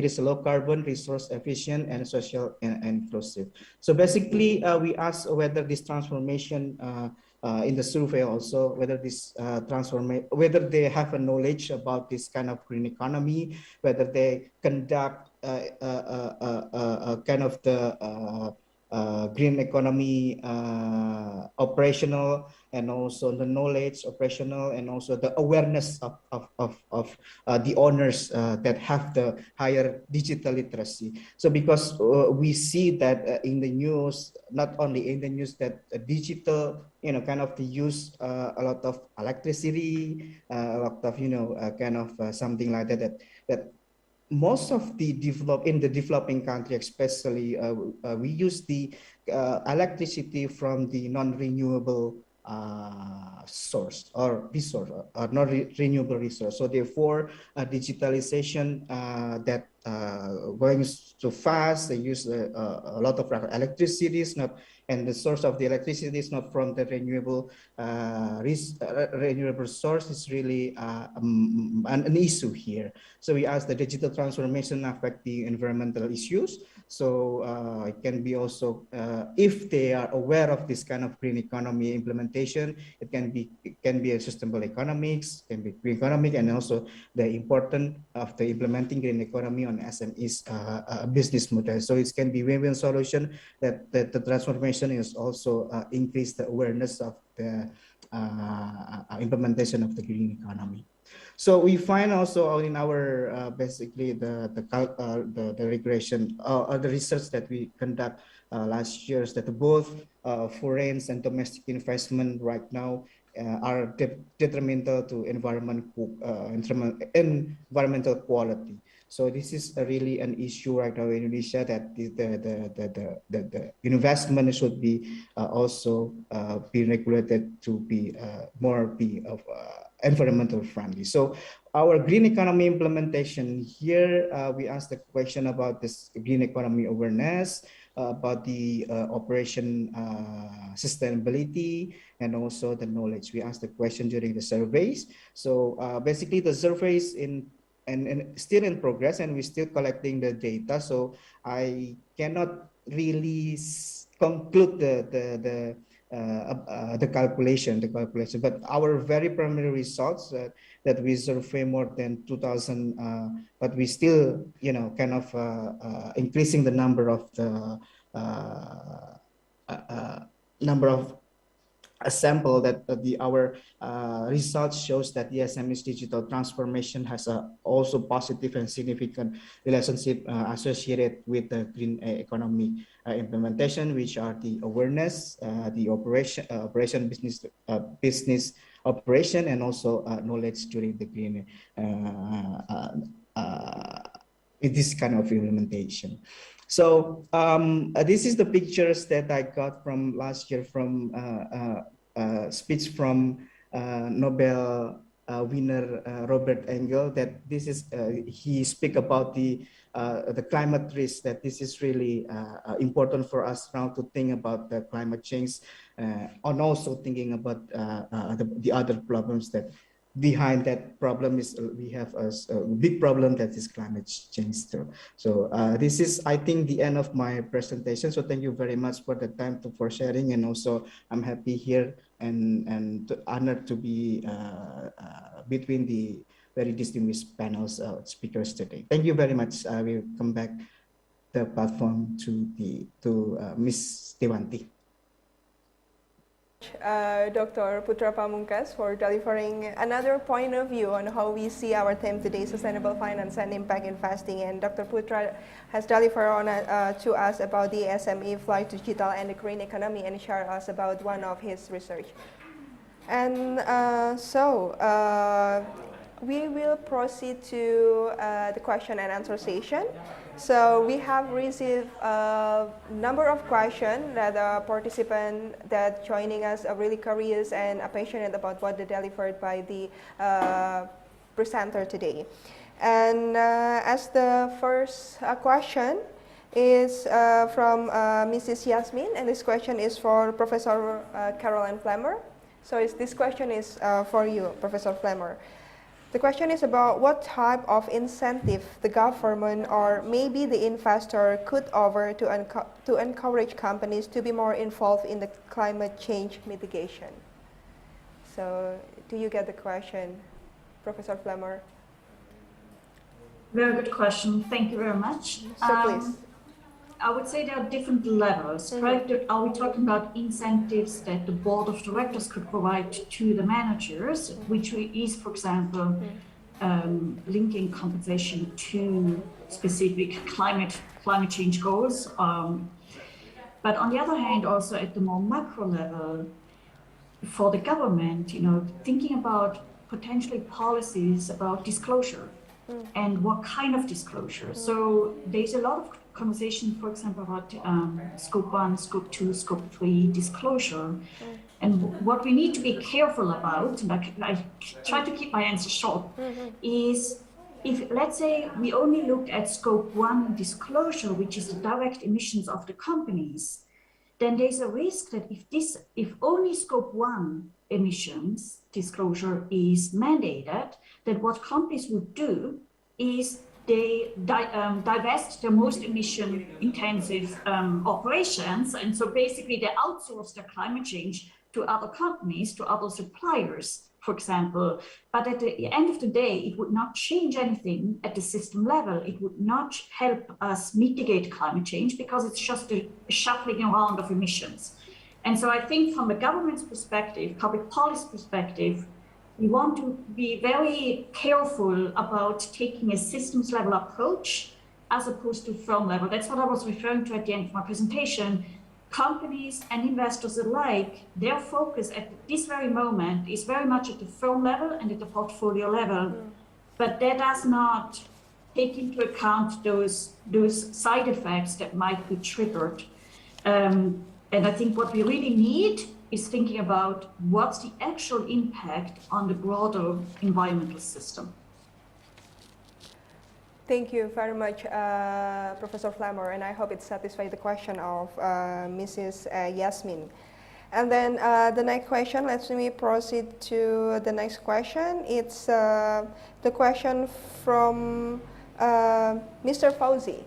is low carbon, resource efficient, and social and inclusive. So basically, we ask whether this transformation in the survey also whether this whether they have a knowledge about this kind of green economy, whether they conduct kind of the green economy operational, and also the knowledge operational, and also the awareness of the owners that have the higher digital literacy. So because we see that in the news, not only in the news, that digital kind of use a lot of electricity, a lot of kind of something like that most of the developing country, especially, we use the electricity from the non-renewable source or resource, or non-renewable resource. So therefore, digitalization that going so fast, they use a lot of electricity, and the source of the electricity is not from the renewable source, is really an issue here. So we ask the digital transformation affect the environmental issues. So it can be also, if they are aware of this kind of green economy implementation, it can be a sustainable economics, can be green economic, and also the importance of the implementing green economy on SMEs business model. So it can be win-win solution that the transformation is also increase the awareness of the implementation of the green economy. So we find also in our basically the regression or the research that we conduct last year, is that both foreign and domestic investment right now are detrimental to environmental quality. So this is really an issue right now in Indonesia, that the investment should be also be regulated to be more of environmental friendly. So our green economy implementation here, we asked the question about this green economy awareness, about the operation sustainability, and also the knowledge. We asked the question during the surveys. So basically the surveys and still in progress, and we're still collecting the data. So I cannot really conclude the calculation. But our very primary results that we survey more than 2,000, but we still, kind of increasing the number of a sample that our research shows that the SME's digital transformation has a also positive and significant relationship associated with the green economy implementation, which are the awareness, the operation business operation, and also knowledge during the green with this kind of implementation. So this is the pictures that I got from last year from speech from Nobel winner Robert Engel, that this is he speak about the climate risk, that this is really important for us now to think about the climate change, and also thinking about the other problems that behind that problem is we have a big problem that is climate change too. So this is, I think, the end of my presentation. So thank you very much for the time for sharing, and also I'm happy here and honored to be between the very distinguished panels speakers today. Thank you very much. I will come back the platform to Ms. Dewanti. Dr. Putra Pamungkas for delivering another point of view on how we see our theme today, sustainable finance and impact investing. And Dr. Putra has delivered on to us about the SME flight to digital and the green economy, and shared us about one of his research. And we will proceed to the question and answer session. So we have received a number of questions that the participants that joining us are really curious and are passionate about what they delivered by the presenter today. And as the first question is from Mrs. Yasmin, and this question is for Professor Caroline Flammer. So this question is for you, Professor Flammer. The question is about what type of incentive the government or maybe the investor could offer to encourage companies to be more involved in the climate change mitigation. So do you get the question, Professor Flammer? Very good question. Thank you very much. So please. I would say there are different levels, right? Are we talking about incentives that the board of directors could provide to the managers, which is, for example, linking compensation to specific climate change goals? But on the other hand, also at the more macro level, for the government, thinking about potentially policies about disclosure and what kind of disclosure. So there's a lot of conversation, for example, about scope 1, scope 2, scope 3 disclosure. And what we need to be careful about, and I try to keep my answer short, is if, let's say, we only look at scope 1 disclosure, which is the direct emissions of the companies, then there's a risk that if only scope 1 emissions disclosure is mandated, that what companies would do is they divest their most emission intensive operations. And so basically they outsource their climate change to other companies, to other suppliers, for example. But at the end of the day, it would not change anything at the system level. It would not help us mitigate climate change because it's just a shuffling around of emissions. And so I think from a government's perspective, public policy perspective, we want to be very careful about taking a systems level approach as opposed to firm level. That's what I was referring to at the end of my presentation. Companies and investors alike, their focus at this very moment is very much at the firm level and at the portfolio level. But that does not take into account those side effects that might be triggered. And I think what we really need is thinking about what's the actual impact on the broader environmental system. Thank you very much, Professor Flammer, and I hope it satisfied the question of Mrs. Yasmin. And then the next question, let me proceed to the next question. It's the question from Mr. Fauzi.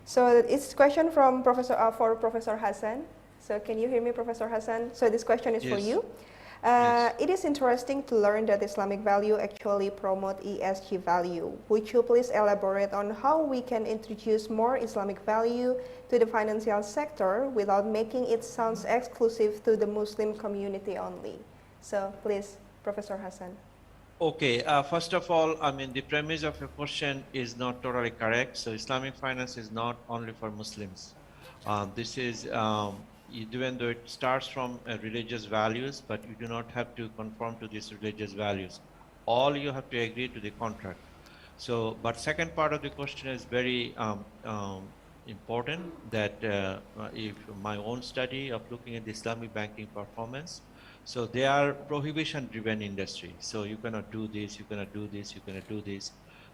So it's a question from for Professor Hassan. So can you hear me, Professor Hassan? So this question is for Yes. you. It is interesting to learn that Islamic value actually promote ESG value. Would you please elaborate on how we can introduce more Islamic value to the financial sector without making it sound exclusive to the Muslim community only? So please, Professor Hassan. Okay, first of all, I mean, the premise of your question is not totally correct. So Islamic finance is not only for Muslims. This is, even though it starts from religious values, but you do not have to conform to these religious values. All you have to agree to the contract. So, but second part of the question is very important, that if my own study of looking at the Islamic banking performance, so they are prohibition-driven industry. So you cannot do this, you cannot do this, you cannot do this.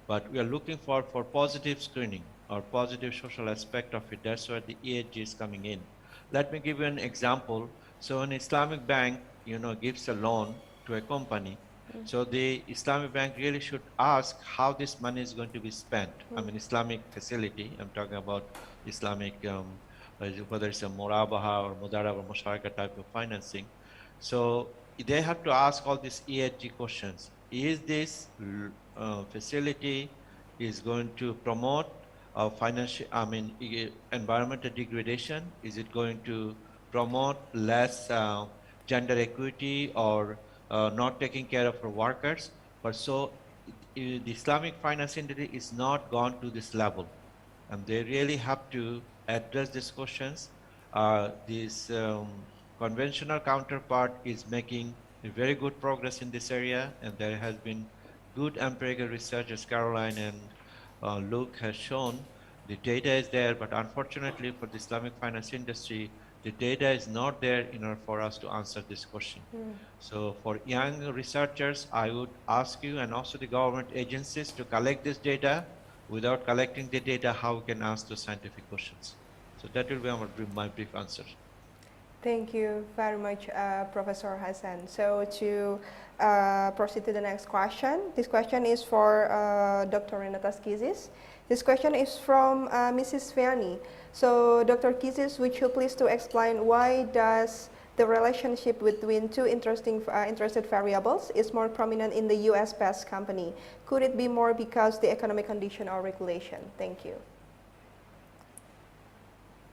But we are looking for positive screening or positive social aspect of it. That's where the ESG is coming in. Let me give you an example. So an Islamic bank, gives a loan to a company. So the Islamic bank really should ask how this money is going to be spent. I mean, Islamic facility, I'm talking about Islamic, whether it's a Murabaha or Mudarab or Musharaka type of financing. So they have to ask all these ESG questions. Is this facility is going to promote financial, environmental degradation? Is it going to promote less gender equity or not taking care of our workers? But so the Islamic finance industry is not gone to this level, and they really have to address these questions. This conventional counterpart is making a very good progress in this area, and there has been good empirical research, as Caroline and Luke has shown. The data is there, but unfortunately for the Islamic finance industry, the data is not there in order for us to answer this question. So for young researchers, I would ask you and also the government agencies to collect this data. Without collecting the data, how we can ask those scientific questions? So that will be my brief answer. Thank you very much, Professor Hassan. So to proceed to the next question, this question is for Dr. Renata Skizis. This question is from Mrs. Fiani. So Dr. Kizis, would you please to explain why does the relationship between two interested variables is more prominent in the US-based company? Could it be more because the economic condition or regulation? Thank you.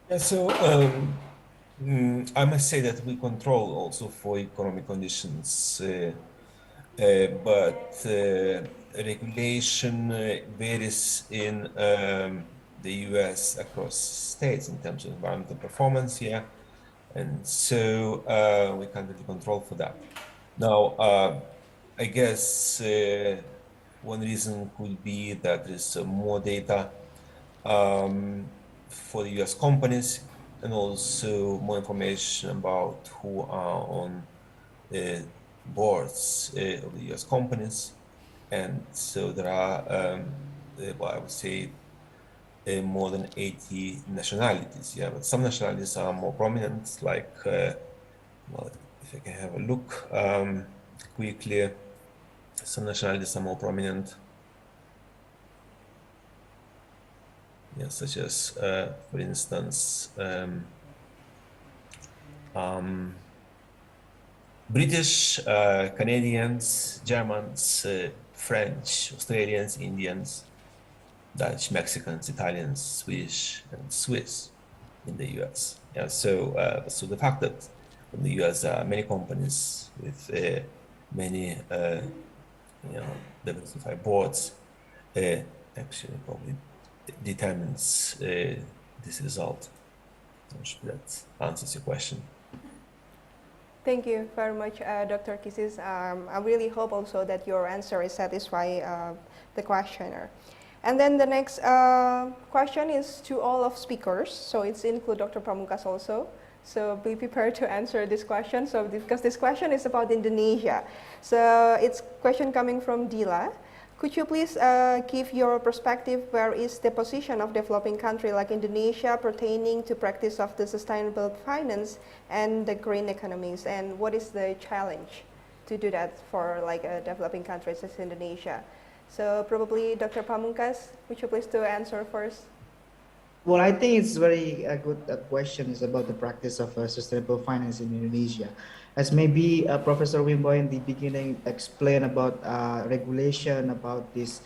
Yeah, so I must say that we control also for economic conditions, but regulation varies in the US across states in terms of environmental performance here. And so we can't really control for that. Now, I guess one reason could be that there's more data for the US companies, and also more information about who are on boards of the US companies. And so there are, well, I would say, more than 80 nationalities. Yeah, but some nationalities are more prominent, like, well, if I can have a look quickly, some nationalities are more prominent. Yeah, such as, for instance, British, Canadians, Germans, French, Australians, Indians, Dutch, Mexicans, Italians, Swedish, and Swiss in the US. Yeah, so so the fact that in the US there are many companies with many diversified boards actually probably determines this result. I'm sure that answers your question. Thank you very much, Dr. Kizis. I really hope also that your answer is satisfy the questioner. And then the next question is to all of speakers, so it's include Dr. Pamungkas also. So be prepared to answer this question. So because this question is about Indonesia, so it's question coming from Dila. Could you please give your perspective? Where is the position of developing country like Indonesia pertaining to practice of the sustainable finance and the green economies? And what is the challenge to do that for like developing countries as Indonesia? So probably Dr. Pamungkas, would you please to answer first? Well, I think it's very good questions about the practice of sustainable finance in Indonesia. As maybe Professor Wimbo in the beginning explained about regulation, about this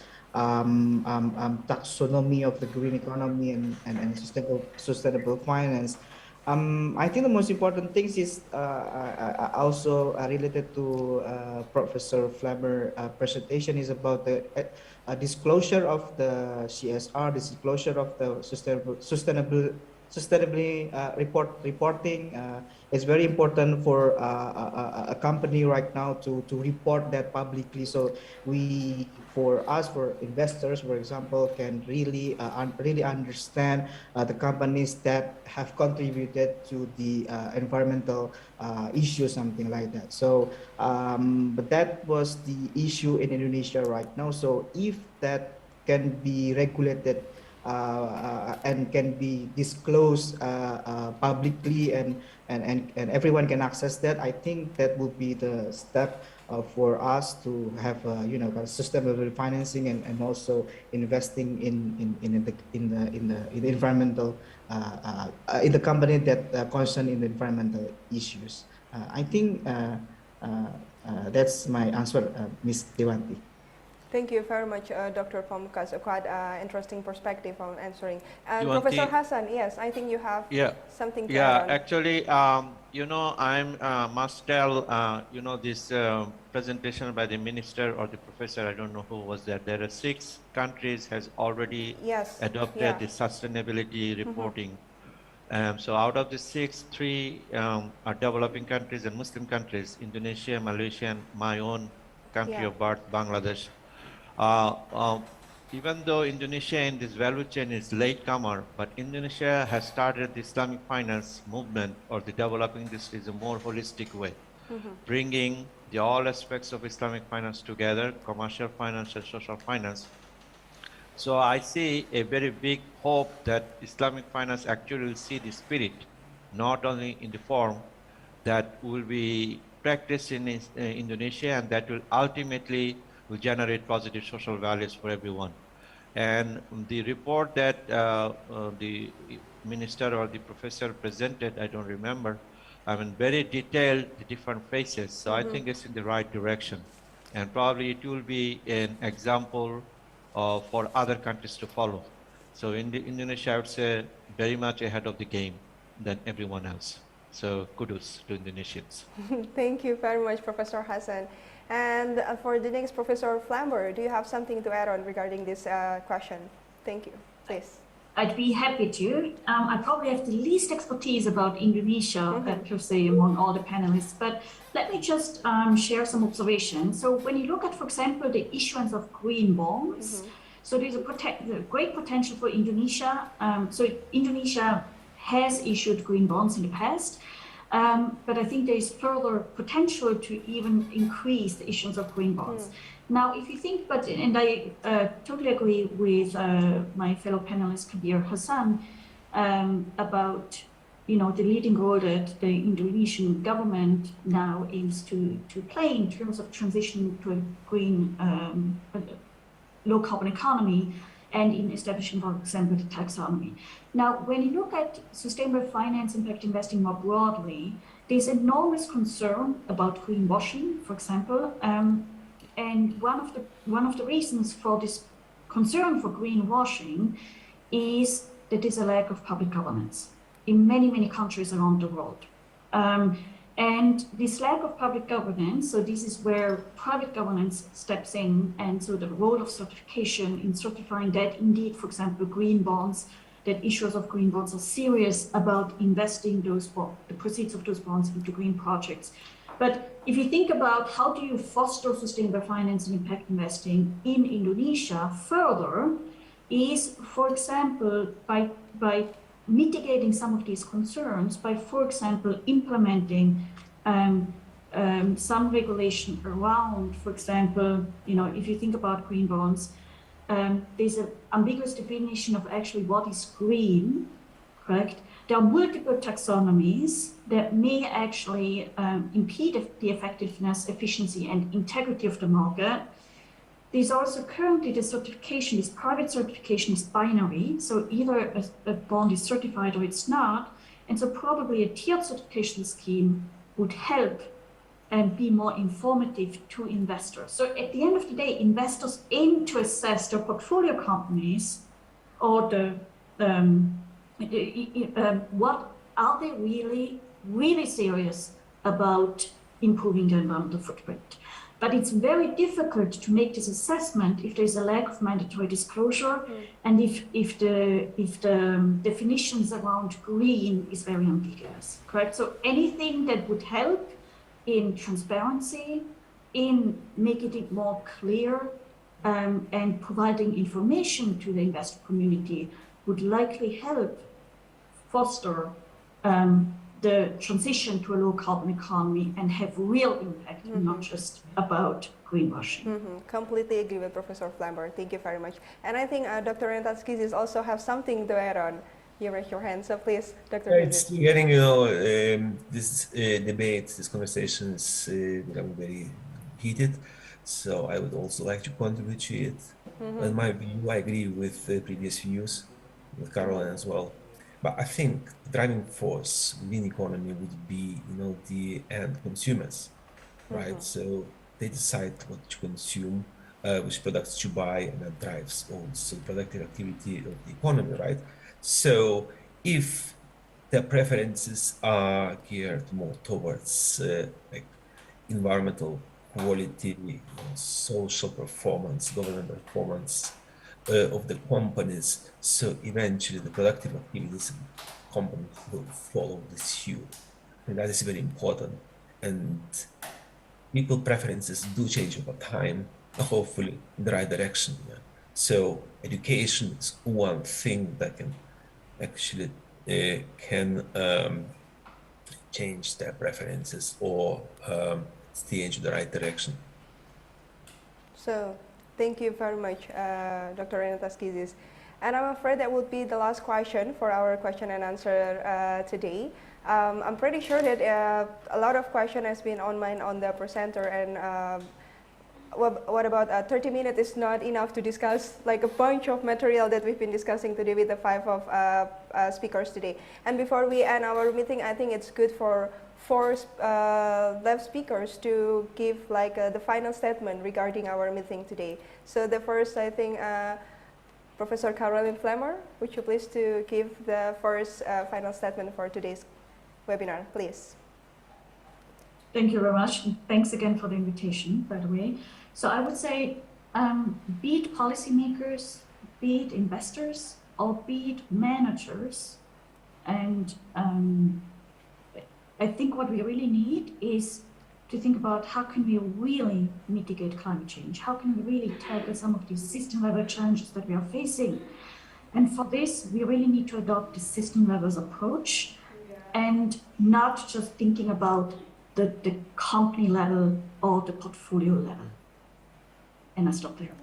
taxonomy of the green economy and sustainable finance. I think the most important things is also related to Professor Flammer's presentation is about the disclosure of the CSR, disclosure of the sustainability reporting. It's very important for a company right now to report that publicly. So for investors, for example, can really understand the companies that have contributed to the environmental issue, something like that. So, but that was the issue in Indonesia right now. So if that can be regulated and can be disclosed publicly and everyone can access that, I think that would be the step for us to have sustainable financing and also investing in the environmental in the company that concern in the environmental issues. I think that's my answer, Ms. Dewanti. Thank you very much, Dr. Pamukkas. Quite interesting perspective on answering. And Dewanti, Professor Hassan, yes, I think you have something to add on. Actually, you know, must tell, you know, this presentation by the minister or the professor, I don't know who was there. There are 6 countries has already adopted the sustainability reporting. So out of the 6, 3 are developing countries and Muslim countries, Indonesia, Malaysia, and my own country of birth, Bangladesh. Even though Indonesia in this value chain is latecomer, but Indonesia has started the Islamic finance movement or the developing this is a more holistic way, bringing the all aspects of Islamic finance together, commercial finance and social finance. So I see a very big hope that Islamic finance actually will see the spirit, not only in the form that will be practiced in Indonesia, and that will ultimately will generate positive social values for everyone. And the report that the minister or the professor presented, I don't remember, I mean, very detailed, the different phases. So I think it's in the right direction. And probably it will be an example for other countries to follow. So in Indonesia, I would say very much ahead of the game than everyone else. So kudos to Indonesians. Thank you very much, Professor Hassan. And for the next, Professor Flammer, do you have something to add on regarding this question? Thank you, please. I'd be happy to. I probably have the least expertise about Indonesia, per se, among all the panelists, but let me just share some observations. So when you look at, for example, the issuance of green bonds, so there's a great potential for Indonesia. So Indonesia has issued green bonds in the past, but I think there is further potential to even increase the issuance of green bonds. Now, if you think, and I totally agree with my fellow panelist Kabir Hassan about the leading role that the Indonesian government now aims to play in terms of transition to a green, low carbon economy, and in establishing, for example, the taxonomy. Now, when you look at sustainable finance impact investing more broadly, there's enormous concern about greenwashing, for example. And one of the reasons for this concern for greenwashing is that there's a lack of public governance in many, many countries around the world. And this lack of public governance, so this is where private governance steps in, and so the role of certification in certifying that indeed, for example, green bonds, that issuers of green bonds are serious about investing the proceeds of those bonds into green projects. But if you think about how do you foster sustainable finance and impact investing in Indonesia further, is, for example, by mitigating some of these concerns by, for example, implementing some regulation around, for example, if you think about green bonds, there's an ambiguous definition of actually what is green, correct? There are multiple taxonomies that may actually impede the effectiveness, efficiency, and integrity of the market. there's also currently the certification, this private certification is binary. So either a bond is certified or it's not. And so probably a tiered certification scheme would help and be more informative to investors. So at the end of the day, investors aim to assess their portfolio companies or what are they really serious about improving their environmental footprint. But it's very difficult to make this assessment if there's a lack of mandatory disclosure and if the definitions around green is very ambiguous, correct? So anything that would help in transparency, in making it more clear and providing information to the investor community would likely help foster the transition to a low carbon economy and have real impact, not just about greenwashing. Completely agree with Professor Flamber. Thank you very much. And I think Dr. Renataskis also have something to add on. You raise your hand, so please, Dr. It's getting, this debate, this conversation is becoming very heated. So I would also like to contribute to it. In my view, I agree with the previous views, with Caroline as well. But I think the driving force within the economy would be, the end consumers, right? So they decide what to consume, which products to buy, and that drives also productive activity of the economy, right? So if their preferences are geared more towards like environmental quality, social performance, government performance of the companies, so eventually the productive activities of companies will follow this suit. And that is very important. And people preferences do change over time, hopefully in the right direction. Yeah. So education is one thing that can actually change their preferences or steer into the right direction. So thank you very much, Dr. Renataskis. And I'm afraid that would be the last question for our question and answer today. I'm pretty sure that a lot of question has been on mind on the presenter, and what about 30 minutes is not enough to discuss like a bunch of material that we've been discussing today with the 5 of speakers today. And before we end our meeting, I think it's good for 4 left speakers to give like the final statement regarding our meeting today. So the first, I think, Professor Caroline Flammer, would you please to give the first final statement for today's webinar, please. Thank you very much. Thanks again for the invitation, by the way. So I would say, be it policymakers, be it investors, or be it managers, and I think what we really need is to think about how can we really mitigate climate change? How can we really tackle some of these system-level challenges that we are facing? And for this, we really need to adopt the system-level approach and not just thinking about the company level or the portfolio level. And I stop there.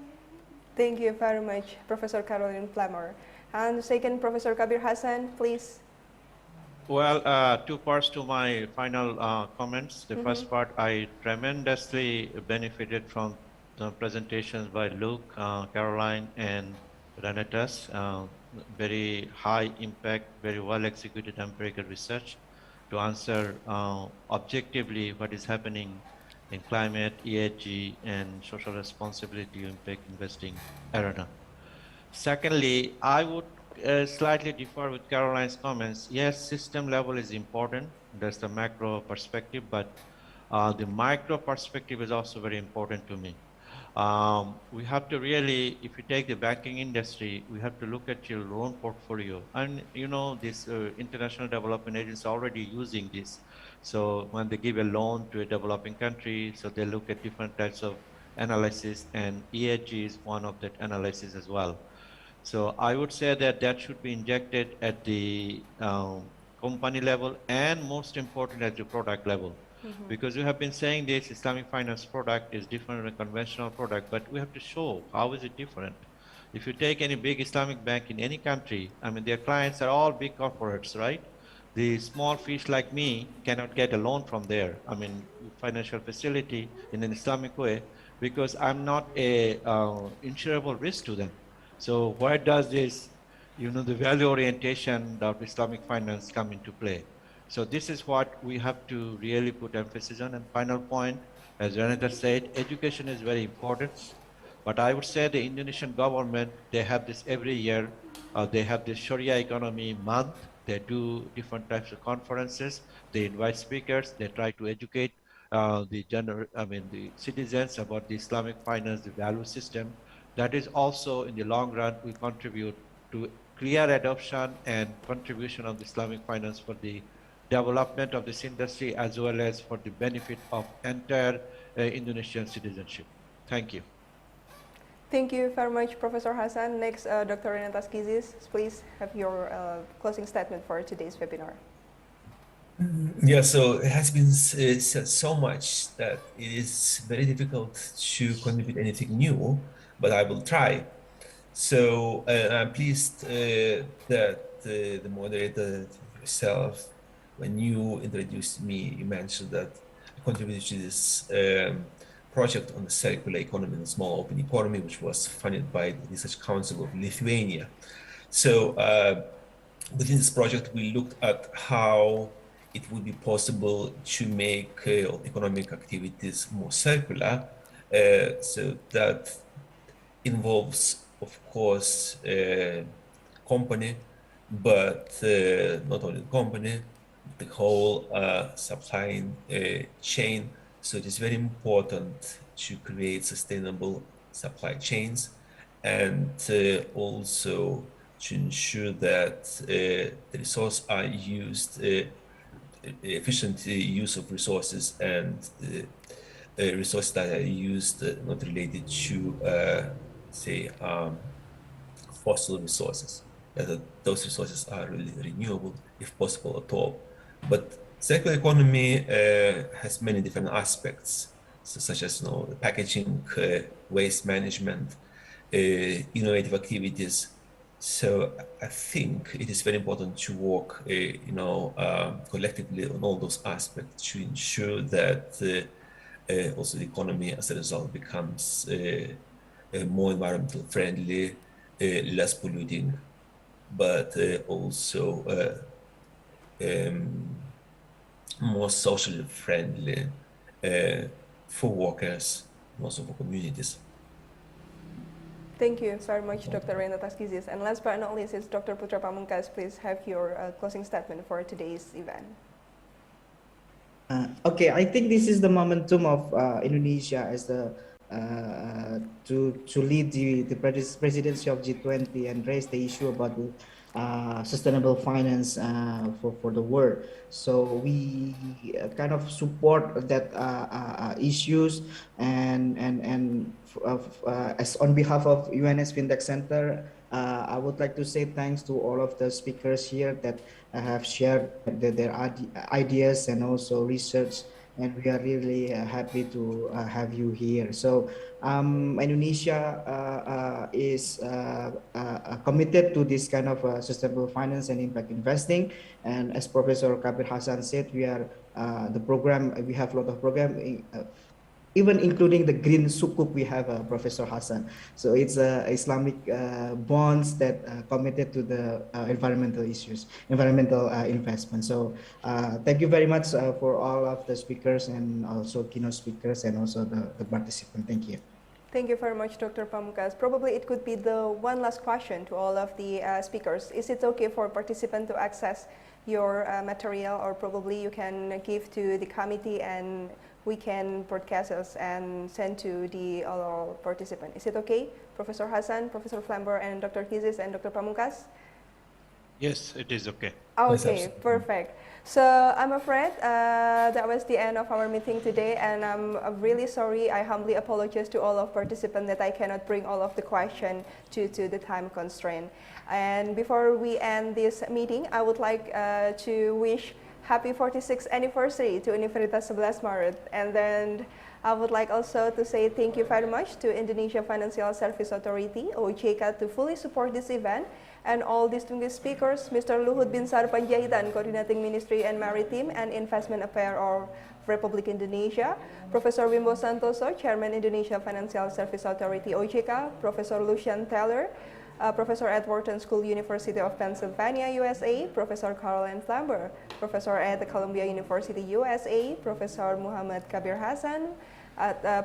Thank you very much, Professor Caroline Flammer. And second, Professor Kabir Hassan, please. Well, 2 parts to my final comments. The first part, I tremendously benefited from the presentations by Luke, Caroline, and Renatus. Very high impact, very well executed empirical research to answer objectively what is happening in climate, ESG, and social responsibility impact investing arena. Secondly, I would slightly differ with Caroline's comments. Yes, system level is important. That's the macro perspective, but the micro perspective is also very important to me. We have to really, if you take the banking industry, we have to look at your loan portfolio. And this international development agencies are already using this. So when they give a loan to a developing country, so they look at different types of analysis, and ESG is one of that analysis as well. So I would say that should be injected at the company level, and most important at the product level. Because we have been saying this Islamic finance product is different than a conventional product, but we have to show how is it different. If you take any big Islamic bank in any country, I mean, their clients are all big corporates, right? The small fish like me cannot get a loan from there. I mean, financial facility in an Islamic way because I'm not a insurable risk to them. So where does this, the value orientation of Islamic finance come into play? So this is what we have to really put emphasis on. And final point, as Renata said, education is very important. But I would say the Indonesian government, they have this every year. They have this Sharia economy month. They do different types of conferences. They invite speakers. They try to educate the citizens about the Islamic finance, the value system. That is also, in the long run, will contribute to clear adoption and contribution of the Islamic finance for the development of this industry, as well as for the benefit of entire Indonesian citizenship. Thank you. Thank you very much, Professor Hassan. Next, Dr. Renata Skizis, please have your closing statement for today's webinar. Yeah, so it has been said so much that it is very difficult to contribute anything new, but I will try. So I'm pleased that the moderator yourself, when you introduced me, you mentioned that I contributed to this project on the circular economy and small open economy, which was funded by the Research Council of Lithuania. So within this project, we looked at how it would be possible to make economic activities more circular. So that involves, of course, company, but not only the company, the whole supply chain. So it is very important to create sustainable supply chains and also to ensure that the resources are used, efficient use of resources, and resources that are used not related to, say, fossil resources. That those resources are really renewable, if possible at all. But circular economy has many different aspects, such as the packaging, waste management, innovative activities. So I think it is very important to work, collectively on all those aspects to ensure that also the economy, as a result, becomes more environmental friendly, less polluting, but also more socially friendly for workers and also for communities. Thank you very much, Dr. Renata Skizis. And last but not least, is Dr. Putra Pamungkas. Please have your closing statement for today's event. Okay, I think this is the momentum of Indonesia as the to lead the presidency of G20 and raise the issue about the sustainable finance for the world. So we kind of support that issues, and as on behalf of UNS Fintech Center, I would like to say thanks to all of the speakers here that have shared their ideas and also research, and we are really happy to have you here. So Indonesia is committed to this kind of sustainable finance and impact investing. And as Professor Kabir Hassan said, we are the program. We have a lot of program. Even including the green sukuk, we have Professor Hassan. So it's Islamic bonds that committed to the environmental issues, environmental investment. So thank you very much for all of the speakers and also keynote speakers and also the participants. Thank you. Thank you very much, Dr. Pamungkas. Probably it could be the one last question to all of the speakers. Is it okay for participants to access your material, or probably you can give to the committee and we can broadcast us and send to the all participants? Is it okay, Professor Hassan, Professor Flamber, and Dr. Skizis and Dr. Pamungkas? Yes, it is okay. Okay, perfect. So I'm afraid that was the end of our meeting today, and I'm really sorry. I humbly apologize to all of participants that I cannot bring all of the questions due to the time constraint. And before we end this meeting, I would like to wish happy 46th anniversary to Universitas 11 Maret. And then I would like also to say thank you very much to Indonesia Financial Service Authority, OJK, to fully support this event, and all distinguished speakers, Mr. Luhut Binsar Pandjaitan, Coordinating Ministry and Maritime and Investment Affairs Republic Indonesia, Professor Wimbo Santoso, Chairman Indonesia Financial Service Authority OJK, Professor Lucian Teller, Professor at Wharton School, University of Pennsylvania, USA, Professor Caroline Flamber, Professor at the Columbia University, USA, Professor Muhammad Kabir Hassan,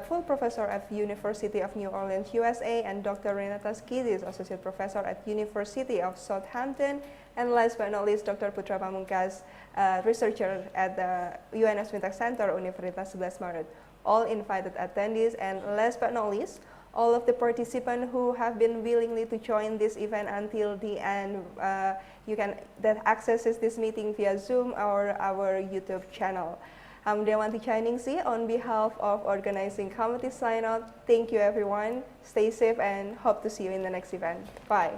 full professor at University of New Orleans, USA, and Dr. Renata Skidis, associate professor at University of Southampton, and last but not least, Dr. Putra Pamungkas, researcher at the UNS Fintech Center, Universitas 11 Maret. All invited attendees, and last but not least, all of the participants who have been willingly to join this event until the end. That accesses this meeting via Zoom or our YouTube channel. I'm Dewanti Chiningsi on behalf of organizing committee sign out. Thank you everyone. Stay safe and hope to see you in the next event. Bye.